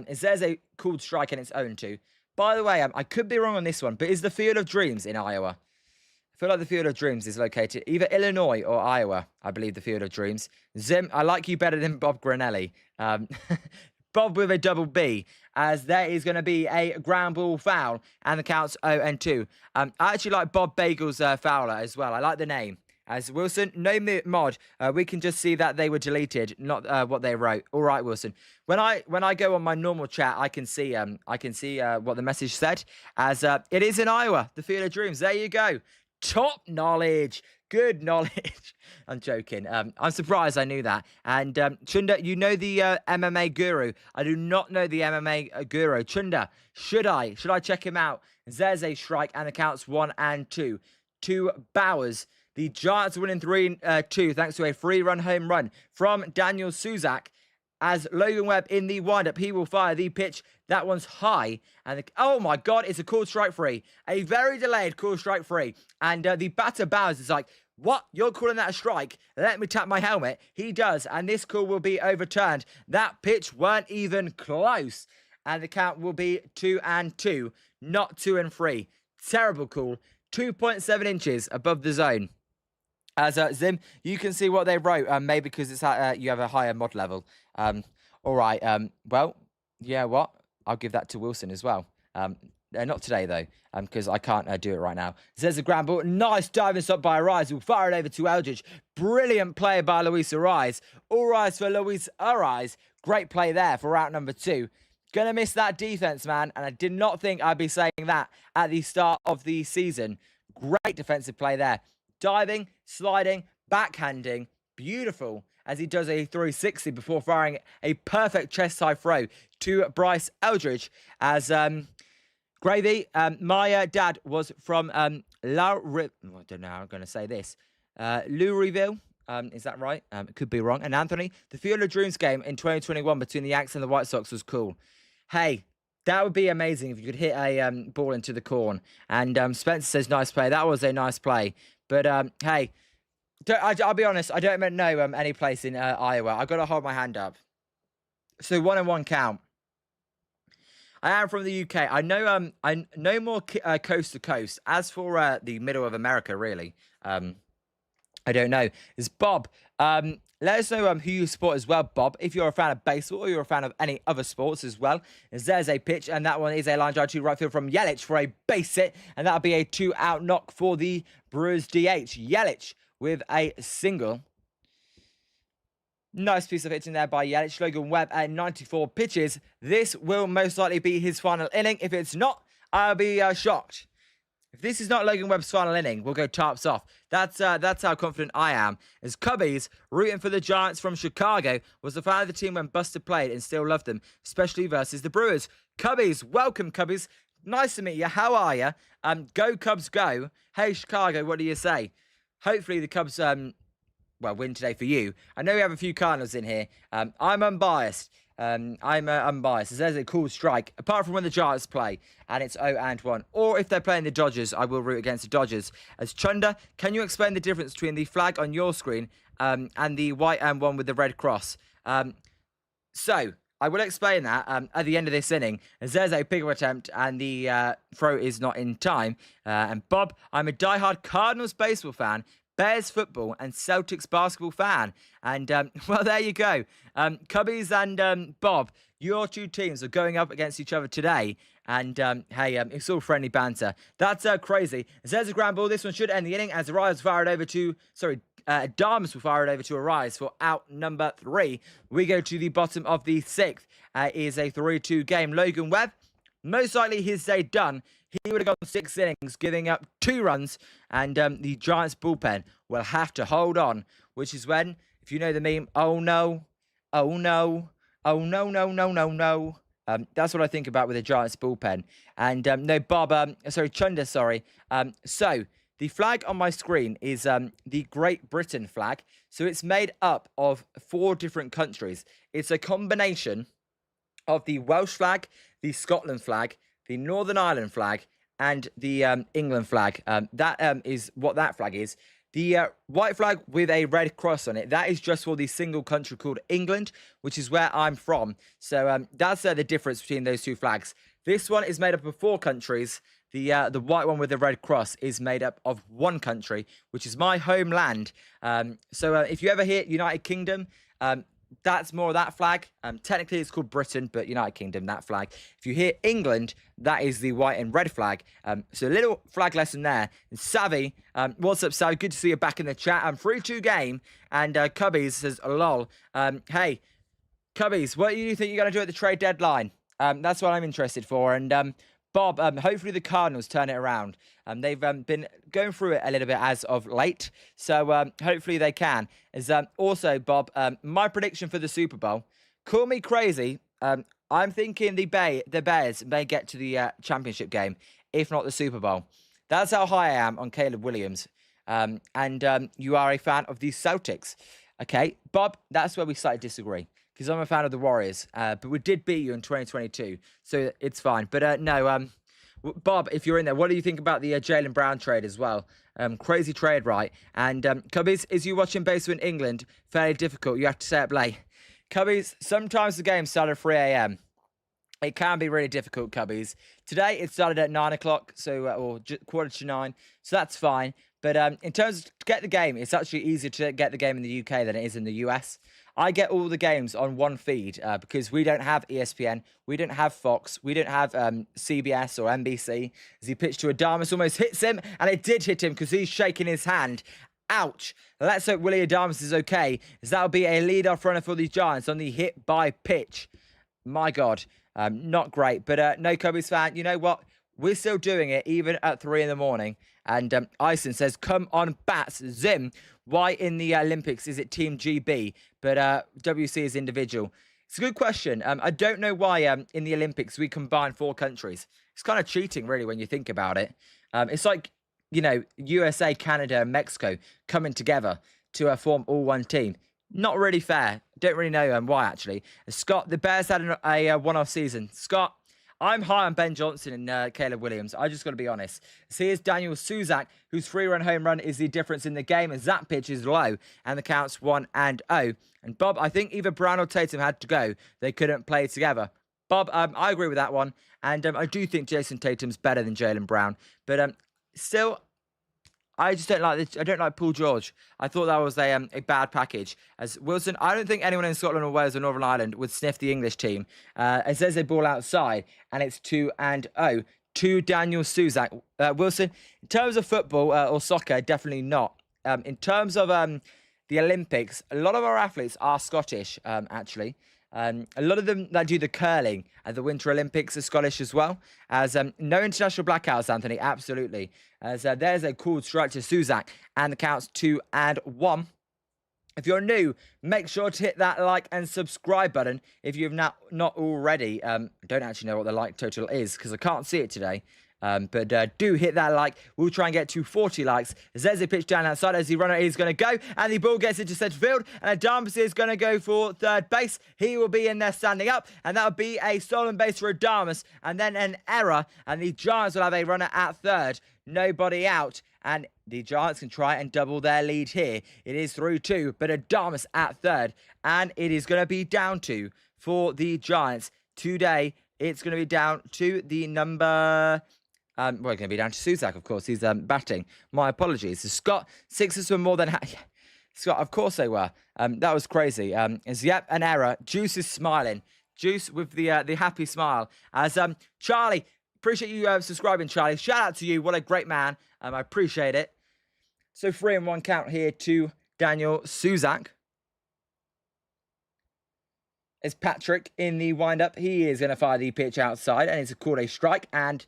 Is there's a called strike in its own too? By the way, I could be wrong on this one, but is the Field of Dreams in Iowa? I feel like the Field of Dreams is located either Illinois or Iowa, I believe the Field of Dreams. Zim, I like you better than Bob Granelli. Bob with a double B, as there is going to be a ground ball foul, and the count's 0-2. I actually like Bob Bagel's fouler as well. I like the name. As Wilson, no mod. We can just see that they were deleted, not what they wrote. All right, Wilson. When I go on my normal chat, I can see what the message said. As it is in Iowa, the Field of Dreams. There you go. Top knowledge. Good knowledge. I'm joking. I'm surprised I knew that. And Chunda, you know the MMA guru. I do not know the MMA guru. Chunda, should I check him out? There's a strike, and the count's 1-2. To Bowers. The Giants are winning 3-2 thanks to a free-run home run from Daniel Suzak. As Logan Webb in the windup, he will fire the pitch. That one's high. And oh my God, it's a called strike free. A very delayed called strike free. And the batter Bowers is like, what? You're calling that a strike? Let me tap my helmet. He does. And this call will be overturned. That pitch weren't even close. And the count will be 2-2, not 2-3. Terrible call. 2.7 inches above the zone. As Zim, you can see what they wrote, maybe because it's at, you have a higher mod level. All right, well, yeah, what? I'll give that to Wilson as well. Not today, though, because I can't do it right now. There's a ground ball. Nice diving stop by Arise. We'll fire it over to Eldridge. Brilliant play by Luis Arise. All rise for Luis Arise. Great play there for route number 2. Gonna miss that defense, man, and I did not think I'd be saying that at the start of the season. Great defensive play there. Diving, sliding, backhanding, beautiful, as he does a 360 before firing a perfect chest-high throw to Bryce Eldridge. As Gravy, my dad was from I don't know how I'm going to say this. Louisville. Is that right? It could be wrong. And Anthony, the Field of Dreams game in 2021 between the Yanks and the White Sox was cool. Hey, that would be amazing if you could hit a ball into the corn. And Spencer says, nice play. That was a nice play. But, hey, I'll be honest. I don't know any place in Iowa. I've got to hold my hand up. So 1-1 count. I am from the UK. I know more coast to coast. As for the middle of America, really, I don't know. It's Bob. Let us know who you support as well, Bob. If you're a fan of baseball or you're a fan of any other sports as well. As there's a pitch, and that one is a line drive to right field from Yelich for a base hit. And that'll be a 2-out knock for the Brewers DH. Yelich with a single. Nice piece of hitting there by Yelich. Logan Webb at 94 pitches. This will most likely be his final inning. If it's not, I'll be shocked. If this is not Logan Webb's final inning, we'll go tarps off. That's how confident I am. As Cubbies, rooting for the Giants from Chicago, was the fan of the team when Buster played and still loved them, especially versus the Brewers. Cubbies, welcome Cubbies. Nice to meet you. How are you? Go Cubs, go. Hey Chicago, what do you say? Hopefully the Cubs win today for you. I know we have a few Cardinals in here. I'm unbiased. I'm unbiased. There's a cool strike, apart from when the Giants play, and it's 0-1. Or if they're playing the Dodgers, I will root against the Dodgers. As Chunda, can you explain the difference between the flag on your screen and the white and one with the red cross? So, I will explain that at the end of this inning, as there's a pickup attempt and the throw is not in time. And Bob, I'm a diehard Cardinals baseball fan, Bears football and Celtics basketball fan. And, well, there you go. Cubbies and Bob, your two teams are going up against each other today. And, hey, it's all friendly banter. That's crazy. As there's a ground ball, this one should end the inning as Arise fired over to, Darmus will fire it over to Arise for out number 3. We go to the bottom of the 6th. Is a 3-2 game. Logan Webb, most likely his day done. He would have gone 6 innings, giving up 2 runs, and the Giants bullpen will have to hold on, which is when, if you know the meme, oh no, oh no, oh no, no, no, no, no. That's what I think about with the Giants bullpen. And no, Bob, Chunda, sorry. So The flag on my screen is the Great Britain flag. So it's made up of 4 different countries. It's a combination of the Welsh flag, the Scotland flag, the Northern Ireland flag, and the England flag. That is what that flag is. The white flag with a red cross on it, that is just for the single country called England, which is where I'm from. So that's the difference between those 2 flags. This one is made up of 4 countries. The white one with the red cross is made up of 1 country, which is my homeland. So if you ever hear United Kingdom, that's more of that flag. Technically, it's called Britain, but United Kingdom, that flag. If you hear England, that is the white and red flag. So a little flag lesson there. And Savvy, what's up, Savvy? Good to see you back in the chat. 3-2 game. And Cubbies says, lol. Hey, Cubbies, what do you think you're going to do at the trade deadline? That's what I'm interested for. And Bob, hopefully the Cardinals turn it around. They've been going through it a little bit as of late, so hopefully they can. Also, Bob, my prediction for the Super Bowl, call me crazy, I'm thinking the Bears may get to the championship game, if not the Super Bowl. That's how high I am on Caleb Williams. And you are a fan of the Celtics. Okay, Bob, that's where we slightly disagree. Because I'm a fan of the Warriors, but we did beat you in 2022, so it's fine. But no, Bob, if you're in there, what do you think about the Jaylen Brown trade as well? Crazy trade, right? And Cubbies, is you watching baseball in England fairly difficult? You have to stay up late. Cubbies, sometimes the game started at 3 a.m. It can be really difficult, Cubbies. Today, it started at 9 o'clock, so or quarter to 9, so that's fine. But in terms of to get the game, it's actually easier to get the game in the UK than it is in the US. I get all the games on one feed because we don't have ESPN, we don't have Fox, we don't have CBS or NBC. As he pitched to Adames, almost hits him, and it did hit him because he's shaking his hand. Ouch. Let's hope Willie Adames is okay, as that'll be a lead-off runner for the Giants on the hit by pitch. My God, not great. But no, Cubbies fan, you know what? We're still doing it even at 3 in the morning. And Ison says, come on, bats. Zim, why in the Olympics is it Team GB, but WC is individual? It's a good question. I don't know why in the Olympics we combine 4 countries. It's kind of cheating, really, when you think about it. It's like, you know, USA, Canada, and Mexico coming together to form all one team. Not really fair. Don't really know why, actually. Scott, the Bears had a one-off season. Scott, I'm high on Ben Johnson and Caleb Williams. I just got to be honest. So here's Daniel Suzak, whose 3-run home run is the difference in the game, as that pitch is low, and the count's 1-0. And Bob, I think either Brown or Tatum had to go. They couldn't play together. Bob, I agree with that one. And I do think Jason Tatum's better than Jaylen Brown. But still, I just don't like this. I don't like Paul George. I thought that was a bad package. As Wilson, I don't think anyone in Scotland or Wales or Northern Ireland would sniff the English team. It says they ball outside, and it's 2-0 to Daniel Suzak. Wilson, in terms of football or soccer, definitely not. In terms of the Olympics, a lot of our athletes are Scottish, actually. A lot of them that do the curling at the Winter Olympics are Scottish as well. As no international blackouts, Anthony, absolutely. As there's a cool strike to Suzak, and the count's 2-1. If you're new, make sure to hit that like and subscribe button if you've not already. I don't actually know what the like total is because I can't see it today. But do hit that like. We'll try and get to 40 likes. As there's a pitch down outside as the runner is going to go. And the ball gets into centre field. And Adames is going to go for third base. He will be in there standing up. And that will be a stolen base for Adames. And then an error. And the Giants will have a runner at third. Nobody out. And the Giants can try and double their lead here. It is 3-2. But Adames at third. And it is going to be down to for the Giants. Today, it's going to be down to the number... we're going to be down to Suzak, of course. He's batting. My apologies. So Scott, Sixers were more than... Scott, of course they were. That was crazy. It's yep, an error. Juice is smiling. Juice with the happy smile. As Charlie, appreciate you subscribing, Charlie. Shout out to you. What a great man. I appreciate it. So 3-1 count here to Daniel Suzak. It's Patrick in the wind-up. He is going to fire the pitch outside, and it's called a strike. And...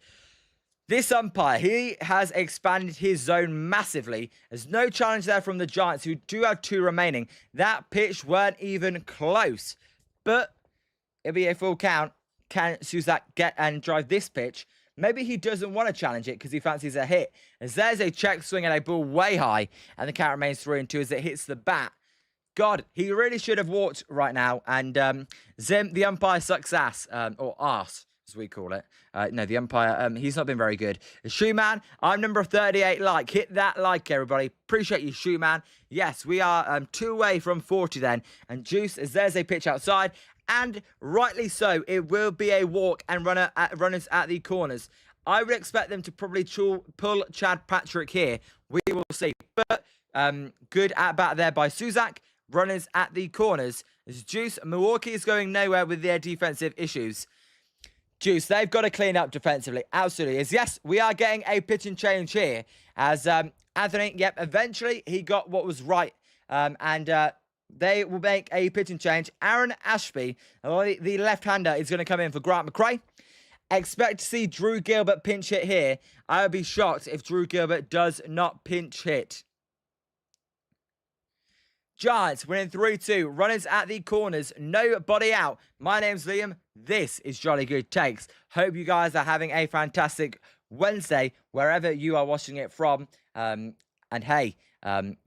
this umpire, he has expanded his zone massively. There's no challenge there from the Giants, who do have 2 remaining. That pitch weren't even close. But it'll be a full count. Can Suzak get and drive this pitch Maybe he doesn't want to challenge it because he fancies a hit. As there's a check swing and a ball way high, and the count remains 3-2 as it hits the bat. God, he really should have walked right now. And Zim, the umpire, sucks ass, or arse, as we call it. No, the umpire, he's not been very good. Shoeman, I'm number 38 like. Hit that like, everybody. Appreciate you, Shoeman. Yes, we are 2 away from 40 then. And Juice, as there's a pitch outside. And rightly so, it will be a walk and runners at the corners. I would expect them to probably pull Chad Patrick here. We will see. But good at bat there by Suzak. Runners at the corners. As Juice, Milwaukee is going nowhere with their defensive issues. Juice, they've got to clean up defensively. Absolutely. As yes, we are getting a pitching change here. As Anthony, yep, eventually he got what was right. They will make a pitching change. Aaron Ashby, the left-hander, is going to come in for Grant McRae. Expect to see Drew Gilbert pinch hit here. I would be shocked if Drew Gilbert does not pinch hit. Giants winning 3-2. Runners at the corners. Nobody out. My name's Liam. This is Jolly Good Takes. Hope you guys are having a fantastic Wednesday wherever you are watching it from. And hey,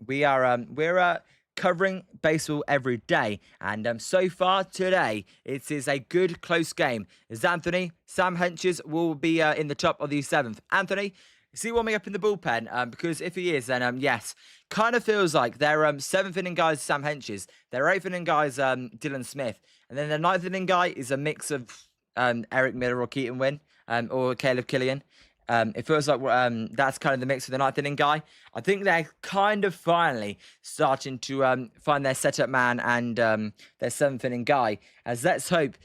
we're covering baseball every day. And so far today, it is a good close game. As Anthony, Sam Henches will be in the top of the 7th. Anthony, is he warming up in the bullpen? Because if he is, then yes. Kind of feels like their 7th inning guy is Sam Henches. Their 8th inning guy is Dylan Smith. And then their 9th inning guy is a mix of Eric Miller or Keaton Wynn or Caleb Killian. It feels like that's kind of the mix for the 9th inning guy. I think they're kind of finally starting to find their setup man and their 7th inning guy. As let's hope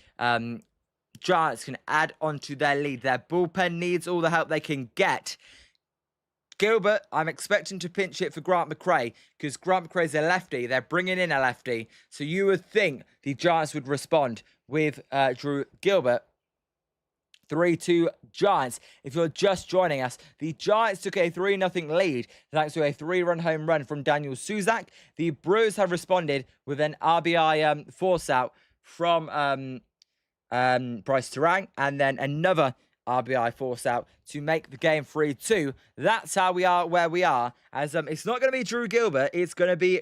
Giants can add on to their lead. Their bullpen needs all the help they can get. Gilbert, I'm expecting to pinch it for Grant McRae because Grant McRae's a lefty. They're bringing in a lefty. So you would think the Giants would respond with Drew Gilbert. 3-2 Giants. If you're just joining us, the Giants took a 3-0 lead thanks to a 3-run home run from Daniel Suzak. The Brewers have responded with an RBI force out from Bryce Terang and then another RBI force out to make the game 3-2. That's how we are where we are. As it's not going to be Drew Gilbert, it's going to be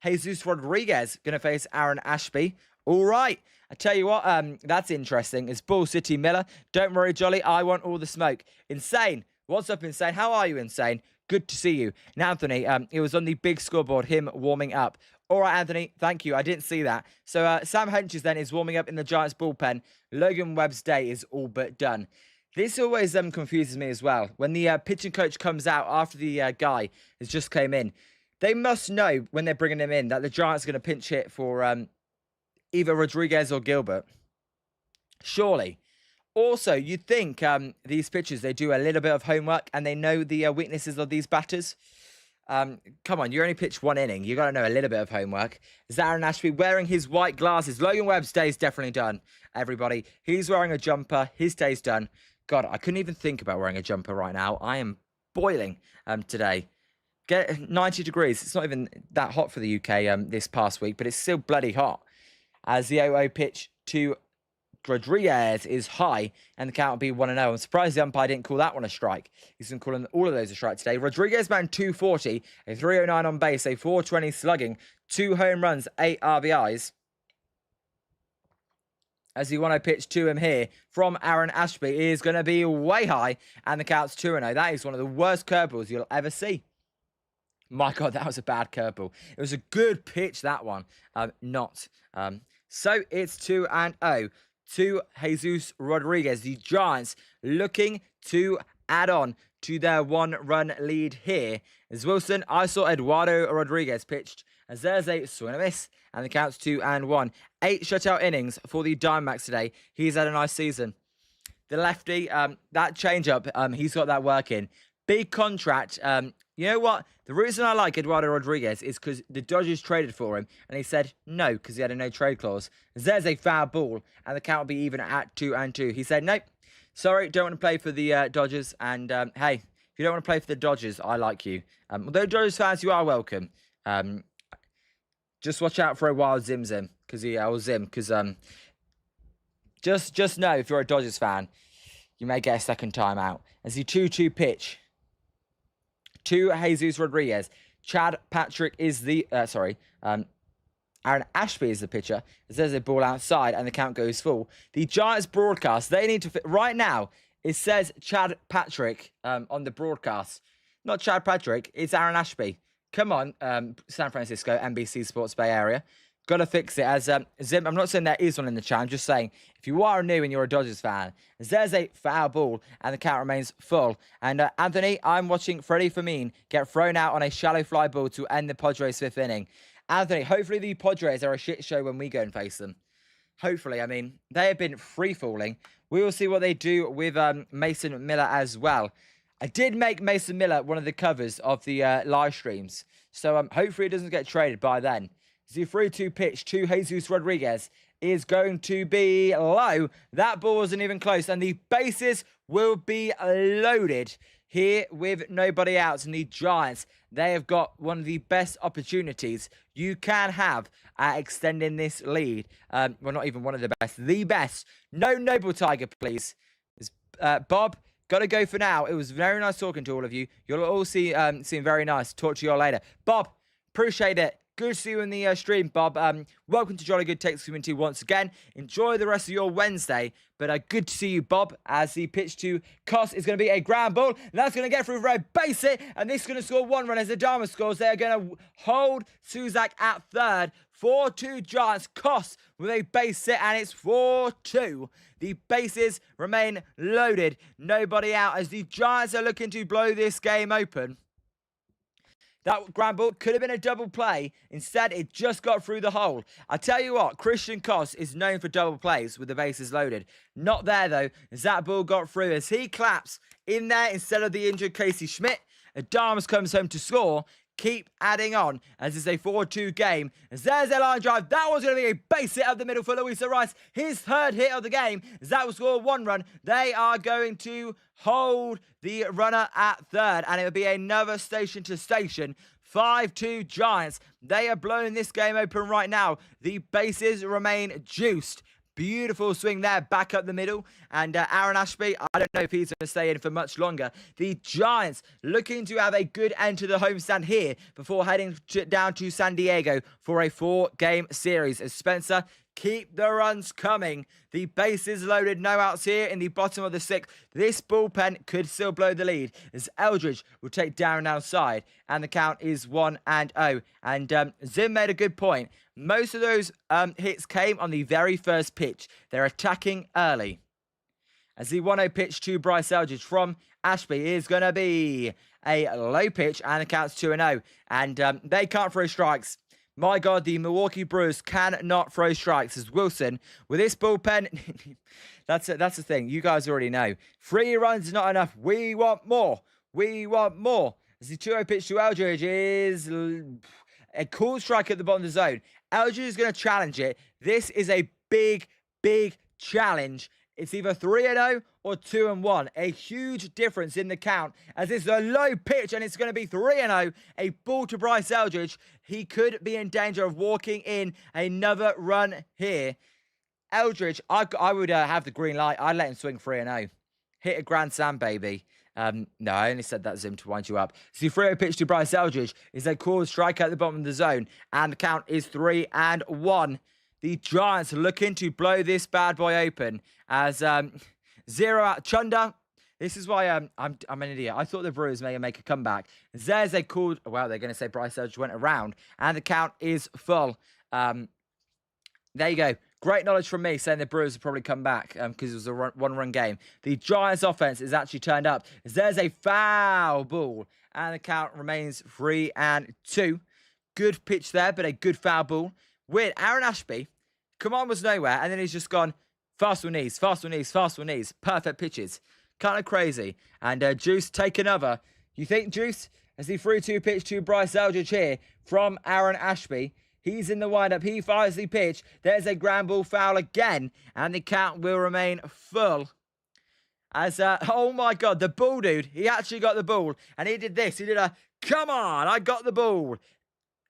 Jesus Rodriguez going to face Aaron Ashby. All right. I tell you what, that's interesting. It's Bull City Miller. Don't worry, Jolly. I want all the smoke. Insane. What's up, Insane? How are you, Insane? Good to see you. Now, Anthony, it was on the big scoreboard, him warming up. All right, Anthony, thank you. I didn't see that. So Sam Henches then is warming up in the Giants bullpen. Logan Webb's day is all but done. This always confuses me as well. When the pitching coach comes out after the guy has just came in, they must know when they're bringing him in that the Giants are going to pinch hit for either Rodriguez or Gilbert. Surely. Also, you'd think these pitchers, they do a little bit of homework and they know the weaknesses of these batters. Come on, you only pitched 1 inning. You got to know a little bit of homework. Is Aaron Ashby wearing his white glasses? Logan Webb's day's definitely done, everybody. He's wearing a jumper. His day's done. God, I couldn't even think about wearing a jumper right now. I am boiling today. Get 90 degrees. It's not even that hot for the UK this past week, but it's still bloody hot. As the 0-0 pitch to Rodriguez is high, and the count will be 1-0. I'm surprised the umpire didn't call that one a strike. He's been calling all of those a strike today. Rodriguez batting 240, a 309 on base, a 420 slugging, 2 home runs, 8 RBIs. As the 1-0 pitch to him here from Aaron Ashby is going to be way high, and the count's 2-0. That is one of the worst curveballs you'll ever see. My God, that was a bad curveball. It was a good pitch, that one. Not. So it's 2-0 to Jesus Rodriguez. The Giants looking to add on to their 1-run lead here. As Wilson, I saw Eduardo Rodriguez pitched. As there's a swing and a miss. And the count's 2-1. 8 shutout innings for the Diamondbacks today. He's had a nice season. The lefty, that changeup, he's got that working. Big contract. You know what? The reason I like Eduardo Rodriguez is because the Dodgers traded for him, and he said no because he had a no-trade clause. There's a foul ball, and the count will be even at 2-2. He said, nope, sorry, don't want to play for the Dodgers, and hey, if you don't want to play for the Dodgers, I like you. Although Dodgers fans, you are welcome. Just watch out for a wild Zim, because just know if you're a Dodgers fan, you may get a second time out. As the 2-2 pitch to Jesus Rodriguez. Chad Patrick is the, Aaron Ashby is the pitcher. There's a ball outside and the count goes full. The Giants broadcast, they need to, right now, it says Chad Patrick on the broadcast. Not Chad Patrick, it's Aaron Ashby. Come on, San Francisco, NBC Sports Bay Area. Got to fix it. As Zim, I'm not saying there is one in the chat. I'm just saying, if you are new and you're a Dodgers fan, as there's a foul ball and the count remains full. And Anthony, I'm watching Freddie Fermin get thrown out on a shallow fly ball to end the Padres' 5th inning. Anthony, hopefully the Padres are a shit show when we go and face them. Hopefully, I mean, they have been free-falling. We will see what they do with Mason Miller as well. I did make Mason Miller one of the covers of the live streams. So hopefully it doesn't get traded by then. The 3-2 pitch to Jesus Rodriguez is going to be low. That ball wasn't even close. And the bases will be loaded here with nobody out. And the Giants, they have got one of the best opportunities you can have at extending this lead. Well, not even one of the best. The best. No Noble Tiger, please. Bob, got to go for now. It was very nice talking to all of you. You'll all seem very nice. Talk to you all later. Bob, appreciate it. Good to see you in the stream, Bob. Welcome to Jolly Good Takes community once again. Enjoy the rest of your Wednesday. But good to see you, Bob, as the pitch to Koss is going to be a ground ball. And that's going to get through for a base hit. And this is going to score 1 run as Adama scores. They're going to hold Suzak at third. 4-2 Giants. Koss with a base hit. And it's 4-2. The bases remain loaded. Nobody out as the Giants are looking to blow this game open. That ground ball could have been a double play. Instead, it just got through the hole. I tell you what, Christian Koss is known for double plays with the bases loaded. Not there, though, as that ball got through. As he claps in there instead of the injured Casey Schmidt, Adams comes home to score. Keep adding on as it's a 4-2 game. As there's a line drive. That was going to be a base hit up the middle for Luis Rice. His third hit of the game. As that will score 1 run. They are going to hold the runner at third. And it will be another station to station. 5-2 Giants. They are blowing this game open right now. The bases remain juiced. Beautiful swing there, back up the middle. And Aaron Ashby, I don't know if he's going to stay in for much longer. The Giants looking to have a good end to the homestand here before heading down to San Diego for a 4-game series. As Spencer, keep the runs coming. The bases loaded, no outs here in the bottom of the 6th. This bullpen could still blow the lead as Eldridge will take Darren outside. And the count is 1-0. And Zim made a good point. Most of those hits came on the very first pitch. They're attacking early. As the 1-0 pitch to Bryce Eldridge from Ashby is going to be a low pitch. And the count's 2-0. And they can't throw strikes. My God, the Milwaukee Brewers cannot throw strikes as Wilson, with this bullpen, that's the thing. You guys already know. 3 runs is not enough. We want more. We want more. As the 2-0 pitch to Eldridge is a cool strike at the bottom of the zone. Eldridge is going to challenge it. This is a big, big challenge. It's either 3-0 or 2-1. A huge difference in the count as it's a low pitch and it's going to be 3-0. A ball to Bryce Eldridge. He could be in danger of walking in another run here. Eldridge, I would have the green light. I'd let him swing 3-0. Hit a grand slam, baby. No, I only said that, Zim, to wind you up. So the 3-0 pitch to Bryce Eldridge is a cool strike at the bottom of the zone. And the count is 3-1. The Giants looking to blow this bad boy open as 0 out. Chunder, this is why I'm an idiot. I thought the Brewers may make a comeback. There's a cool... Well, they're going to say Bryce Eldridge went around. And the count is full. There you go. Great knowledge from me saying the Brewers will probably come back because it was a one-run game. The Giants offense is actually turned up. There's a foul ball. And the count remains 3-2. Good pitch there, but a good foul ball. Weird. Aaron Ashby, command was nowhere, and then he's just gone fastball knees, fastball knees, fastball knees. Perfect pitches. Kind of crazy. And Juice take another. You think, Juice? As the 3-2 pitch to Bryce Eldridge here from Aaron Ashby. He's in the windup. He fires the pitch. There's a ground ball foul again, and the count will remain full. As, oh my God, the ball dude, he actually got the ball, and he did this. He did a, come on, I got the ball.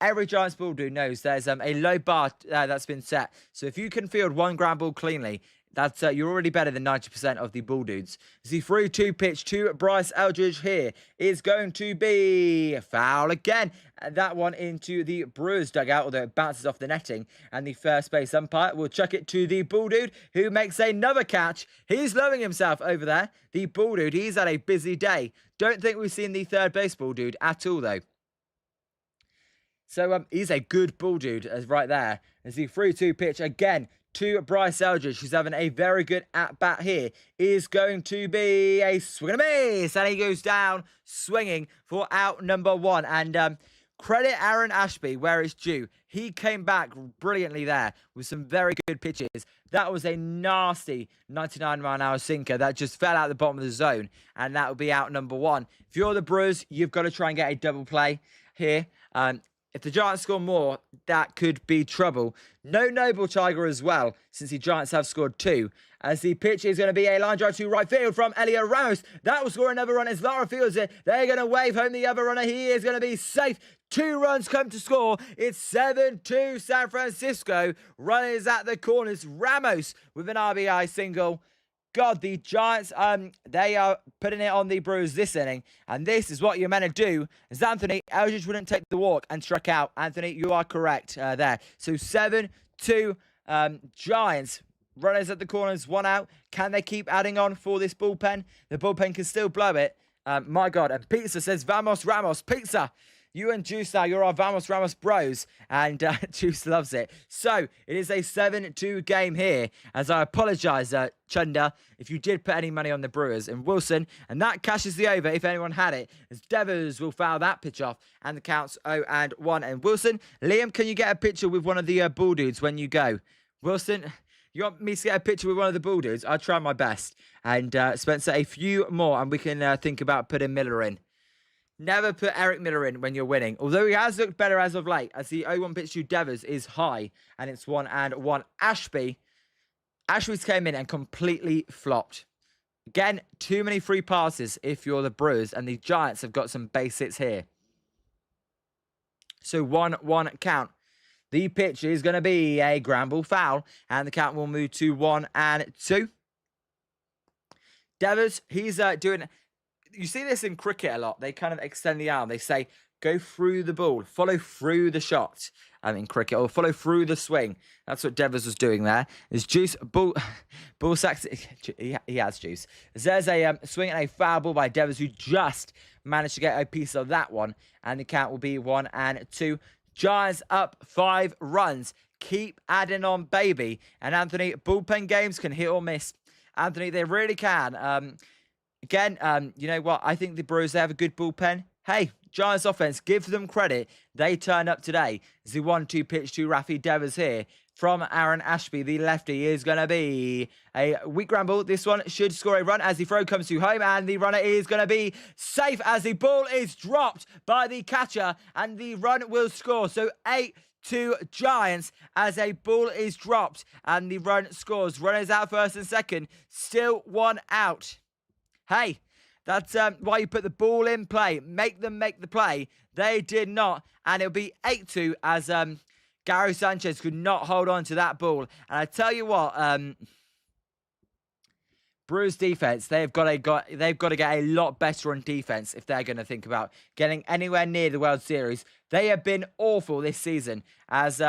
Every Giants ball dude knows there's a low bar that's been set. So if you can field 1 ground ball cleanly, That's you're already better than 90% of the Bull dudes. The 3-2 pitch to Bryce Eldridge here is going to be foul again. And that one into the Brewers dugout, although it bounces off the netting. And the first base umpire will chuck it to the Bull dude, who makes another catch. He's loving himself over there. The Bull dude, he's had a busy day. Don't think we've seen the third base Bull dude at all, though. So he's a good Bull dude right there. As the 3-2 pitch again to Bryce Eldridge, who's having a very good at-bat here, is going to be a swing and a miss. And he goes down swinging for out number 1. And credit Aaron Ashby where it's due. He came back brilliantly there with some very good pitches. That was a nasty 99-mile-an-hour sinker that just fell out the bottom of the zone. And that will be out number 1. If you're the Brewers, you've got to try and get a double play here. If the Giants score more, that could be trouble. No Noble Tiger as well, since the Giants have scored 2. As the pitch is going to be a line drive to right field from Elio Ramos. That will score another run as Lara fields it. They're going to wave home the other runner. He is going to be safe. 2 runs come to score. It's 7-2 San Francisco. Runners at the corners. Ramos with an RBI single. God, the Giants, they are putting it on the Brewers this inning. And this is what you're meant to do. As Anthony Eldridge wouldn't take the walk and struck out. Anthony, you are correct there. So 7-2 Giants. Runners at the corners, 1 out. Can they keep adding on for this bullpen? The bullpen can still blow it. My God. And Pizza says, Vamos Ramos. Pizza. You and Juice now, you're our Vamos Ramos bros. And Juice loves it. So, it is a 7-2 game here. As I apologise, Chunder, if you did put any money on the Brewers. And Wilson, and that cashes the over if anyone had it. As Devers will foul that pitch off. And the count's 0-1. And Wilson, Liam, can you get a picture with one of the Bull dudes when you go? Wilson, you want me to get a picture with one of the Bull dudes? I'll try my best. And Spencer, a few more. And we can think about putting Miller in. Never put Eric Miller in when you're winning. Although he has looked better as of late. As the 0-1 pitch to Devers is high. And it's 1-1. Ashby's came in and completely flopped. Again, too many free passes if you're the Brewers. And the Giants have got some base hits here. So 1-1 count. The pitch is going to be a ground ball foul. And the count will move to 1-2. Devers, he's doing... You see this in cricket a lot. They kind of extend the arm. They say, go through the ball. Follow through the shot in cricket. Or follow through the swing. That's what Devers was doing there. There's Juice. Ball sacks. He has Juice. There's a swing and a foul ball by Devers, who just managed to get a piece of that one. And the count will be 1-2. Giants up 5 runs. Keep adding on, baby. And Anthony, bullpen games can hit or miss. Anthony, they really can. Again, you know what? I think the Brewers, they have a good bullpen. Hey, Giants offense, give them credit. They turn up today. It's the 1-2 pitch to Rafi Devers here from Aaron Ashby. The lefty is going to be a weak ramble. This one should score a run as the throw comes to home. And the runner is going to be safe as the ball is dropped by the catcher. And the run will score. So 8-2 Giants as a ball is dropped. And the run scores. Runners out first and second. Still 1 out. Hey, that's why you put the ball in play. Make them make the play. They did not. And it'll be 8-2 as Gary Sanchez could not hold on to that ball. And I tell you what, Brewers defense, they've got to get a lot better on defense if they're going to think about getting anywhere near the World Series. They have been awful this season as...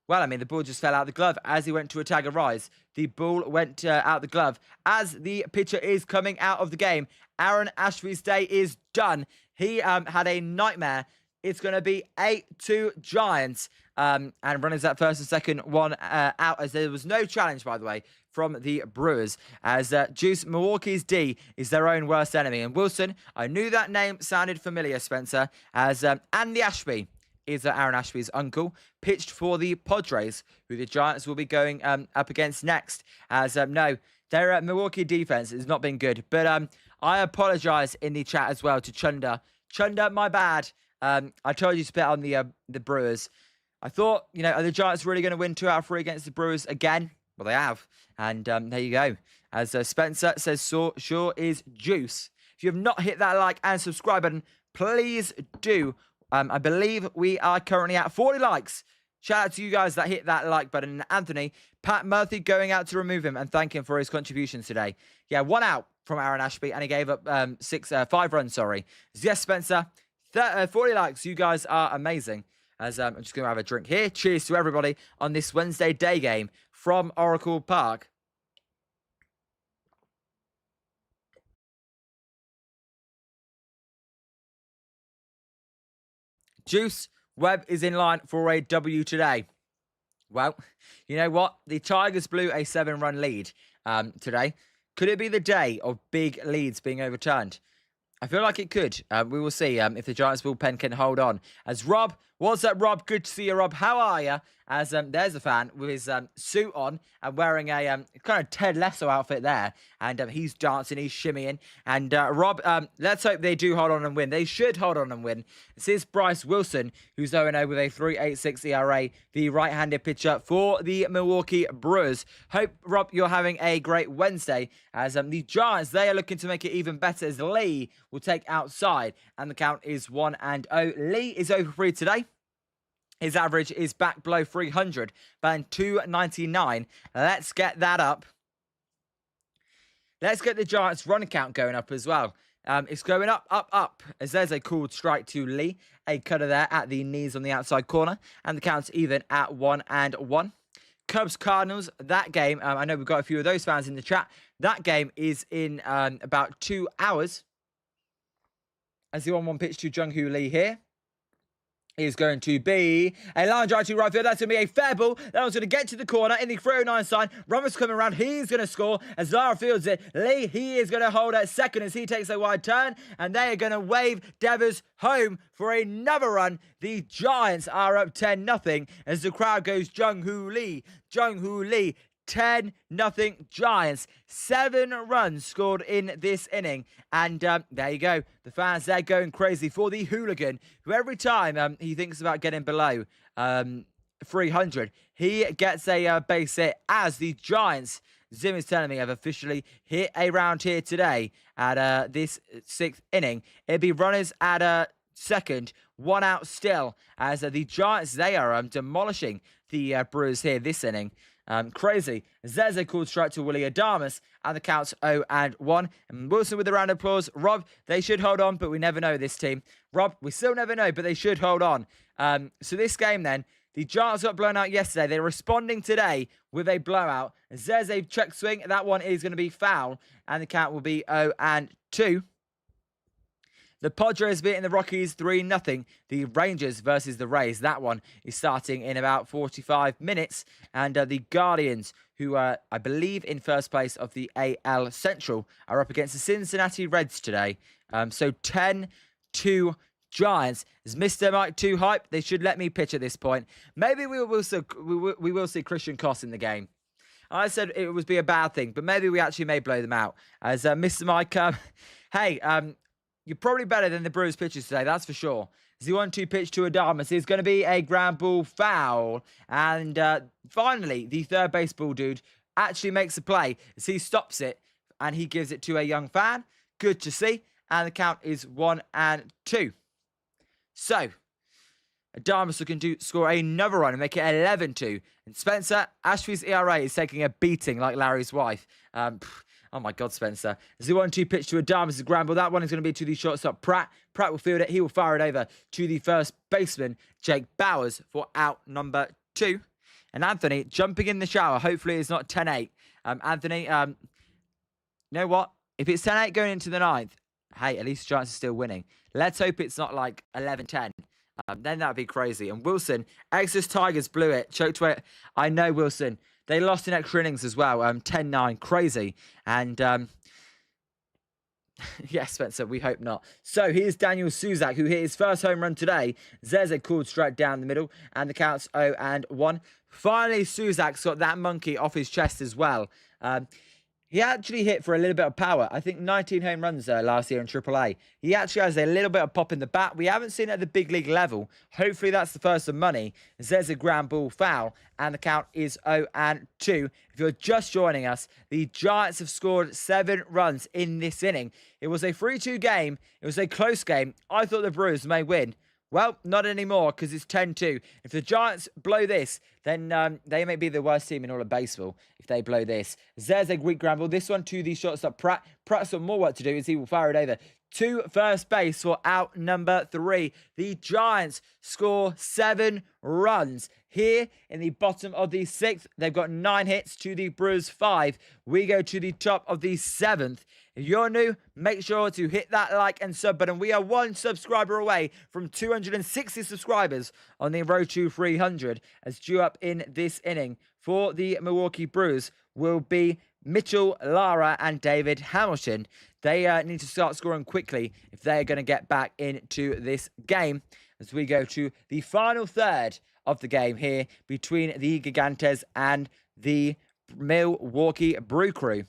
Well, I mean, the ball just fell out the glove as he went to attack a rise. The ball went out the glove as the pitcher is coming out of the game. Aaron Ashby's day is done. He had a nightmare. It's going to be 8-2 Giants. And runners at first and second, 1 out, as there was no challenge, by the way, from the Brewers. As Juice, Milwaukee's D is their own worst enemy. And Wilson, I knew that name sounded familiar, Spencer, as Andy Ashby is Aaron Ashby's uncle, pitched for the Padres, who the Giants will be going up against next. As no, their Milwaukee defense has not been good. But I apologise in the chat as well to Chunder. Chunder, my bad. I told you to bet on the Brewers. I thought, you know, are the Giants really going to win 2 out of 3 against the Brewers again? Well, they have. And there you go. As Spencer says, sure is Juice. If you have not hit that like and subscribe button, please do. I believe we are currently at 40 likes. Shout out to you guys that hit that like button. And Anthony, Pat Murphy going out to remove him and thank him for his contributions today. Yeah, 1 out from Aaron Ashby, and he gave up 5 runs, sorry. Yes, Spencer, 40 likes. You guys are amazing. As I'm just going to have a drink here. Cheers to everybody on this Wednesday day game from Oracle Park. Juice, Webb is in line for a W today. Well, you know what? The Tigers blew a 7-run lead today. Could it be the day of big leads being overturned? I feel like it could. We will see if the Giants bullpen can hold on. As Rob, what's up, Rob? Good to see you, Rob. How are you? As there's a fan with his suit on and wearing a kind of Ted Lasso outfit there. And he's dancing, he's shimmying. And Rob, let's hope they do hold on and win. They should hold on and win. This is Bryce Wilson, who's 0-0 with a 3.86 ERA, the right-handed pitcher for the Milwaukee Brewers. Hope, Rob, you're having a great Wednesday. As the Giants, they are looking to make it even better as Lee will take outside. And the count is 1-0. Lee is over 3 today. His average is back below 300, batting 299. Let's get that up. Let's get the Giants' run count going up as well. It's going up, up, up, as there's a called strike to Lee. A cutter there at the knees on the outside corner, and the count's even at 1-1. Cubs Cardinals, that game, I know we've got a few of those fans in the chat. That game is in about 2 hours. As the 1-1 pitch to Jung-Hoo Lee here. Is going to be a line drive to right field. That's going to be a fair ball. That one's going to get to the corner in the 309 sign. Rummers coming around. He's going to score as Lara fields it. Lee, he is going to hold at second as he takes a wide turn. And they are going to wave Devers home for another run. The Giants are up 10-0 as the crowd goes Jung-Hoo Lee. Jung-Hoo Lee. 10-0 Giants. 7 runs scored in this inning. And there you go. The fans, they're going crazy for the hooligan, who every time he thinks about getting below 300, he gets a base hit as the Giants, Zim is telling me, have officially hit a round here today at this 6th inning. It'd be runners at second, 1 out still, as the Giants, they are demolishing the Brewers here this inning. Crazy. There's a called strike to Willie Adames, and the count's 0-1. And Wilson with a round of applause. Rob, they should hold on, but we never know this team. Rob, we still never know, but they should hold on. So this game then, the Giants got blown out yesterday. They're responding today with a blowout. There's a check swing. That one is going to be foul, and the count will be 0-2. The Padres beating the Rockies 3-0. The Rangers versus the Rays. That one is starting in about 45 minutes. And the Guardians, who are, I believe, in first place of the AL Central, are up against the Cincinnati Reds today. So 10-2 Giants. Is Mr. Mike too hype? They should let me pitch at this point. Maybe we will see Christian Koss in the game. I said it would be a bad thing, but maybe we actually may blow them out. As Mr. Mike, hey, you're probably better than the Brewers pitchers today, that's for sure. As the 1-2 pitch to Adames is going to be a ground ball foul. And finally, the third base ball dude actually makes a play as he stops it and he gives it to a young fan. Good to see. And the count is 1-2. So, Adames looking to score another run and make it 11-2. And Spencer, Ashby's ERA is taking a beating like Larry's wife. Oh my God, Spencer. As the 1-2 pitch to Adames, the ground ball. That one is going to be to the shortstop, Pratt. Pratt will field it. He will fire it over to the first baseman, Jake Bowers, for out number 2. And Anthony jumping in the shower. Hopefully it's not 10-8. Anthony, you know what? If it's 10-8 going into the 9th, hey, at least the Giants are still winning. Let's hope it's not like 11-10. Then that would be crazy. And Wilson, Exodus Tigers blew it. Choked away. I know, Wilson. They lost in extra innings as well. 10-9. Crazy. And, yes, Spencer, we hope not. So here's Daniel Suzak, who hit his first home run today. There's a called strike down the middle. And the count's 0-1. Finally, Suzak's got that monkey off his chest as well. He actually hit for a little bit of power. I think 19 home runs last year in AAA. He actually has a little bit of pop in the bat. We haven't seen it at the big league level. Hopefully that's the first of money. There's a ground ball foul, and the count is 0-2. If you're just joining us, the Giants have scored 7 runs in this inning. It was a 3-2 game. It was a close game. I thought the Brewers may win. Well, not anymore because it's 10-2. If the Giants blow this, then they may be the worst team in all of baseball if they blow this. There's a weak scramble. This one to the shortstop, Pratt. Pratt's got more work to do as he will fire it over to first base for out number 3. The Giants score 7 runs. Here in the bottom of the 6th, they've got 9 hits to the Brewers 5. We go to the top of the 7th. If you're new, make sure to hit that like and sub button. We are 1 subscriber away from 260 subscribers on the road to 300. As due up in this inning for the Milwaukee Brewers will be Mitchell, Lara, and David Hamilton. They need to start scoring quickly if they're going to get back into this game. As we go to the final third of the game here between the Gigantes and the Milwaukee Brew Crew.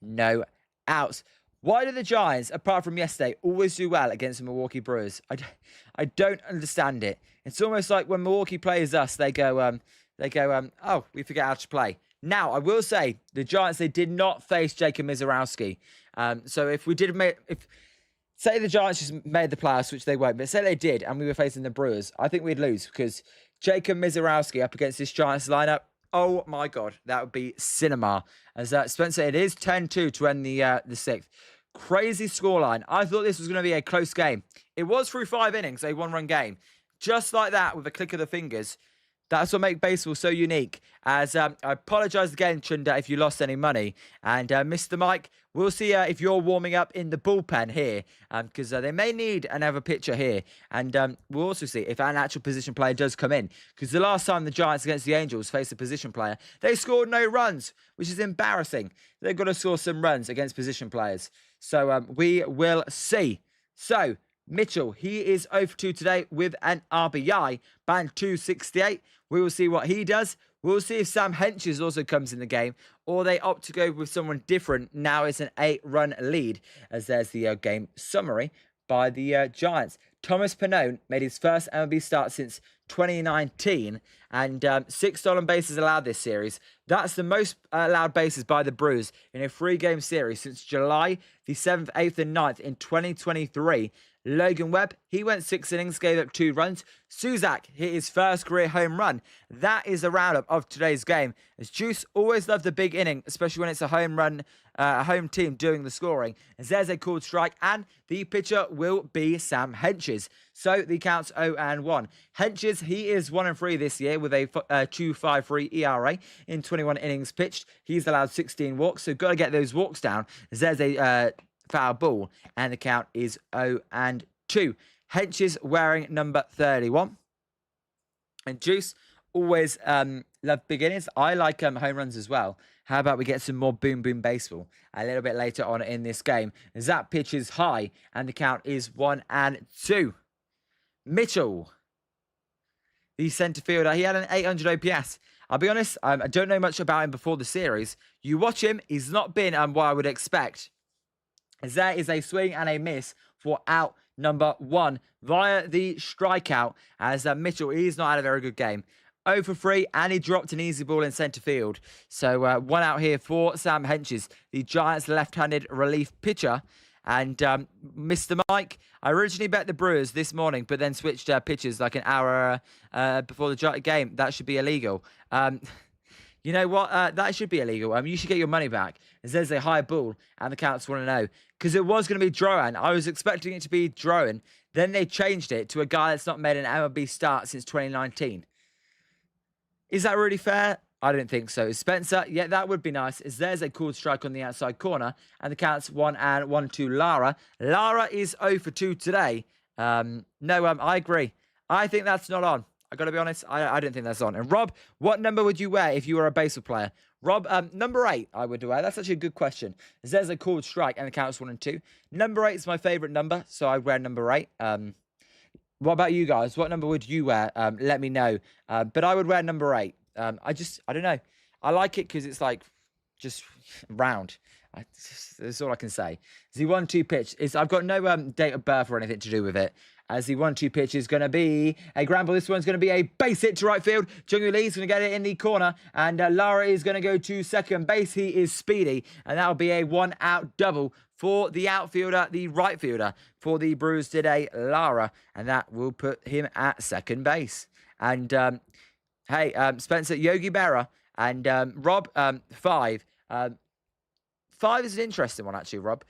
No outs. Why do the Giants, apart from yesterday, always do well against the Milwaukee Brewers? I don't understand it. It's almost like when Milwaukee plays us, they go, oh, we forget how to play. Now, I will say, the Giants, they did not face Jacob Mizorowski. So if we did say the Giants just made the playoffs, which they won't, but say they did, and we were facing the Brewers, I think we'd lose because Jacob Mizorowski up against this Giants lineup, oh my God, that would be cinema. As Spencer, it is 10-2 to end the 6th. Crazy scoreline. I thought this was going to be a close game. It was through 5 innings, a 1-run game. Just like that, with a click of the fingers. That's what makes baseball so unique. As I apologise again, Chunda, if you lost any money. And Mr. Mike, we'll see if you're warming up in the bullpen here. Because they may need another pitcher here. And we'll also see if an actual position player does come in. Because the last time the Giants against the Angels faced a position player, they scored no runs, which is embarrassing. They've got to score some runs against position players. So we will see. So, Mitchell, he is 0-2 today with an RBI, batting .268. We will see what he does. We'll see if Sam Hentges also comes in the game, or they opt to go with someone different. Now it's an 8-run lead, as there's the game summary by the Giants. Thomas Pannone made his first MLB start since 2019, and 6 stolen bases allowed this series. That's the most allowed bases by the Brewers in a 3-game series since July the 7th, 8th, and 9th in 2023. Logan Webb, he went 6 innings, gave up 2 runs. Suzak hit his first career home run. That is the roundup of today's game. As Juice always loved the big inning, especially when it's a home run, a home team doing the scoring. As there's a called strike, and the pitcher will be Sam Hentges. So the count's 0-1. Hentges, he is 1-3 this year with a 2.53 ERA in 21 innings pitched. He's allowed 16 walks, so got to get those walks down. As there's a foul ball, and the count is 0-2. Hentges wearing number 31. And Juice always love big innings. I like home runs as well. How about we get some more boom boom baseball a little bit later on in this game? As that pitch is high, and the count is 1-2. Mitchell, the centre fielder, he had an 800 OPS. I'll be honest, I don't know much about him before the series. You watch him, he's not been what I would expect. As there is a swing and a miss for out number 1 via the strikeout, as Mitchell, he's not had a very good game. 0-3, and he dropped an easy ball in centre field. So 1 out here for Sam Hentges, the Giants' left-handed relief pitcher. And Mr. Mike, I originally bet the Brewers this morning, but then switched pitchers like an hour before the game. That should be illegal. You know what? That should be illegal. You should get your money back. As there's a high ball, and the Counts want to know. Because it was going to be Drohan. I was expecting it to be Drohan. Then they changed it to a guy that's not made an MLB start since 2019. Is that really fair? I don't think so. Spencer, yeah, that would be nice. As there's a called strike on the outside corner, and the Counts 1-1 to Lara. Lara is 0-2 today. No, I agree. I think that's not on. I got to be honest, I don't think that's on. And Rob, what number would you wear if you were a baseball player? Rob, number 8 I would wear. That's actually a good question. As there's a called strike, and the count's 1-2. Number 8 is my favourite number, so I'd wear number 8. What about you guys? What number would you wear? Let me know. But I would wear number 8. I don't know. I like it because it's like just round. That's all I can say. As the 1-2 pitch is, I've got no date of birth or anything to do with it. As the 1-2 pitch is going to be a ground ball. This one's going to be a base hit to right field. Jung-Woo Lee's going to get it in the corner. And Lara is going to go to second base. He is speedy. And that'll be a 1-out double for the outfielder, the right fielder for the Brewers today, Lara, and that will put him at second base. And Spencer, Yogi Berra, and Rob, 5. 5 is an interesting one, actually, Rob.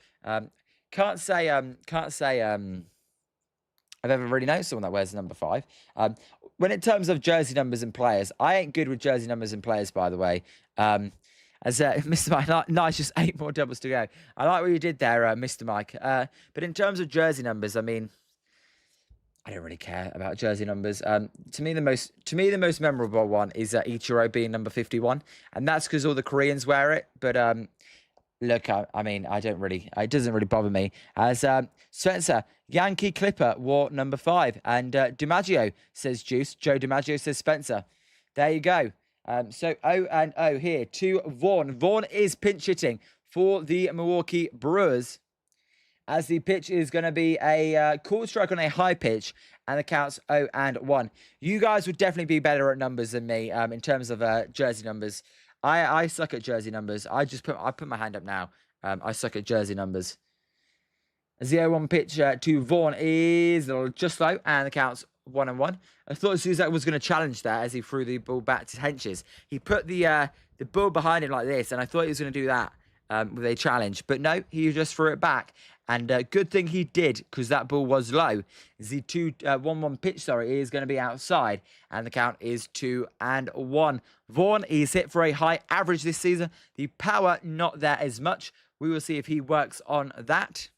Can't say I've ever really known someone that wears number 5. When in terms of jersey numbers and players, I ain't good with jersey numbers and players, by the way. As Mr. Mike, nice, just 8 more doubles to go. I like what you did there, Mr. Mike. But in terms of jersey numbers, I mean, I don't really care about jersey numbers. To me, the most memorable one is Ichiro being number 51, and that's because all the Koreans wear it. But look, I mean, it doesn't really bother me. As Spencer, Yankee Clipper wore number 5, and DiMaggio says Juice. Joe DiMaggio says Spencer. There you go. So O and O here to Vaughn. Vaughn is pinch hitting for the Milwaukee Brewers, as the pitch is going to be a called strike on a high pitch, and the count's 0-1. You guys would definitely be better at numbers than me in terms of jersey numbers. I suck at jersey numbers. I put my hand up now. I suck at jersey numbers. As the 0-1 pitch to Vaughn is just low, and the count's 1-1. I thought Suzak was going to challenge that as he threw the ball back to Henches. He put the ball behind him like this, and I thought he was going to do that with a challenge. But no, he just threw it back. And good thing he did, because that ball was low. The 1-1 pitch, is going to be outside. And the count is 2-1. Vaughn is hit for a high average this season. The power, not there as much. We will see if he works on that.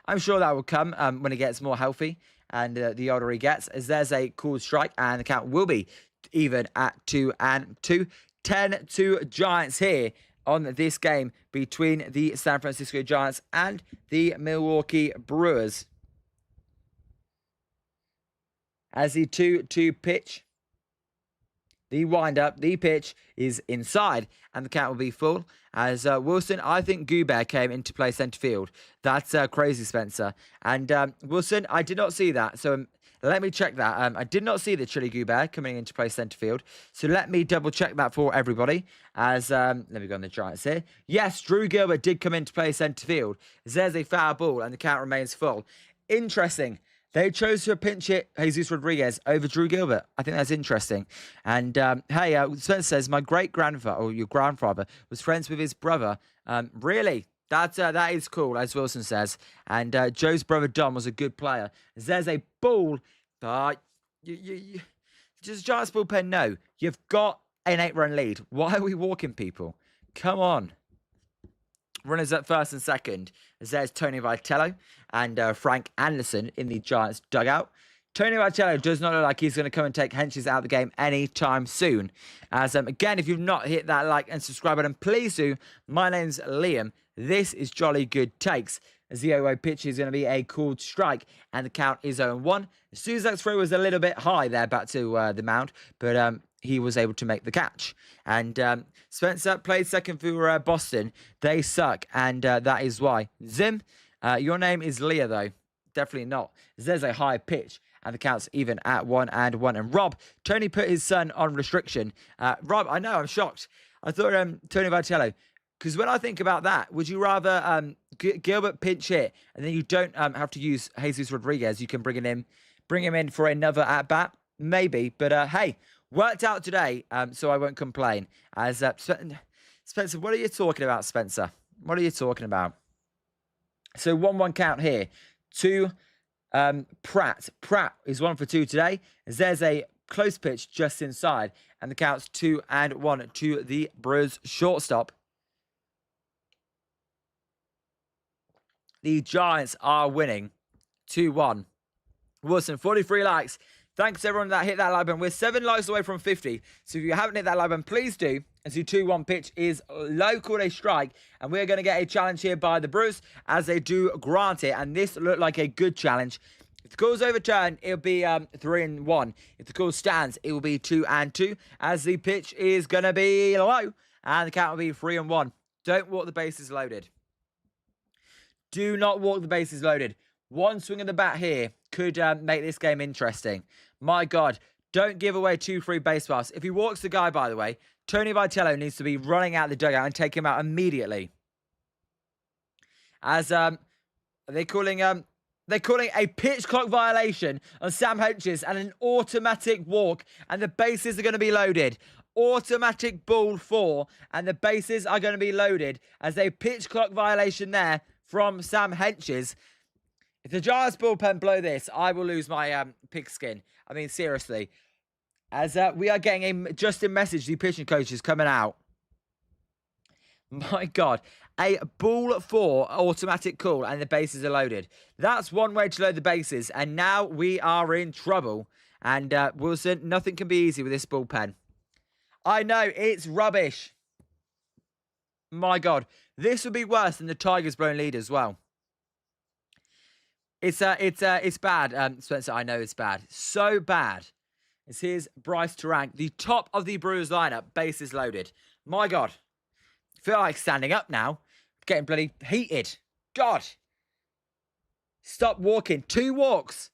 I'm sure that will come when he gets more healthy and the older he gets, as there's a called strike, and the count will be even at 2-2. 10-2 Giants here on this game between the San Francisco Giants and the Milwaukee Brewers. As the 2-2 pitch, the wind-up, the pitch is inside, and the count will be full. As Wilson, I think Goubert came into play centre field. That's crazy, Spencer. And Wilson, I did not see that. So let me check that. I did not see the Chili Goubert coming into play centre field. So let me double check that for everybody. As let me go on the Giants here. Yes, Drew Gilbert did come into play centre field. There's a foul ball, and the count remains full. Interesting. They chose to pinch hit Jesus Rodriguez over Drew Gilbert. I think that's interesting. And Spencer says, my great-grandfather, or your grandfather, was friends with his brother. Really? That is cool, as Wilson says. And Joe's brother Dom was a good player. There's a ball. Just Giants bullpen, no. You've got an 8-run lead. Why are we walking people? Come on. Runners at first and second. There's Tony Vitello and Frank Anderson in the Giants dugout. Tony Vitello does not look like he's going to come and take Henches out of the game anytime soon. As again, if you've not hit that like and subscribe button, please do. My name's Liam. This is Jolly Good Takes. As the 0-0 pitch is going to be a called strike, and the count is 0-1. Suzak's throw was a little bit high there back to the mound, but he was able to make the catch. And Spencer played second for Boston. They suck, and that is why. Zim, your name is Leah, though. Definitely not. There's a high pitch, and the count's even at 1-1. And Rob, Tony put his son on restriction. Rob, I know, I'm shocked. I thought Tony Vitello, because when I think about that, would you rather Gilbert pinch hit, and then you don't have to use Jesus Rodriguez? You can bring him in for another at-bat? Maybe, but hey, worked out today, so I won't complain. As Spencer, what are you talking about, Spencer? What are you talking about? So 1-1 count here to Pratt. Pratt is 1 for 2 today. As there's a close pitch just inside, and the count's 2-1 to the Brewers shortstop. The Giants are winning 2-1. Wilson, 43 likes. Thanks everyone that hit that like button. We're 7 likes away from 50. So if you haven't hit that like button, please do. As the 2-1 pitch is low, called a strike. And we're going to get a challenge here by the Brewers, as they do grant it. And this looked like a good challenge. If the call's overturned, it'll be 3-1. If the call stands, it will be 2-2. As the pitch is going to be low, and the count will be 3-1. Don't walk the bases loaded. Do not walk the bases loaded. One swing of the bat here could make this game interesting. My God, don't give away 2 free base paths. If he walks the guy, by the way, Tony Vitello needs to be running out the dugout and take him out immediately. as they're calling a pitch clock violation on Sam Henches and an automatic walk, and the bases are going to be loaded. Automatic ball 4, and the bases are going to be loaded as a pitch clock violation there from Sam Henches. If the Giants bullpen blow this, I will lose my pigskin. I mean, seriously. As we are getting a Justin message, the pitching coach is coming out. My God. A ball 4 automatic call and the bases are loaded. That's one way to load the bases. And now we are in trouble. And Wilson, nothing can be easy with this bullpen. I know, it's rubbish. My God. This would be worse than the Tigers blown lead as well. It's bad, Spencer. I know it's bad. So bad. Here's Bryce Terang, the top of the Brewers lineup, bases loaded. My God. Feel like standing up now. Getting bloody heated. God. Stop walking. 2 walks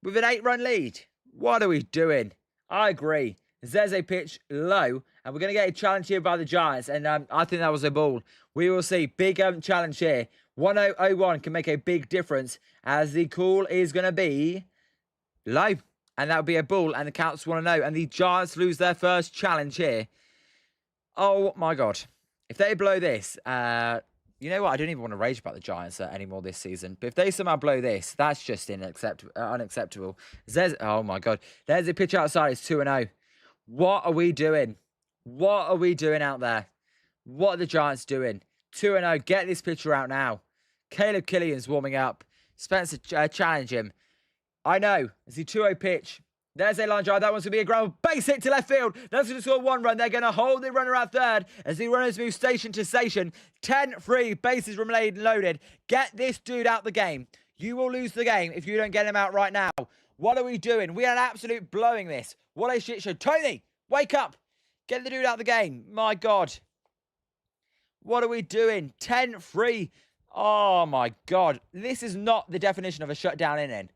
with an 8-run lead. What are we doing? I agree. There's a pitch low, and we're going to get a challenge here by the Giants, and I think that was a ball. We will see. Big challenge here. 1-0-0-1 can make a big difference, as the call is going to be low. And that would be a ball, and the Counts 1-0. And the Giants lose their first challenge here. Oh, my God. If they blow this, you know what? I don't even want to rage about the Giants anymore this season. But if they somehow blow this, that's just unacceptable. Oh, my God. There's a pitch outside. It's 2-0. What are we doing? What are we doing out there? What are the Giants doing? 2-0. Get this pitcher out now. Caleb Killian's warming up. Spencer challenge him. I know. It's the 2-0 pitch. There's a line drive. That one's going to be a ground base hit to left field. That's going to score 1 run. They're going to hold the runner at third as the runners move station to station. 10-3. Bases remain loaded. Get this dude out the game. You will lose the game if you don't get him out right now. What are we doing? We are an absolute blowing this. What a shit show. Tony, wake up. Get the dude out the game. My God. What are we doing? 10-3. Oh, my God. This is not the definition of a shutdown inning.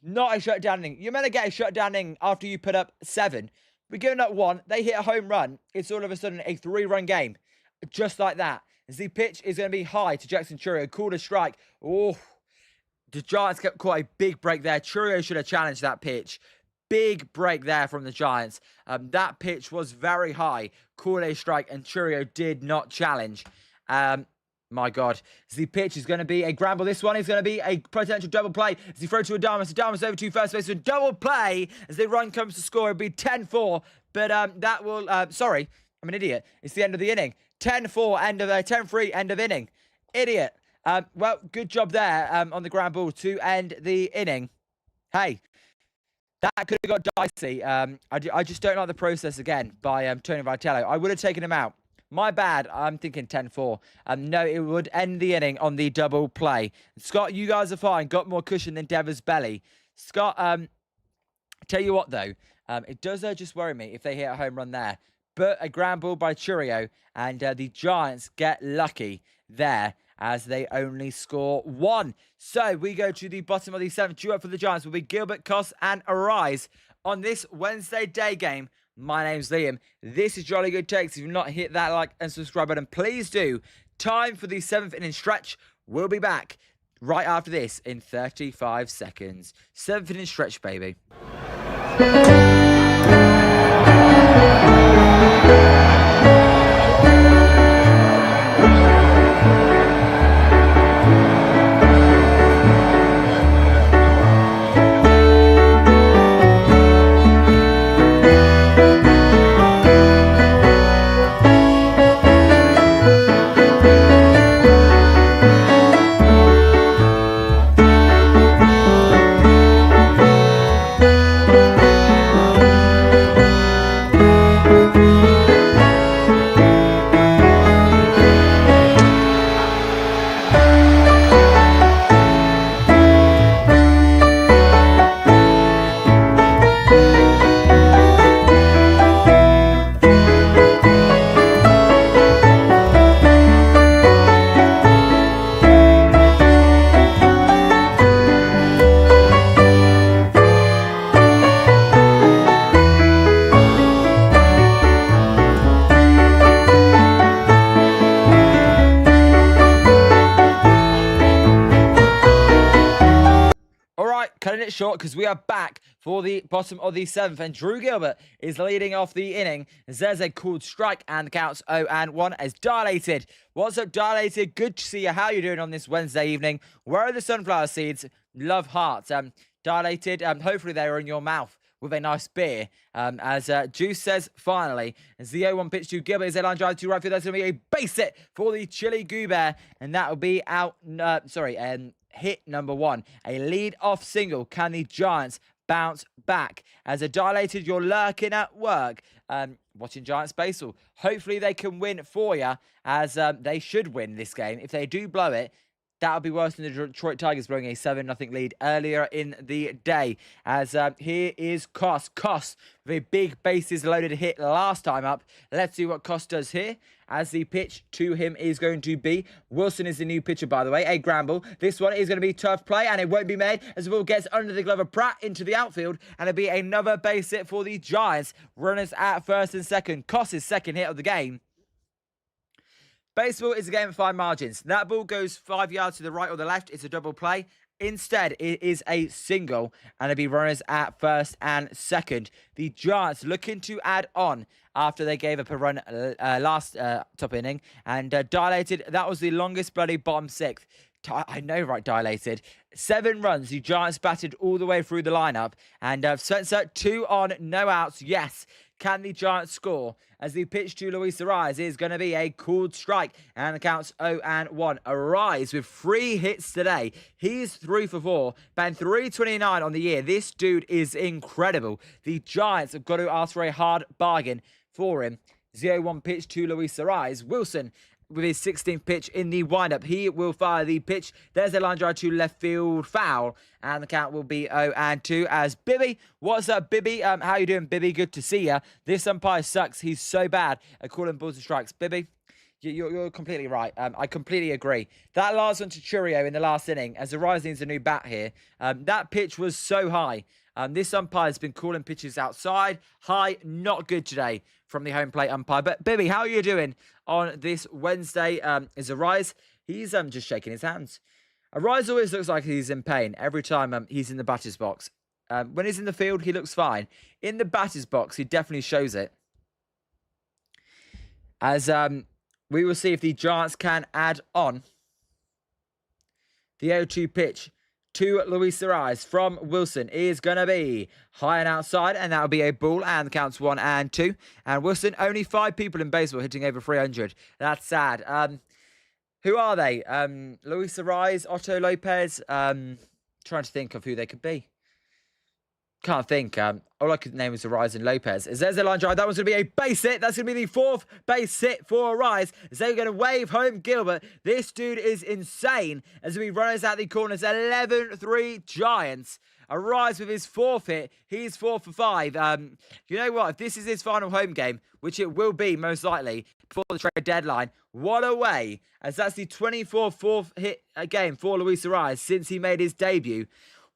Not a shutdown inning. You're meant to get a shutdown inning after you put up 7. We're giving up 1. They hit a home run. It's all of a sudden a 3-run game. Just like that. As the pitch is going to be high to Jackson Chourio. Called a strike. Oh, the Giants got quite a big break there. Chourio should have challenged that pitch. Big break there from the Giants. That pitch was very high. Called a strike and Chourio did not challenge. My God. The pitch is going to be a gramble. This one is going to be a potential double play. As he throws to Adames. Adames over to first base. So double play as the run comes to score. It'll be 10-4. But that will... sorry, I'm an idiot. It's the end of the inning. 10-4, 10-3, end of inning. Idiot. Well, good job there on the ground ball to end the inning. Hey, that could have got dicey. I just don't like the process again by Tony Vitello. I would have taken him out. My bad. I'm thinking 10-4. No, it would end the inning on the double play. Scott, you guys are fine. Got more cushion than Devers' belly. Scott, tell you what, though. It does just worry me if they hit a home run there. But a ground ball by Chourio. And the Giants get lucky there as they only score 1. So we go to the bottom of the 7th. Due up for the Giants will be Gilbert, Koss, and Arise on this Wednesday day game. My name's Liam. This is Jolly Good Takes. If you've not hit that like and subscribe button, please do. Time for the 7th inning stretch. We'll be back right after this in 35 seconds. 7th inning stretch, baby. short because we are back for the bottom of the 7th. And Drew Gilbert is leading off the inning. There's a called strike and the count's 0-1 as Dilated. What's up, Dilated? Good to see you. How are you doing on this Wednesday evening? Where are the sunflower seeds? Love hearts. Dilated, hopefully they are in your mouth with a nice beer. As Juice says, finally, as the 0-1 pitch to Gilbert is a line drive to right field. That's going to be a base hit for the Chili Goo Bear. And that will be out, hit number 1. A lead-off single. Can the Giants bounce back? As a Dilated, you're lurking at work. Watching Giants baseball. Hopefully they can win for you, as they should win this game. If they do blow it, that'll be worse than the Detroit Tigers blowing a 7-0 lead earlier in the day. As here is Koss. Koss with a big bases loaded hit last time up. Let's see what Koss does here. As the pitch to him is going to be, Wilson is the new pitcher, by the way, a ground ball. This one is going to be tough play, and it won't be made as the ball gets under the glove of Pratt into the outfield, and it'll be another base hit for the Giants. Runners at first and second. Koss's second hit of the game. Baseball is a game of fine margins. That ball goes 5 yards to the right or the left. It's a double play. Instead, it is a single, and it'll be runners at first and second. The Giants looking to add on after they gave up a run last top inning. And Dilated, that was the longest bloody bottom 6th. I know, right, Dilated. 7 runs. The Giants batted all the way through the lineup. And Spencer, 2 on, no outs. Yes. Can the Giants score? As the pitch to Luis Ariz is going to be a called strike. And the count's 0-1. Ariz with 3 hits today. He's 3 for 4. Been 329 on the year. This dude is incredible. The Giants have got to ask for a hard bargain for him. 0-1 pitch to Luis Ariz. Wilson with his 16th pitch in the windup. He will fire the pitch. There's a line drive to left field foul. And the count will be 0-2 as Bibby. What's up, Bibby? How you doing, Bibby? Good to see you. This umpire sucks. He's so bad at calling balls and strikes. Bibby, you're completely right. I completely agree. That last one to Churio in the last inning, as the Rise needs a new bat here. That pitch was so high. This umpire's been calling pitches outside. High, not good today from the home plate umpire. But Bibby, how are you doing on this Wednesday? Is Arise? He's just shaking his hands. Arise always looks like he's in pain every time he's in the batter's box. When he's in the field, he looks fine. In the batter's box, he definitely shows it. As we will see if the Giants can add on. The 0-2 pitch to Luis Ariz from Wilson is going to be high and outside, and that will be a ball, and the count's 1-2. And Wilson, only 5 people in baseball hitting over 300. That's sad. Who are they? Luis Ariz, Otto Lopez. Trying to think of who they could be. Can't think. All I could name was Ariz and Lopez. As there's a line drive. That one's going to be a base hit. That's going to be the 4th base hit for Ariz. As they're going to wave home Gilbert. This dude is insane. As we runners out the corners. 11-3 Giants. Ariz with his 4th hit. He's 4 for 5. You know what? If this is his final home game, which it will be most likely before the trade deadline, what a way. As that's the 24th 4th hit game for Luis Ariz since he made his debut.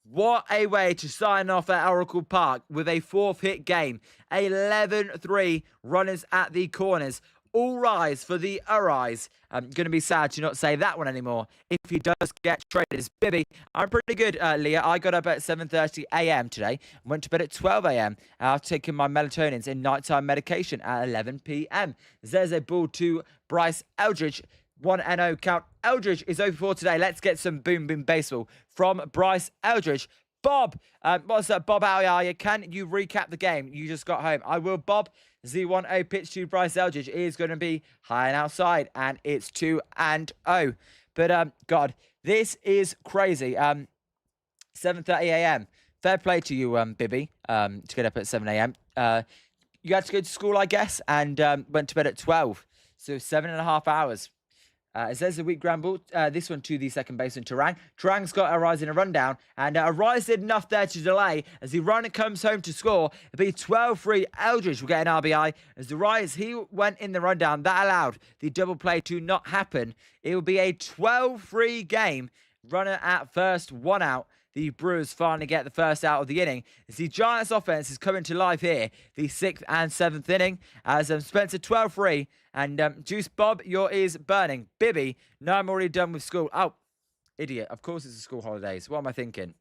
What a way to sign off at Oracle Park with a 4th hit game. 11-3 runners at the corners. All rise for the Ariz. I'm going to be sad to not say that one anymore if he does get traded. As Bibby, I'm pretty good, Leah. I got up at 7:30 a.m. today and went to bed at 12 a.m. After taking my melatonins and nighttime medication at 11 p.m. There's a ball to Bryce Eldridge. 1-0 count. Eldridge is over for today. Let's get some boom boom baseball from Bryce Eldridge. Bob, what's up, Bob? How are you? Can you recap the game? You just got home. I will, Bob. The 1-0 pitch to Bryce Eldridge is going to be high and outside, and it's 2-0. But, God, this is crazy. 7:30 a.m. Fair play to you, Bibby, to get up at 7 a.m. You had to go to school, I guess, and went to bed at 12. So 7.5 hours. It says the weak ground ball. This one to the second baseman, Turang. Turang's got Ariz in a rundown. And Ariz did enough there to delay. As the runner comes home to score, it'll be 12-3. Eldridge will get an RBI. As Ariz, he went in the rundown. That allowed the double play to not happen. It will be a 12-3 game. Runner at first, 1 out. The Brewers finally get the first out of the inning. As the Giants offense is coming to life here. The 6th and 7th inning. As Spencer 12-3. And Juice Bob, your ears burning. Bibby, no, I'm already done with school. Oh, idiot. Of course it's the school holidays. What am I thinking?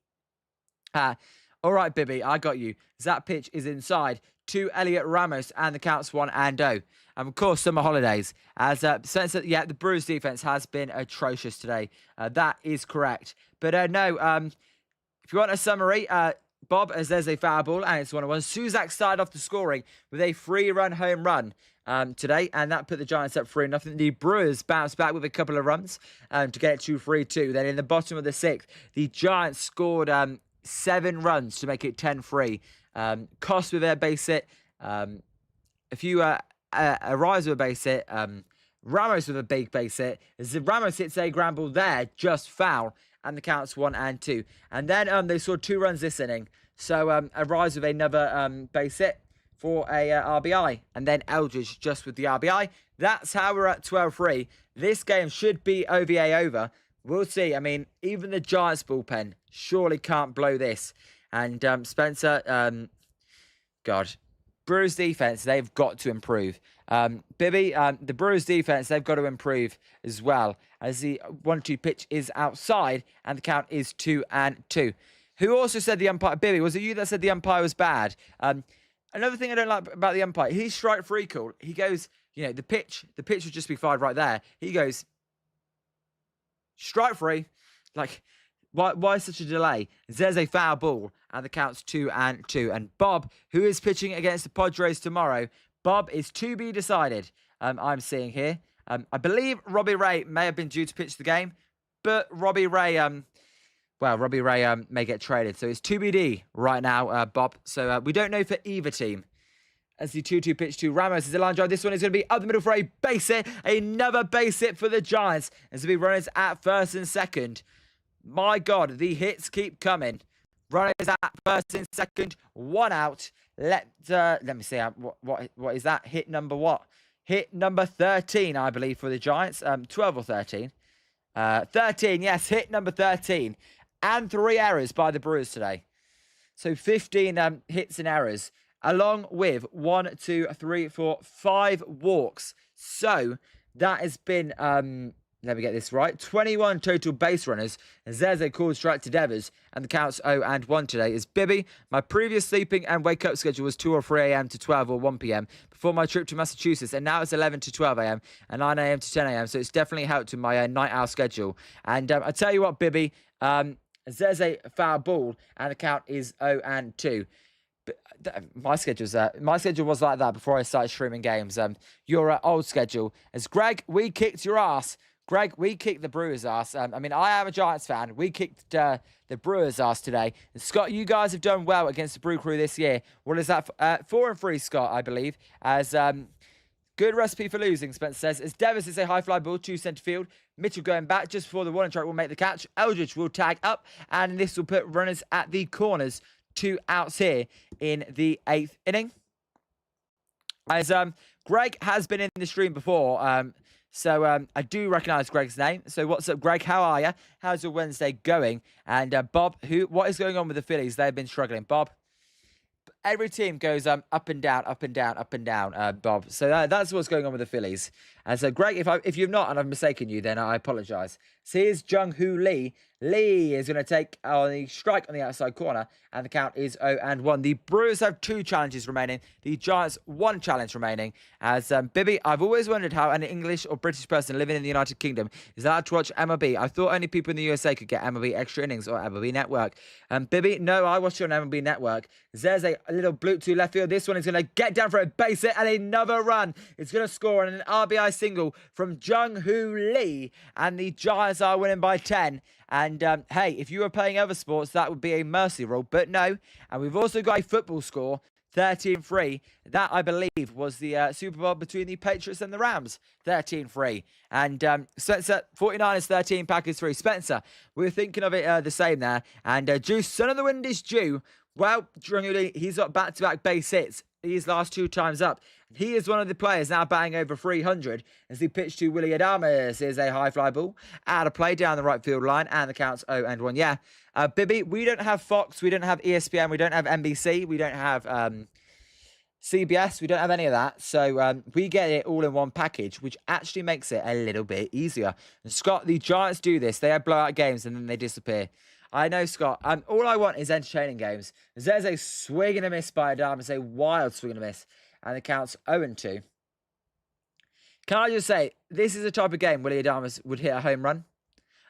All right, Bibby, I got you. That pitch is inside to Elliot Ramos, and the count's 1-0. And of course, summer holidays. As Spencer, the Brewers defense has been atrocious today. That is correct. But no, if you want a summary, Bob, as there's a foul ball, and it's 1-1. Suzak started off the scoring with a 3-run home run today, and that put the Giants up 3-0. The Brewers bounced back with a couple of runs to get it to 3-2. Then in the bottom of the 6th, the Giants scored 7 runs to make it 10-3. Cost with a base hit, a Rise with a base hit, Ramos with a big base hit. As Ramos hits a ground ball there, just foul, and the count's 1-2. And then they scored 2 runs this inning. So a Rise with another base hit for a RBI, and then Eldridge just with the RBI. That's how we're at 12-3. This game should be OVA over. We'll see. I mean, even the Giants bullpen surely can't blow this. And Spencer, Brewers defense, they've got to improve. Bibby, the Brewers defense, they've got to improve as well, as the 1-2 pitch is outside and the count is 2-2. Who also said the umpire? Bibby, was it you that said the umpire was bad? Another thing I don't like about the umpire, he's strike free call. He goes, the pitch would just be fired right there. He goes, strike free. Like, why such a delay? There's a foul ball, and the count's 2-2. And Bob, who is pitching against the Padres tomorrow, Bob is to be decided. I'm seeing here. I believe Robbie Ray may have been due to pitch the game, but Robbie Ray may get traded. So it's 2BD right now, Bob. So we don't know for either team. As the 2-2 pitch to Ramos is a line drive. This one is going to be up the middle for a base hit. Another base hit for the Giants. As we runners at first and second. My God, the hits keep coming. Runners at first and second. 1 out. Let me see. What is that? Hit number what? Hit number 13, I believe, for the Giants. 12 or 13. 13, yes. Hit number 13. And 3 errors by the Brewers today. So 15 hits and errors. Along with 1, 2, 3, 4, 5 walks. So that has been, let me get this right, 21 total base runners. As there's a called strike to Devers, and the count's 0-1 today. Is Bibby, my previous sleeping and wake up schedule was 2 or 3 a.m. to 12 or 1 p.m. before my trip to Massachusetts, and now it's 11 to 12 a.m. and 9 a.m. to 10 a.m. So it's definitely helped with my night owl schedule. And I tell you what, Bibby, there's a foul ball, and the count is 0-2. My schedule was like that before I started streaming games. Your old schedule. As Greg, we kicked your ass. Greg, we kicked the Brewers' ass. I am a Giants fan. We kicked the Brewers' ass today. And Scott, you guys have done well against the Brew Crew this year. What is that? 4-3, Scott, I believe. As good recipe for losing, Spencer says. As Devers is a high fly ball to centre field. Mitchell going back just before the warning track will make the catch. Eldridge will tag up, and this will put runners at the corners. 2 outs here in the 8th inning. As Greg has been in the stream before, so I do recognise Greg's name. So what's up, Greg? How are you? How's your Wednesday going? And Bob, what is going on with the Phillies? They've been struggling. Bob, every team goes up and down, up and down, up and down, Bob. So that's what's going on with the Phillies. And so, Greg, if you've not and I've mistaken you, then I apologise. So here's Jung-Hoo Lee. Lee is going to take the strike on the outside corner, and the count is 0-1. The Brewers have 2 challenges remaining. The Giants 1 challenge remaining. As Bibby, I've always wondered how an English or British person living in the United Kingdom is allowed to watch MLB. I thought only people in the USA could get MLB Extra Innings or MLB Network. Bibby, no, I watch it on MLB Network. There's a little bloop to left field. This one is going to get down for a base hit and another run. It's going to score on an RBI single from Jung-Hoo Lee, and the Giants are winning by 10. And, hey, if you were playing other sports, that would be a mercy rule. But no. And we've also got a football score, 13-3. That, I believe, was the Super Bowl between the Patriots and the Rams, 13-3. And Spencer, 49ers 13, Packers 3. Spencer, we were thinking of it the same there. And Juice, Son of the Wind is due. Well, he's got back-to-back base hits these last 2 times up. He is one of the players now batting over 300 as he pitched to Willie Adames. Here's a high fly ball out of play down the right field line, and the count's 0-1. Yeah, Bibby, we don't have Fox, we don't have ESPN, we don't have NBC, we don't have CBS, we don't have any of that. So we get it all in one package, which actually makes it a little bit easier. And Scott, the Giants do this. They have blowout games and then they disappear. I know, Scott. All I want is entertaining games. There's a swing and a miss by Adamas, a wild swing and a miss, and the count's 0-2. Can I just say, this is the type of game Willie Adamas would hit a home run.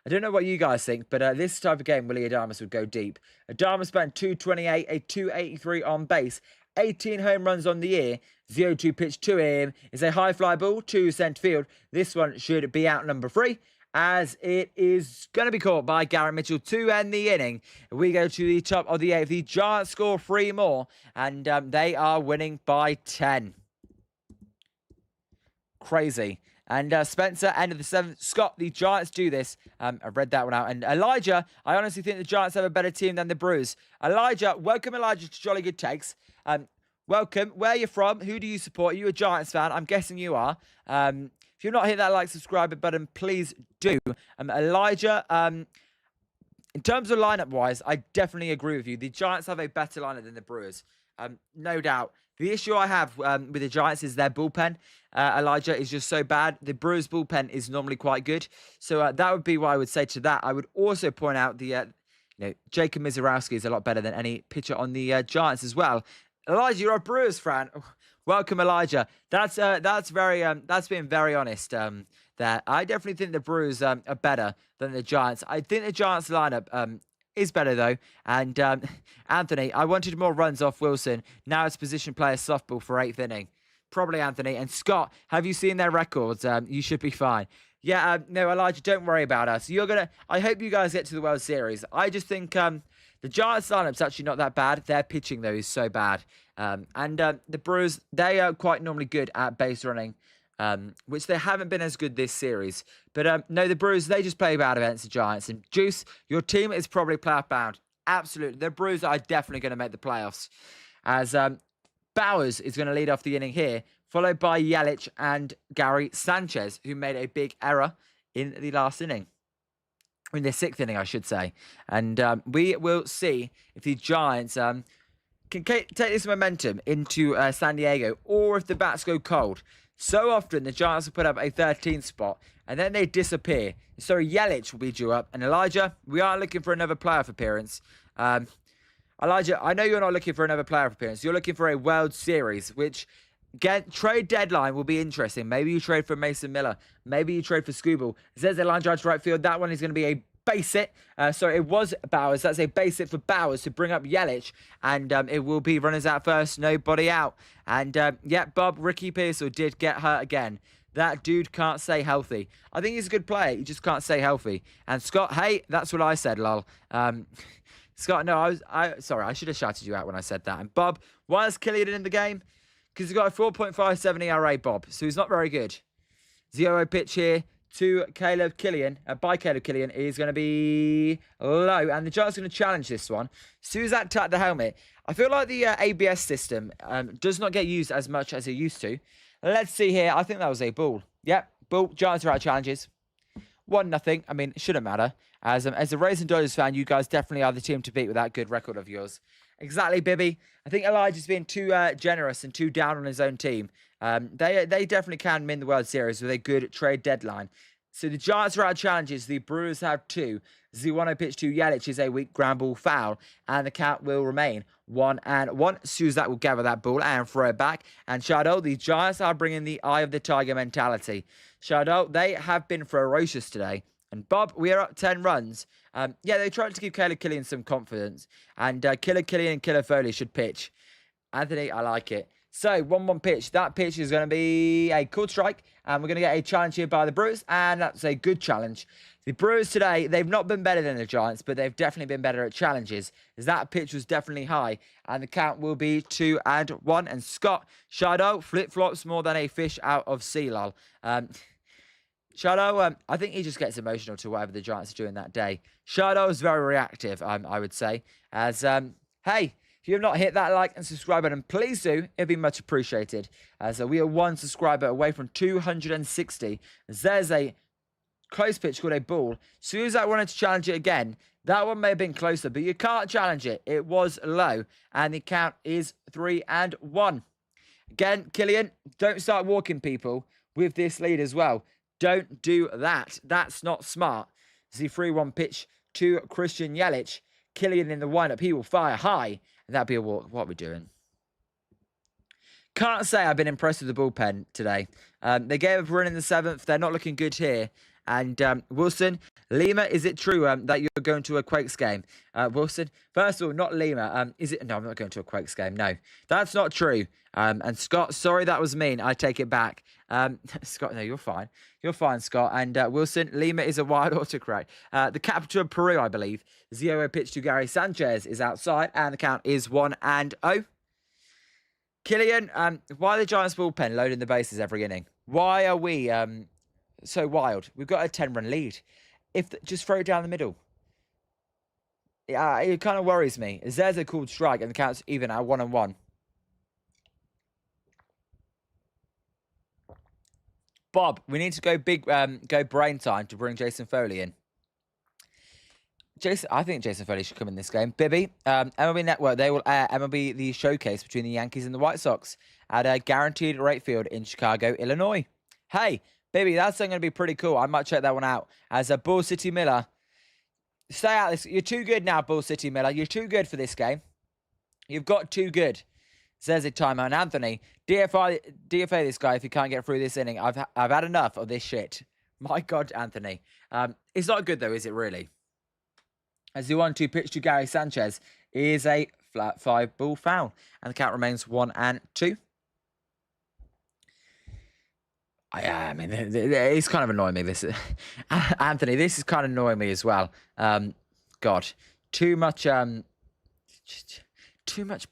I don't know what you guys think, but this type of game, Willie Adamas would go deep. Adamas spent 228, a 283 on base, 18 home runs on the year. 0-2 pitch to him is a high fly ball to centre field. This one should be out number 3, as it is going to be caught by Garrett Mitchell to end the inning. We go to the top of the 8th. The Giants score 3 more, and they are winning by 10. Crazy. And Spencer, end of the 7th. Scott, the Giants do this. I've read that one out. And Elijah, I honestly think the Giants have a better team than the Brewers. Elijah, welcome Elijah to Jolly Good Takes. Welcome. Where are you from? Who do you support? Are you a Giants fan? I'm guessing you are. If you've not hit that like, subscribe button, please do. Elijah, in terms of lineup-wise, I definitely agree with you. The Giants have a better lineup than the Brewers. No doubt. The issue I have with the Giants is their bullpen. Elijah is just so bad. The Brewers bullpen is normally quite good. So that would be what I would say to that. I would also point out the, Jacob Mizorowski is a lot better than any pitcher on the Giants as well. Elijah, you're a Brewers fan. Welcome, Elijah. That's being very honest. There, I definitely think the Brewers are better than the Giants. I think the Giants lineup is better though. And Anthony, I wanted more runs off Wilson. Now it's position player softball for 8th inning. Probably Anthony. And Scott, have you seen their records? You should be fine. Yeah, no, Elijah, don't worry about us. I hope you guys get to the World Series. I just think the Giants lineup's actually not that bad. Their pitching though is so bad. And the Brewers, they are quite normally good at base running. Which they haven't been as good this series. But no, the Brewers, they just play bad against the Giants. And Juice, your team is probably playoff bound. Absolutely. The Brewers are definitely going to make the playoffs. As Bowers is going to lead off the inning here, followed by Yelich and Gary Sanchez, who made a big error in the last inning. In the 6th inning, I should say. And we will see if the Giants can take this momentum into San Diego, or if the bats go cold. So often, the Giants will put up a 13th spot, and then they disappear. So Yelich will be due up. And Elijah, we are looking for another playoff appearance. Elijah, I know you're not looking for another playoff appearance. You're looking for a World Series, which, again, trade deadline will be interesting. Maybe you trade for Mason Miller. Maybe you trade for Scooble. There's a line drive to right field. That one is going to be a base hit. Sorry, it was Bowers. That's a base hit for Bowers to bring up Yelich. And it will be runners out first, nobody out. And, yeah, Bob, Ricky Pearsall did get hurt again. That dude can't stay healthy. I think he's a good player. He just can't stay healthy. And Scott, hey, that's what I said, lol. Scott, no, sorry, I should have shouted you out when I said that. And Bob, why is Killian in the game? Because he's got a 4.57 ERA, Bob. So he's not very good. 0 pitch here to Caleb Killian. By Caleb Killian is going to be low. And the Giants are going to challenge this one. Suzak tapped the helmet. I feel like the ABS system does not get used as much as it used to. Let's see here. I think that was a ball. Yep, ball. Giants are out challenges. 1-0. I mean, it shouldn't matter. As a Rays and Dodgers fan, you guys definitely are the team to beat with that good record of yours. Exactly, Bibby. I think Elijah's being too generous and too down on his own team. They definitely can win the World Series with a good trade deadline. So the Giants are out challenges. The Brewers have 2. The 1-0 pitch to Yelich is a weak ground ball foul. And the count will remain 1-1. Suzak will gather that ball and throw it back. And Shadow, the Giants are bringing the eye of the tiger mentality. Shadow, they have been ferocious today. And Bob, we are up 10 runs. Yeah, they tried to give Caleb Killian some confidence. And Killer Killian and Killer Foley should pitch. Anthony, I like it. So, 1-1 pitch. That pitch is going to be a called strike. And we're going to get a challenge here by the Brewers. And that's a good challenge. The Brewers today, they've not been better than the Giants, but they've definitely been better at challenges. As that pitch was definitely high. And the count will be 2-1. And Scott, Shadow flip-flops more than a fish out of sea, lol. Shadow, I think he just gets emotional to whatever the Giants are doing that day. Shadow is very reactive, I would say. As, hey, if you have not hit that like and subscribe button, please do. It'd be much appreciated. As we are 1 subscriber away from 260. As there's a close pitch called a ball. Suzak wanted to challenge it again. That one may have been closer, but you can't challenge it. It was low. And the count is 3-1. Again, Killian, don't start walking people with this lead as well. Don't do that. That's not smart. The 3-1 pitch to Christian Yelich. Killian in the windup. He will fire high. And that'll be a walk. What are we doing? Can't say I've been impressed with the bullpen today. They gave up a run in the 7th. They're not looking good here. And Wilson, Lima, is it true that you're going to a Quakes game? Wilson, first of all, not Lima. Is it? No, I'm not going to a Quakes game. No, that's not true. And Scott, sorry, that was mean. I take it back. Scott, no, you're fine. You're fine, Scott. And Wilson, Lima is a wild autocorrect. The capital of Peru, I believe. 0 pitch to Gary Sanchez is outside. And the count is 1-0. Killian, why the Giants bullpen loading the bases every inning? Why are we so wild? We've got a 10-run lead. Just throw it down the middle. Yeah, it kind of worries me. There's a called strike and the count's even at 1-1. Bob, we need to go big, go brain time to bring Jason Foley in. I think Jason Foley should come in this game. Bibby, MLB Network, they will air MLB The Showcase between the Yankees and the White Sox at a guaranteed rate field in Chicago, Illinois. Hey, Bibby, that's going to be pretty cool. I might check that one out. As a Bull City Miller, stay out this. You're too good now, Bull City Miller. You're too good for this game. You've got too good. Says it timeout. And Anthony, DFA this guy if you can't get through this inning. I've had enough of this shit. My God, Anthony. It's not good though, is it really? As the 1-2 pitch to Gary Sanchez is a flat 5 ball foul. And the count remains 1-2. I mean, it's kind of annoying me. This Anthony, this is kind of annoying me as well. God, too much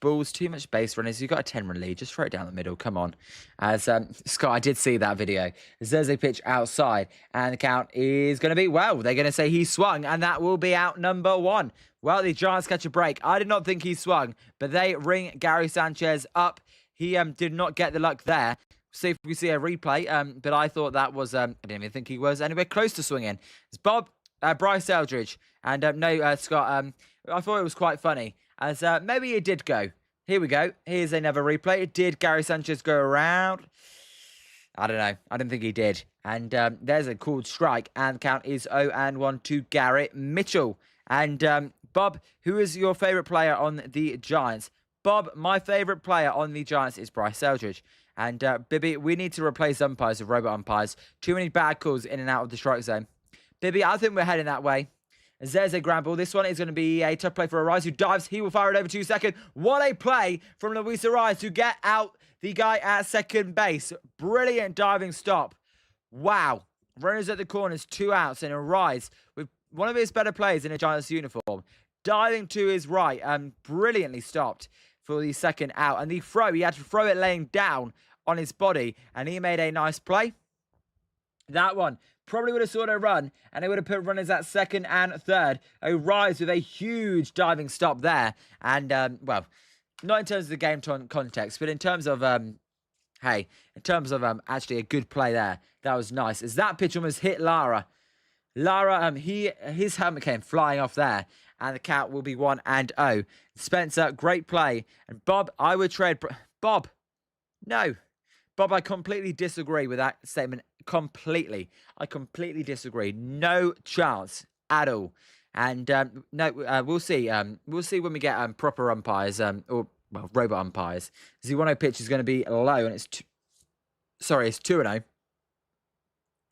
balls, too much base runners. You've got a 10-run lead. Just throw it down the middle. Come on. As Scott, I did see that video. There's a pitch outside, and the count is going to be, well, they're going to say he swung, and that will be out number 1. Well, the Giants catch a break. I did not think he swung, but they ring Gary Sanchez up. He did not get the luck there. See if we see a replay. But I thought that was, I didn't even think he was anywhere close to swinging. It's Bryce Eldridge. And no, Scott, I thought it was quite funny. As maybe it did go. Here we go. Here's another replay. Did Gary Sanchez go around? I don't know. I don't think he did. And there's a called strike. And the count is 0-1 to Garrett Mitchell. And Bob, who is your favourite player on the Giants? Bob, my favourite player on the Giants is Bryce Eldridge. And Bibby, we need to replace umpires with robot umpires. Too many bad calls in and out of the strike zone. Bibby, I think we're heading that way. As there's a ground ball. This one is going to be a tough play for Arise, who dives. He will fire it over to second. What a play from Luis Arise to get out the guy at second base. Brilliant diving stop. Wow. Runners at the corners, 2 outs, and Arise with one of his better players in a Giants uniform. Diving to his right and brilliantly stopped for the second out. And the throw, he had to throw it laying down on his body, and he made a nice play. That one probably would have scored a run, and it would have put runners at second and third. Arise with a huge diving stop there. And, well, not in terms of the game context, but in terms of, hey, in terms of actually a good play there. That was nice. As that pitch almost hit Lara. Lara, his helmet came flying off there. And the count will be 1-0. Spencer, great play. And Bob, I would trade... Bob, no. Bob, I completely disagree with that statement. Completely. I completely disagree. No chance at all. And no, we'll see. We'll see when we get proper umpires, or well, robot umpires. The 1-0 pitch is going to be low, and it's 2-0.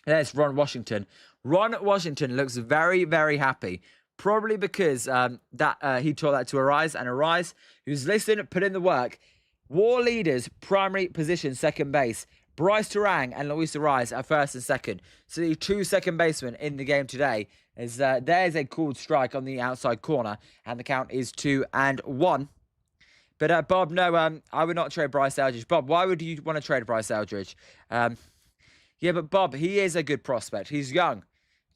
There's Ron Washington. Ron Washington looks very, very happy. Probably because he taught that to Arise, and Arise, who's listened, put in the work. War leaders, primary position, second base. Bryce Terang and Luis Arise are first and second. So the 2 second basemen in the game today. There's a called strike on the outside corner, and the count is 2-1. But Bob, no, I would not trade Bryce Eldridge. Bob, why would you want to trade Bryce Eldridge? Yeah, but Bob, he is a good prospect. He's young.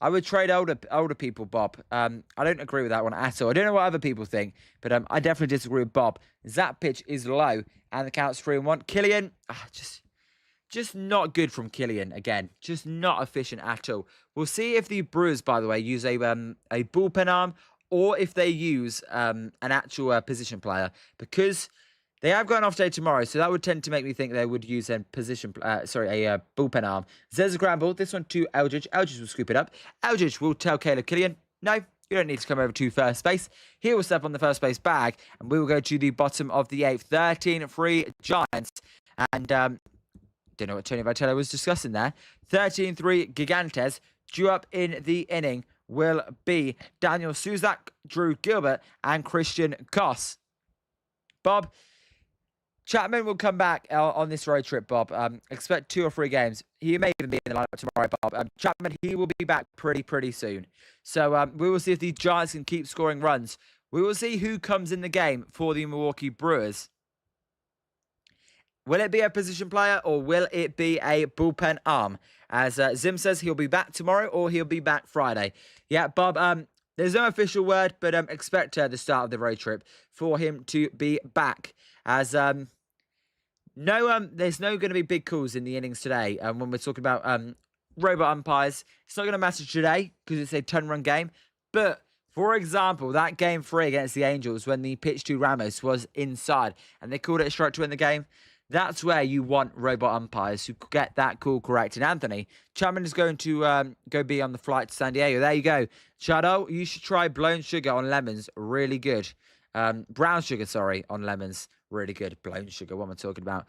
I would trade older people, Bob. I don't agree with that one at all. I don't know what other people think, but I definitely disagree with Bob. That pitch is low, and the count's 3-1. Killian, just not good from Killian again. Just not efficient at all. We'll see if the Brewers, by the way, use a bullpen arm, or if they use an actual position player, because they have got an off day tomorrow, so that would tend to make me think they would use a bullpen arm. There's a ground ball. This one to Eldridge. Eldridge will scoop it up. Eldridge will tell Caleb Killian, no, You don't need to come over to first base. He will step on the first base bag, and we will go to the bottom of the 8th. 13-3 Giants. And don't know what Tony Vitello was discussing there. 13-3 Gigantes. Due up in the inning will be Daniel Suzak, Drew Gilbert, and Christian Koss. Bob, Chapman will come back on this road trip, Bob. Expect 2 or 3 games. He may even be in the lineup tomorrow, Bob. Chapman, he will be back pretty soon. So we will see if the Giants can keep scoring runs. We will see who comes in the game for the Milwaukee Brewers. Will it be a position player or will it be a bullpen arm? As Zim says, he'll be back tomorrow or he'll be back Friday. Yeah, Bob, there's no official word, but expect the start of the road trip for him to be back. As there's no going to be big calls in the innings today. When we're talking about robot umpires, it's not going to matter today because it's a 10-run game. But for example, that game 3 against the Angels when the pitch to Ramos was inside and they called it a strike to win the game. That's where you want robot umpires who get that call correct. And Anthony, Chapman is going to go be on the flight to San Diego. There you go. Shadow, you should try blown sugar on lemons. Really good. Brown sugar, sorry, on lemons. Really good. Blown sugar, what am I talking about?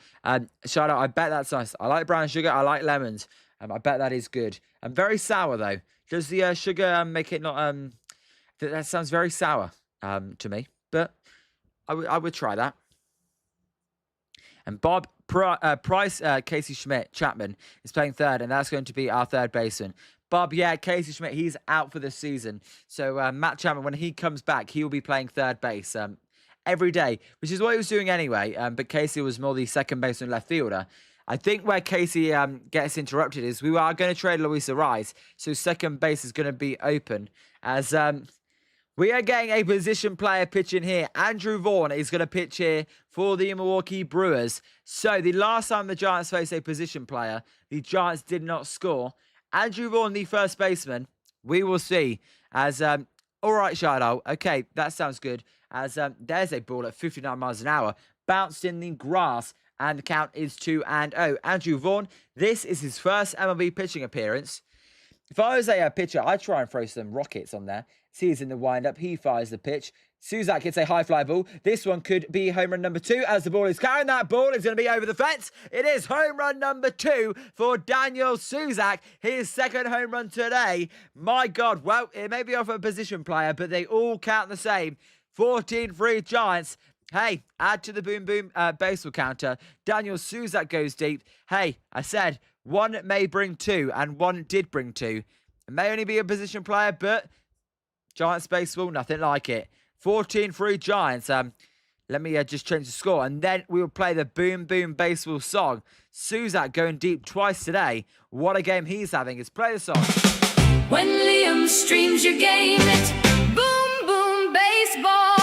Shadow, I bet that's nice. I like brown sugar. I like lemons. I bet that is good. And very sour, though. Does the sugar make it not... that sounds very sour to me. But I would try that. And Bob Price, Casey Schmidt, Chapman is playing third, and that's going to be our third baseman. Bob, yeah, Casey Schmidt, he's out for the season. So Matt Chapman, when he comes back, he will be playing third base every day, which is what he was doing anyway. But Casey was more the second baseman left fielder. I think where Casey gets interrupted is we are going to trade Luis Ariz, so second base is going to be open as... we are getting a position player pitching here. Andrew Vaughn is going to pitch here for the Milwaukee Brewers. So the last time the Giants faced a position player, the Giants did not score. Andrew Vaughn, the first baseman, we will see. As, all right, Shiloh. Okay, that sounds good. As there's a ball at 59 miles an hour. Bounced in the grass. And the count is 2-0. Andrew Vaughn, this is his first MLB pitching appearance. If I was a pitcher, I'd try and throw some rockets on there. See, he's in the windup. He fires the pitch. Suzak hits a high fly ball. This one could be home run number 2 as the ball is carrying. That ball is going to be over the fence. It is home run number 2 for Daniel Suzak. His second home run today. My God. Well, it may be off a position player, but they all count the same. 14-3 Giants. Hey, add to the boom baseball counter. Daniel Suzak goes deep. Hey, I said one may bring 2, and one did bring 2. It may only be a position player, but Giants baseball, nothing like it. 14-3 Giants. Let me just change the score, and then we will play the boom baseball song. Suzak going deep twice today. What a game he's having. Let's play the song. When Liam streams your game, it's boom, boom, baseball.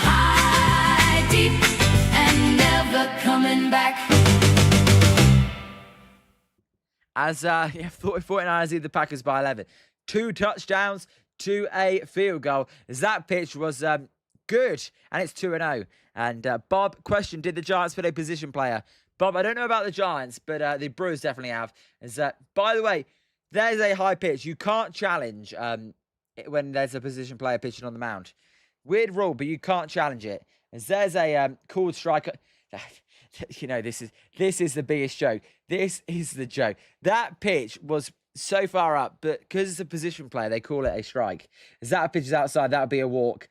High, deep, and never coming back. As 49ers lead the Packers by 11. 2 touchdowns to a field goal. As that pitch was good, and it's 2-0. And Bob, question, did the Giants put a position player? Bob, I don't know about the Giants, but the Brewers definitely have. As by the way, there's a high pitch. You can't challenge when there's a position player pitching on the mound. Weird rule, but you can't challenge it. As there's a called strike. You know, this is the biggest joke. This is the joke. That pitch was so far up, but because it's a position player, they call it a strike. As that pitch is outside, that would be a walk.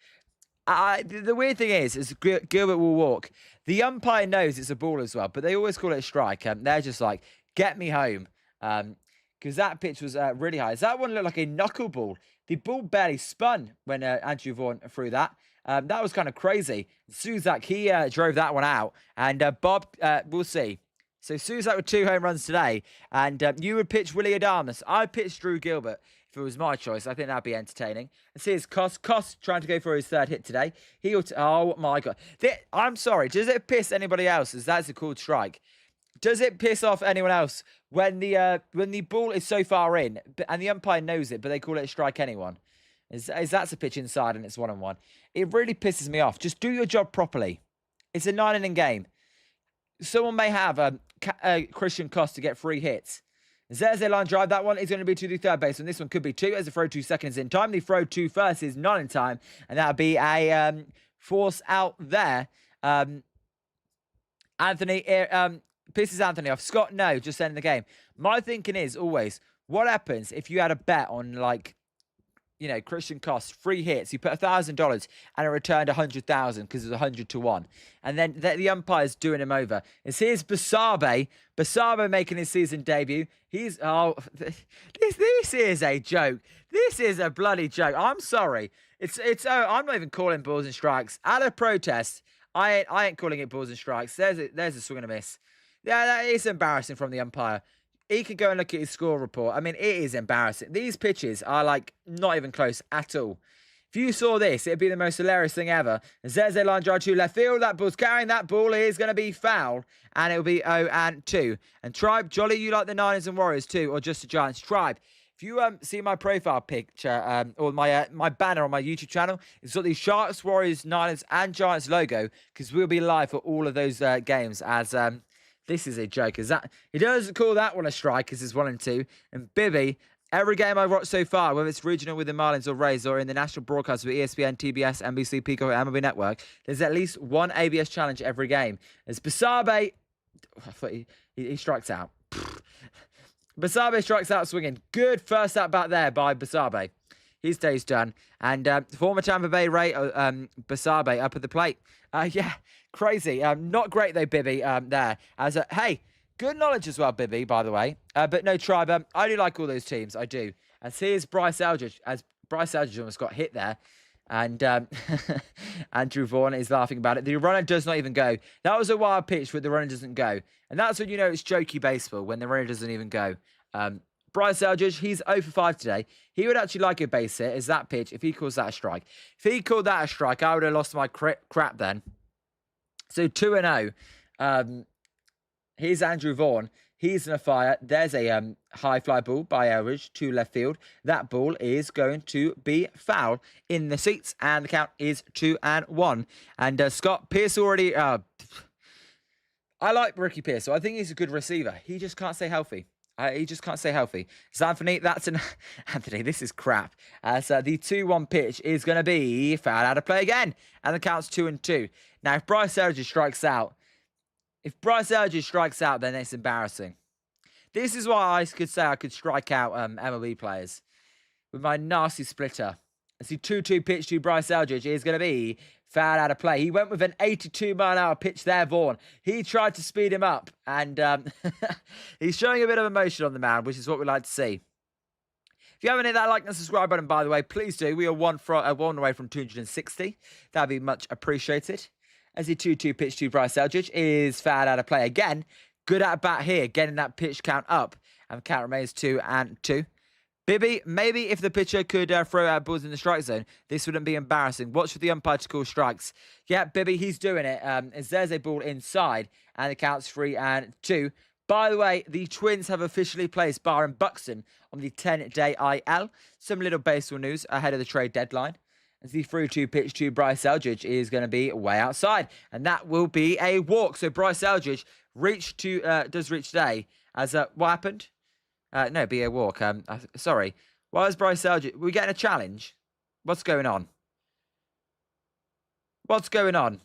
The weird thing is Gilbert will walk. The umpire knows it's a ball as well, but they always call it a strike. They're just like, get me home. Because that pitch was really high. That one looked like a knuckleball. The ball barely spun when Andrew Vaughn threw that. That was kind of crazy. Suzak, he drove that one out. And Bob, we'll see. So Suzak with 2 home runs today. And you would pitch Willie Adames. I'd pitch Drew Gilbert if it was my choice. I think that'd be entertaining. And see his Koss trying to go for his 3rd hit today. Oh my God. I'm sorry. Does it piss anybody else? As that's a called strike. Does it piss off anyone else when the ball is so far in and the umpire knows it, but they call it a strike anyone? Is that's a pitch inside and it's 1-1. It really pisses me off. Just do your job properly. It's a 9-inning game. Someone may have Christian Koss to get 3 hits. There's a line drive. That one is going to be to the third baseman. This one could be 2 as a throw 2 seconds in time. The throw 2 first is not in time. And that'll be a force out there. Anthony pisses Anthony off. Scott, no, just ending the game. My thinking is always, what happens if you had a bet on, like, you know, Christian Koss, 3 hits, you put $1,000 and it returned 100,000 because it was 100 to 1. And then the umpire's doing him over. Here's Basabe. Basabe making his season debut. This is a joke. This is a bloody joke. I'm sorry. I'm not even calling balls and strikes. Out of protest, I ain't calling it balls and strikes. There's a swing and a miss. Yeah, that is embarrassing from the umpire. He can go and look at his score report. I mean, it is embarrassing. These pitches are, like, not even close at all. If you saw this, it'd be the most hilarious thing ever. Zeze line drive to left field. That ball's carrying. That ball is going to be foul. And it'll be 0-2. And Tribe, Jolly, you like the Niners and Warriors too, or just the Giants? Tribe, if you see my profile picture or my banner on my YouTube channel, it's got the Sharks, Warriors, Niners, and Giants logo, because we'll be live for all of those games as... This is a joke. He doesn't call that one a strike because it's 1-2. And Bibby, every game I've watched so far, whether it's regional with the Marlins or Rays or in the national broadcast with ESPN, TBS, NBC, Peacock, or MLB Network, there's at least one ABS challenge every game. As Basabe, I thought he strikes out. Basabe strikes out swinging. Good first at bat there by Basabe. His day's done. And former Tampa Bay Ray, Basabe up at the plate. Yeah, crazy. Not great though, Bibby, there. Hey, good knowledge as well, Bibby, by the way. But no, Tribe, I do like all those teams. I do. As here's Bryce Eldridge. As Bryce Eldridge almost got hit there. And Andrew Vaughn is laughing about it. The runner does not even go. That was a wild pitch, but the runner doesn't go. And that's when you know it's jokey baseball, when the runner doesn't even go. Bryce Eldridge, he's 0 for 5 today. He would actually like a base hit as that pitch if he calls that a strike. If he called that a strike, I would have lost my crap then. So 2-0. Here's Andrew Vaughn. He's in a fire. There's a high fly ball by Eldridge to left field. That ball is going to be foul in the seats, and the count is 2-1. And Scott Pierce already... I like Ricky Pierce, so I think he's a good receiver. He just can't stay healthy. He just can't stay healthy. So Anthony, Anthony, this is crap. So the 2-1 pitch is going to be foul out of play again. And the count's 2-2. Now, if Bryce Eldridge strikes out, then it's embarrassing. This is why I could say I could strike out MLB players with my nasty splitter. As the 2-2 pitch to Bryce Eldridge is going to be foul out of play. He went with an 82-mile-an-hour pitch there, Vaughn. He tried to speed him up, and he's showing a bit of emotion on the mound, which is what we like to see. If you haven't hit that like and subscribe button, by the way, please do. We are one away from 260. That'd be much appreciated. As the 2-2 pitch to Bryce Eldridge is foul out of play again. Good at bat here, getting that pitch count up, and the count remains 2-2. Bibby, maybe if the pitcher could throw out balls in the strike zone, this wouldn't be embarrassing. Watch for the umpire to call strikes. Yeah, Bibby, he's doing it. As there's a ball inside, and the count's 3-2. By the way, the Twins have officially placed Barr and Buxton on the 10-day IL. Some little baseball news ahead of the trade deadline. As the 3-2 pitch to Bryce Eldridge is going to be way outside, and that will be a walk. So Bryce Eldridge does reach today. As what happened? No, be a walk. Sorry. Why is Bryce Eldridge... We're getting a challenge? What's going on? What's going on?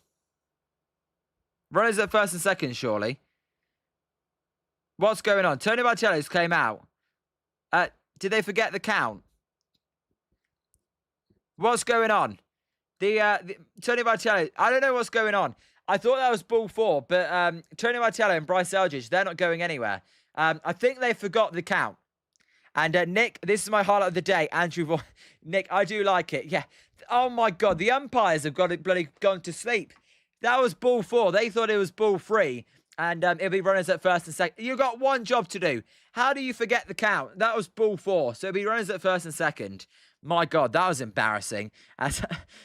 Runners at first and second, surely. What's going on? Tony Martello's came out. Did they forget the count? What's going on? The Tony Martello... I don't know what's going on. I thought that was ball 4, but Tony Martello and Bryce Eldridge, they're not going anywhere. I think they forgot the count. And Nick, this is my highlight of the day. Andrew, Nick, I do like it. Yeah. Oh my God, the umpires have got it bloody gone to sleep. That was ball 4. They thought it was ball 3. And it'll be runners at first and second. You've got one job to do. How do you forget the count? That was ball 4. So it'll be runners at first and second. My God, that was embarrassing.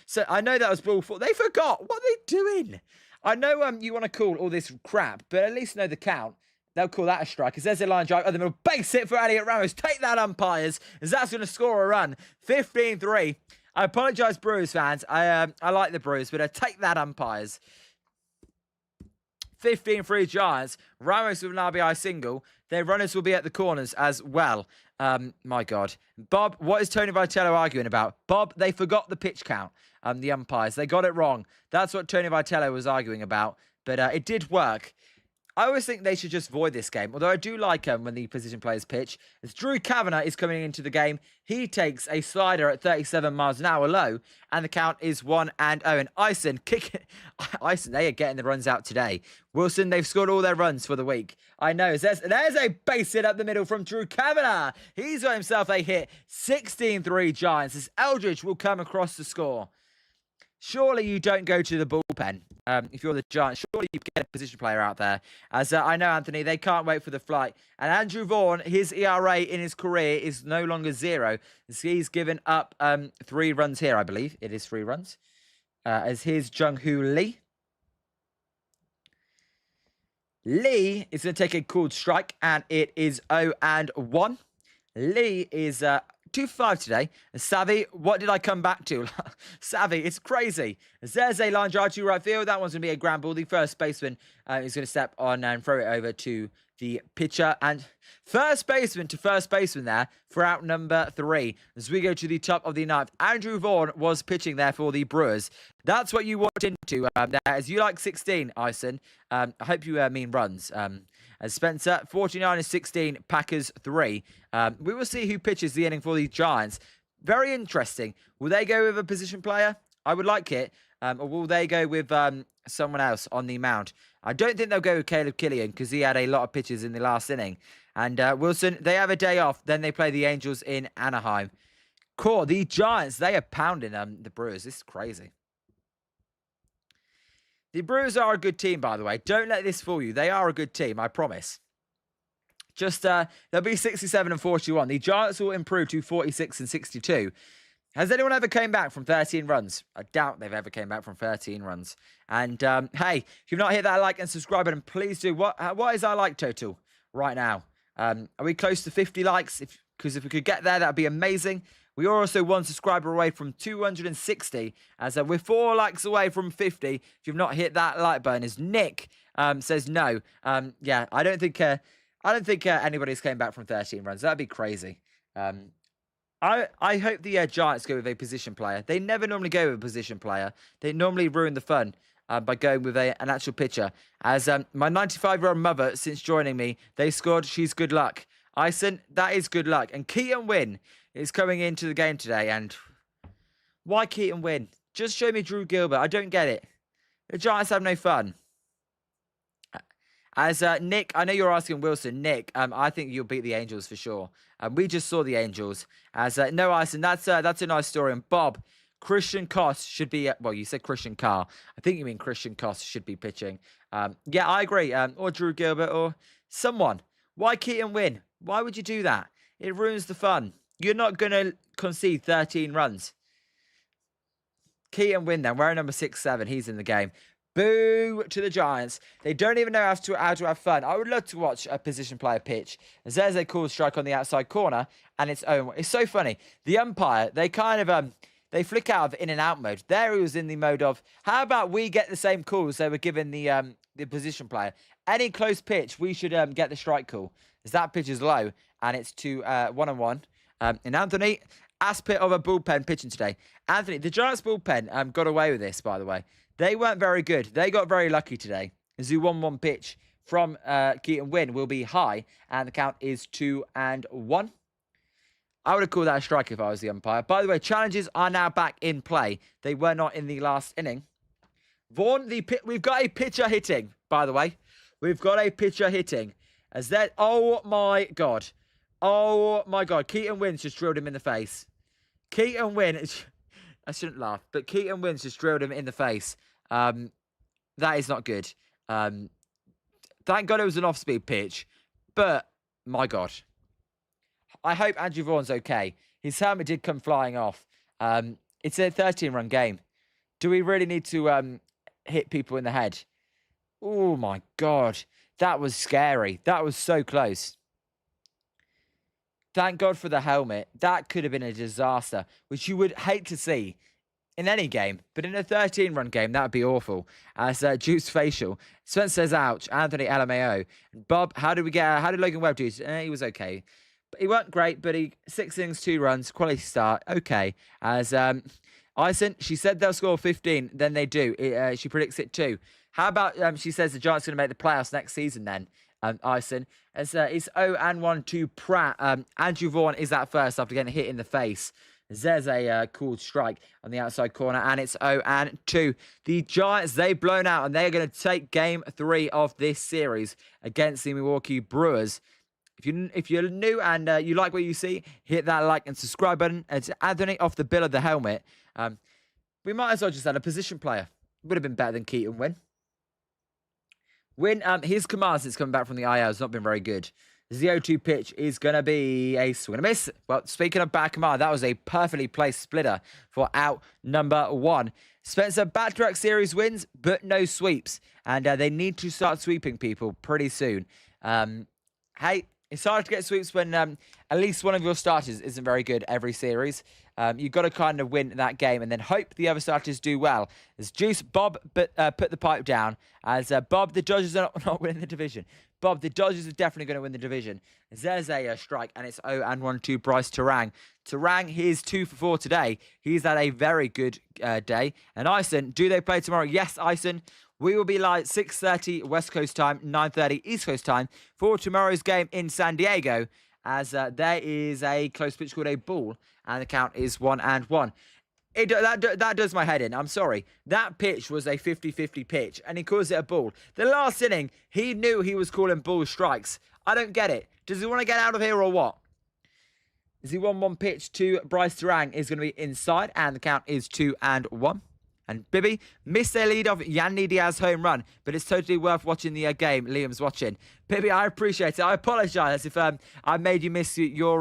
So I know that was ball 4. They forgot. What are they doing? I know you want to call all this crap, but at least know the count. They'll call that a strike. As there's a line drive. Oh, they're going to base it for Elliot Ramos. Take that, umpires. As that's going to score a run. 15-3. I apologise, Brewers fans. I like the Brewers, but take that, umpires. 15-3 Giants. Ramos with an RBI single. Their runners will be at the corners as well. My God. Bob, what is Tony Vitello arguing about? Bob, they forgot the pitch count. The umpires, they got it wrong. That's what Tony Vitello was arguing about. But it did work. I always think they should just void this game, although I do like when the position players pitch. As Drew Kavanagh is coming into the game, he takes a slider at 37 miles an hour low, and the count is 1-0. And Ison, Ison, they are getting the runs out today. Wilson, they've scored all their runs for the week. I know. There's a base hit up the middle from Drew Kavanagh. He's got himself a hit. 16-3 Giants, as Eldridge will come across the score. Surely you don't go to the bullpen. If you're the Giants, surely you get a position player out there. As I know, Anthony, they can't wait for the flight. And Andrew Vaughan, his ERA in his career is no longer 0. As he's given up 3 runs here, I believe. It is 3 runs. As here's Jung-Hoo Lee. Lee is going to take a called strike, and it is 0-1. Lee is 2-5 today. Savvy, what did I come back to? Savvy, it's crazy. There's a line drive to right field. That one's going to be a ground ball. The first baseman is going to step on and throw it over to the pitcher. And first baseman to first baseman there for out number 3. As we go to the top of the 9th, Andrew Vaughan was pitching there for the Brewers. That's what you walked into there. As you like 16, Ison. I hope you mean runs. As Spencer, 49-16, Packers 3. We will see who pitches the inning for the Giants. Very interesting. Will they go with a position player? I would like it. Or will they go with someone else on the mound? I don't think they'll go with Caleb Killian because he had a lot of pitches in the last inning. And Wilson, they have a day off. Then they play the Angels in Anaheim. Cool. The Giants, they are pounding the Brewers. This is crazy. The Brewers are a good team, by the way. Don't let this fool you. They are a good team, I promise. Just, they'll be 67-41. The Giants will improve to 46-62. Has anyone ever came back from 13 runs? I doubt they've ever came back from 13 runs. And, hey, if you've not hit that like and subscribe button, please do. What is our like total right now? Are we close to 50 likes? Because if we could get there, that would be amazing. We are also 1 subscriber away from 260, as we're 4 likes away from 50. If you've not hit that like button, as Nick says no. Yeah, I don't think anybody's came back from 13 runs. That'd be crazy. I hope the Giants go with a position player. They never normally go with a position player. They normally ruin the fun by going with an actual pitcher. As my 95-year-old mother, since joining me, they scored. She's good luck. Ison, that is good luck. And Keaton Wynn is coming into the game today. And why Keaton Wynn? Just show me Drew Gilbert. I don't get it. The Giants have no fun. As Nick, I know you're asking Wilson. Nick, I think you'll beat the Angels for sure. We just saw the Angels. As no, Ison, that's a nice story. And Bob, Christian Koss should be. Well, you said Christian Carr. I think you mean Christian Koss should be pitching. Yeah, I agree. Or Drew Gilbert or someone. Why Keaton Wynn? Why would you do that? It ruins the fun. You're not going to concede 13 runs. Keaton Wynn then, wearing number 6-7. He's in the game. Boo to the Giants. They don't even know how to have fun. I would love to watch a position player pitch. As there's a cool strike on the outside corner, and it's so funny. The umpire, they kind of they flick out of in and out mode. There he was in the mode of, how about we get the same calls they were giving the position player? Any close pitch, we should get the strike call. As that pitch is low, and it's to 1-1. And Anthony, aspect of a bullpen pitching today. Anthony, the Giants bullpen got away with this, by the way. They weren't very good. They got very lucky today. As the 1-1 pitch from Keaton Wynn will be high, and the count is 2-1. I would have called that a strike if I was the umpire. By the way, challenges are now back in play. They were not in the last inning. Vaughan, we've got a pitcher hitting, by the way. We've got a pitcher hitting. As that, oh my God. Oh my God. Keaton Wynn's just drilled him in the face. Keaton Wynn, I shouldn't laugh, but Keaton Wynn's just drilled him in the face. That is not good. Thank God it was an off-speed pitch, but my God. I hope Andrew Vaughan's okay. His helmet did come flying off. It's a 13-run game. Do we really need to hit people in the head? Oh my God. That was scary. That was so close. Thank God for the helmet. That could have been a disaster, which you would hate to see. in any game, but in a 13-run game, that would be awful. As Juice Facial, Spencer says, ouch. Anthony LMAO. Bob, how did Logan Webb do? He was okay. But he weren't great, but 6 innings, 2 runs, quality start, okay. As Ison, she said they'll score 15, then they do. She predicts it too. How about she says the Giants are going to make the playoffs next season then, Ison? As it's 0-1 to Pratt. Andrew Vaughan is at first after getting hit in the face. There's a cool strike on the outside corner, and it's 0-2. The Giants, they've blown out, and they're going to take game 3 of this series against the Milwaukee Brewers. If you're new and you like what you see, hit that like and subscribe button. It's Anthony off the bill of the helmet. We might as well just add a position player. Would have been better than Keaton Wynn. His command since coming back from the IL has not been very good. The 0-2 pitch is going to be a swing and a miss. Well, speaking of bad command, that was a perfectly placed splitter for out number 1. Spencer, back-to-back series wins, but no sweeps. And they need to start sweeping people pretty soon. Hey, it's hard to get sweeps when at least one of your starters isn't very good every series. You've got to kind of win that game and then hope the other starters do well. As Juice, Bob put the pipe down. As Bob, the Dodgers are not winning the division. Bob, the Dodgers are definitely going to win the division. As there's a strike, and it's 0-1 to Bryce Terang. Terang, he's 2 for 4 today. He's had a very good day. And Ison, do they play tomorrow? Yes, Ison. We will be live 6:30 West Coast time, 9:30 East Coast time for tomorrow's game in San Diego, as there is a close pitch called a ball, and the count is 1-1. That does my head in. I'm sorry. That pitch was a 50-50 pitch, and he calls it a ball. The last inning, he knew he was calling ball strikes. I don't get it. Does he want to get out of here or what? Is he 1-1 pitch to Bryce Terang is going to be inside, and the count is 2-1. And Bibby missed their lead off Yanni Diaz home run, but it's totally worth watching the game. Liam's watching. Bibby, I appreciate it. I apologise if I made you miss your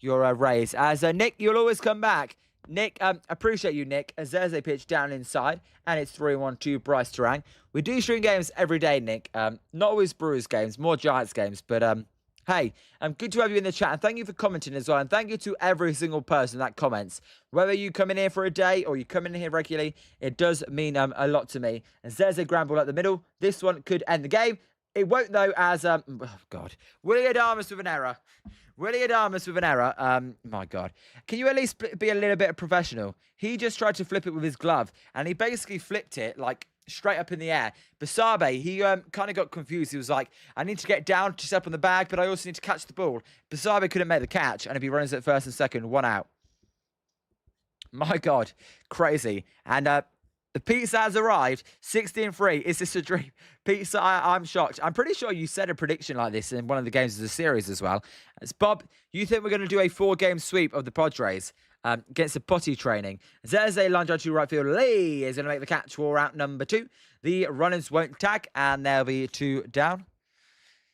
raise. As Nick, you'll always come back. Nick, appreciate you, Nick. As there's a pitch down inside, and it's 3-1 to Bryce Terang. We do stream games every day, Nick. Not always Brewers games, more Giants games, but hey, good to have you in the chat, and thank you for commenting as well, and thank you to every single person that comments. Whether you come in here for a day or you come in here regularly, it does mean a lot to me. And there's a ground ball at the middle. This one could end the game. It won't, though, as, oh, God. Willie Adamas with an error. My God. Can you at least be a little bit professional? He just tried to flip it with his glove, and he basically flipped it, like, straight up in the air. Basabe, he kind of got confused. He was like, I need to get down to step on the bag, but I also need to catch the ball. Basabe couldn't make the catch, and if he runs at first and second, 1 out. My God, crazy. And the pizza has arrived, 16-3. Is this a dream? Pizza, I'm shocked. I'm pretty sure you said a prediction like this in one of the games of the series as well. As Bob, you think we're going to do a 4-game sweep of the Padres against the potty training? There's a line drive to right field. Lee is going to make the catch for out number 2. The runners won't tag, and there'll be 2 down.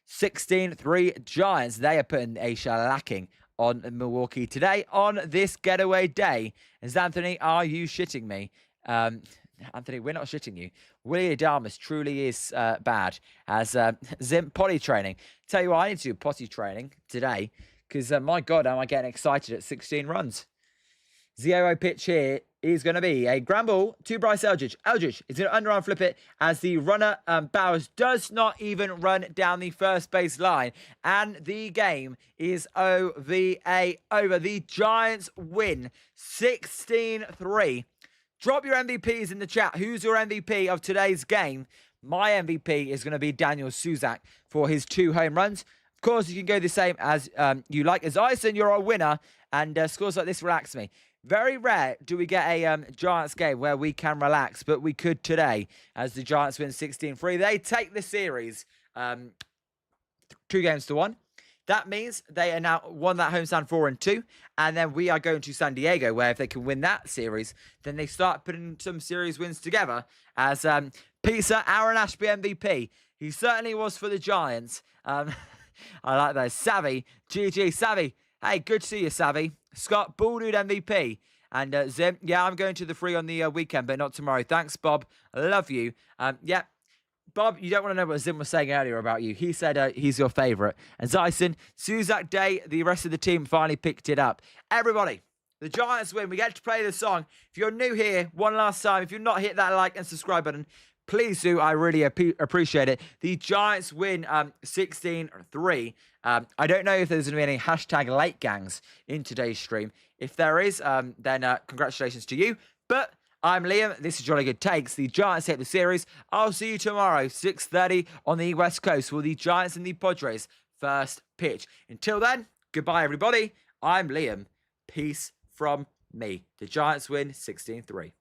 16-3 Giants. They are putting a shellacking on Milwaukee today on this getaway day. As Anthony, are you shitting me? Anthony, we're not shitting you. Willie Adamas truly is bad. As Zim potty training. Tell you what, I need to do potty training today because, my God, am I getting excited at 16 runs. 0 pitch here is going to be a ground ball to Bryce Eldridge. Eldridge is going to underarm flip it as the runner, Bowers, does not even run down the first base line. And the game is OVA over. The Giants win 16-3. Drop your MVPs in the chat. Who's your MVP of today's game? My MVP is going to be Daniel Suzak for his 2 home runs. Of course, you can go the same as you like. As Ison, you're a winner, and scores like this relax me. Very rare do we get a Giants game where we can relax, but we could today as the Giants win 16-3. They take the series 2 games to 1. That means they are now won that homestand 4-2, and then we are going to San Diego, where if they can win that series, then they start putting some series wins together. As Pizza, Aaron Ashby MVP, he certainly was for the Giants. I like those. Savvy, GG, Savvy. Hey, good to see you, Savvy. Scott, Ball Dude MVP. And Zim, yeah, I'm going to the free on the weekend, but not tomorrow. Thanks, Bob. I love you. Yeah. Bob, you don't want to know what Zim was saying earlier about you. He said he's your favourite. And Zyson, Suzak Day, the rest of the team finally picked it up. Everybody, The Giants win. We get to play the song. If you're new here, one last time, if you've not hit that like and subscribe button, please do. I really appreciate it. The Giants win 16-3. I don't know if there's going to be any hashtag late gangs in today's stream. If there is, then congratulations to you. But I'm Liam. This is Jolly Good Takes. The Giants hit the series. I'll see you tomorrow, 6:30 on the West Coast for the Giants and the Padres first pitch. Until then, goodbye, everybody. I'm Liam. Peace from me. The Giants win 16-3.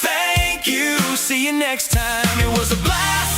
Thank you. See you next time. It was a blast.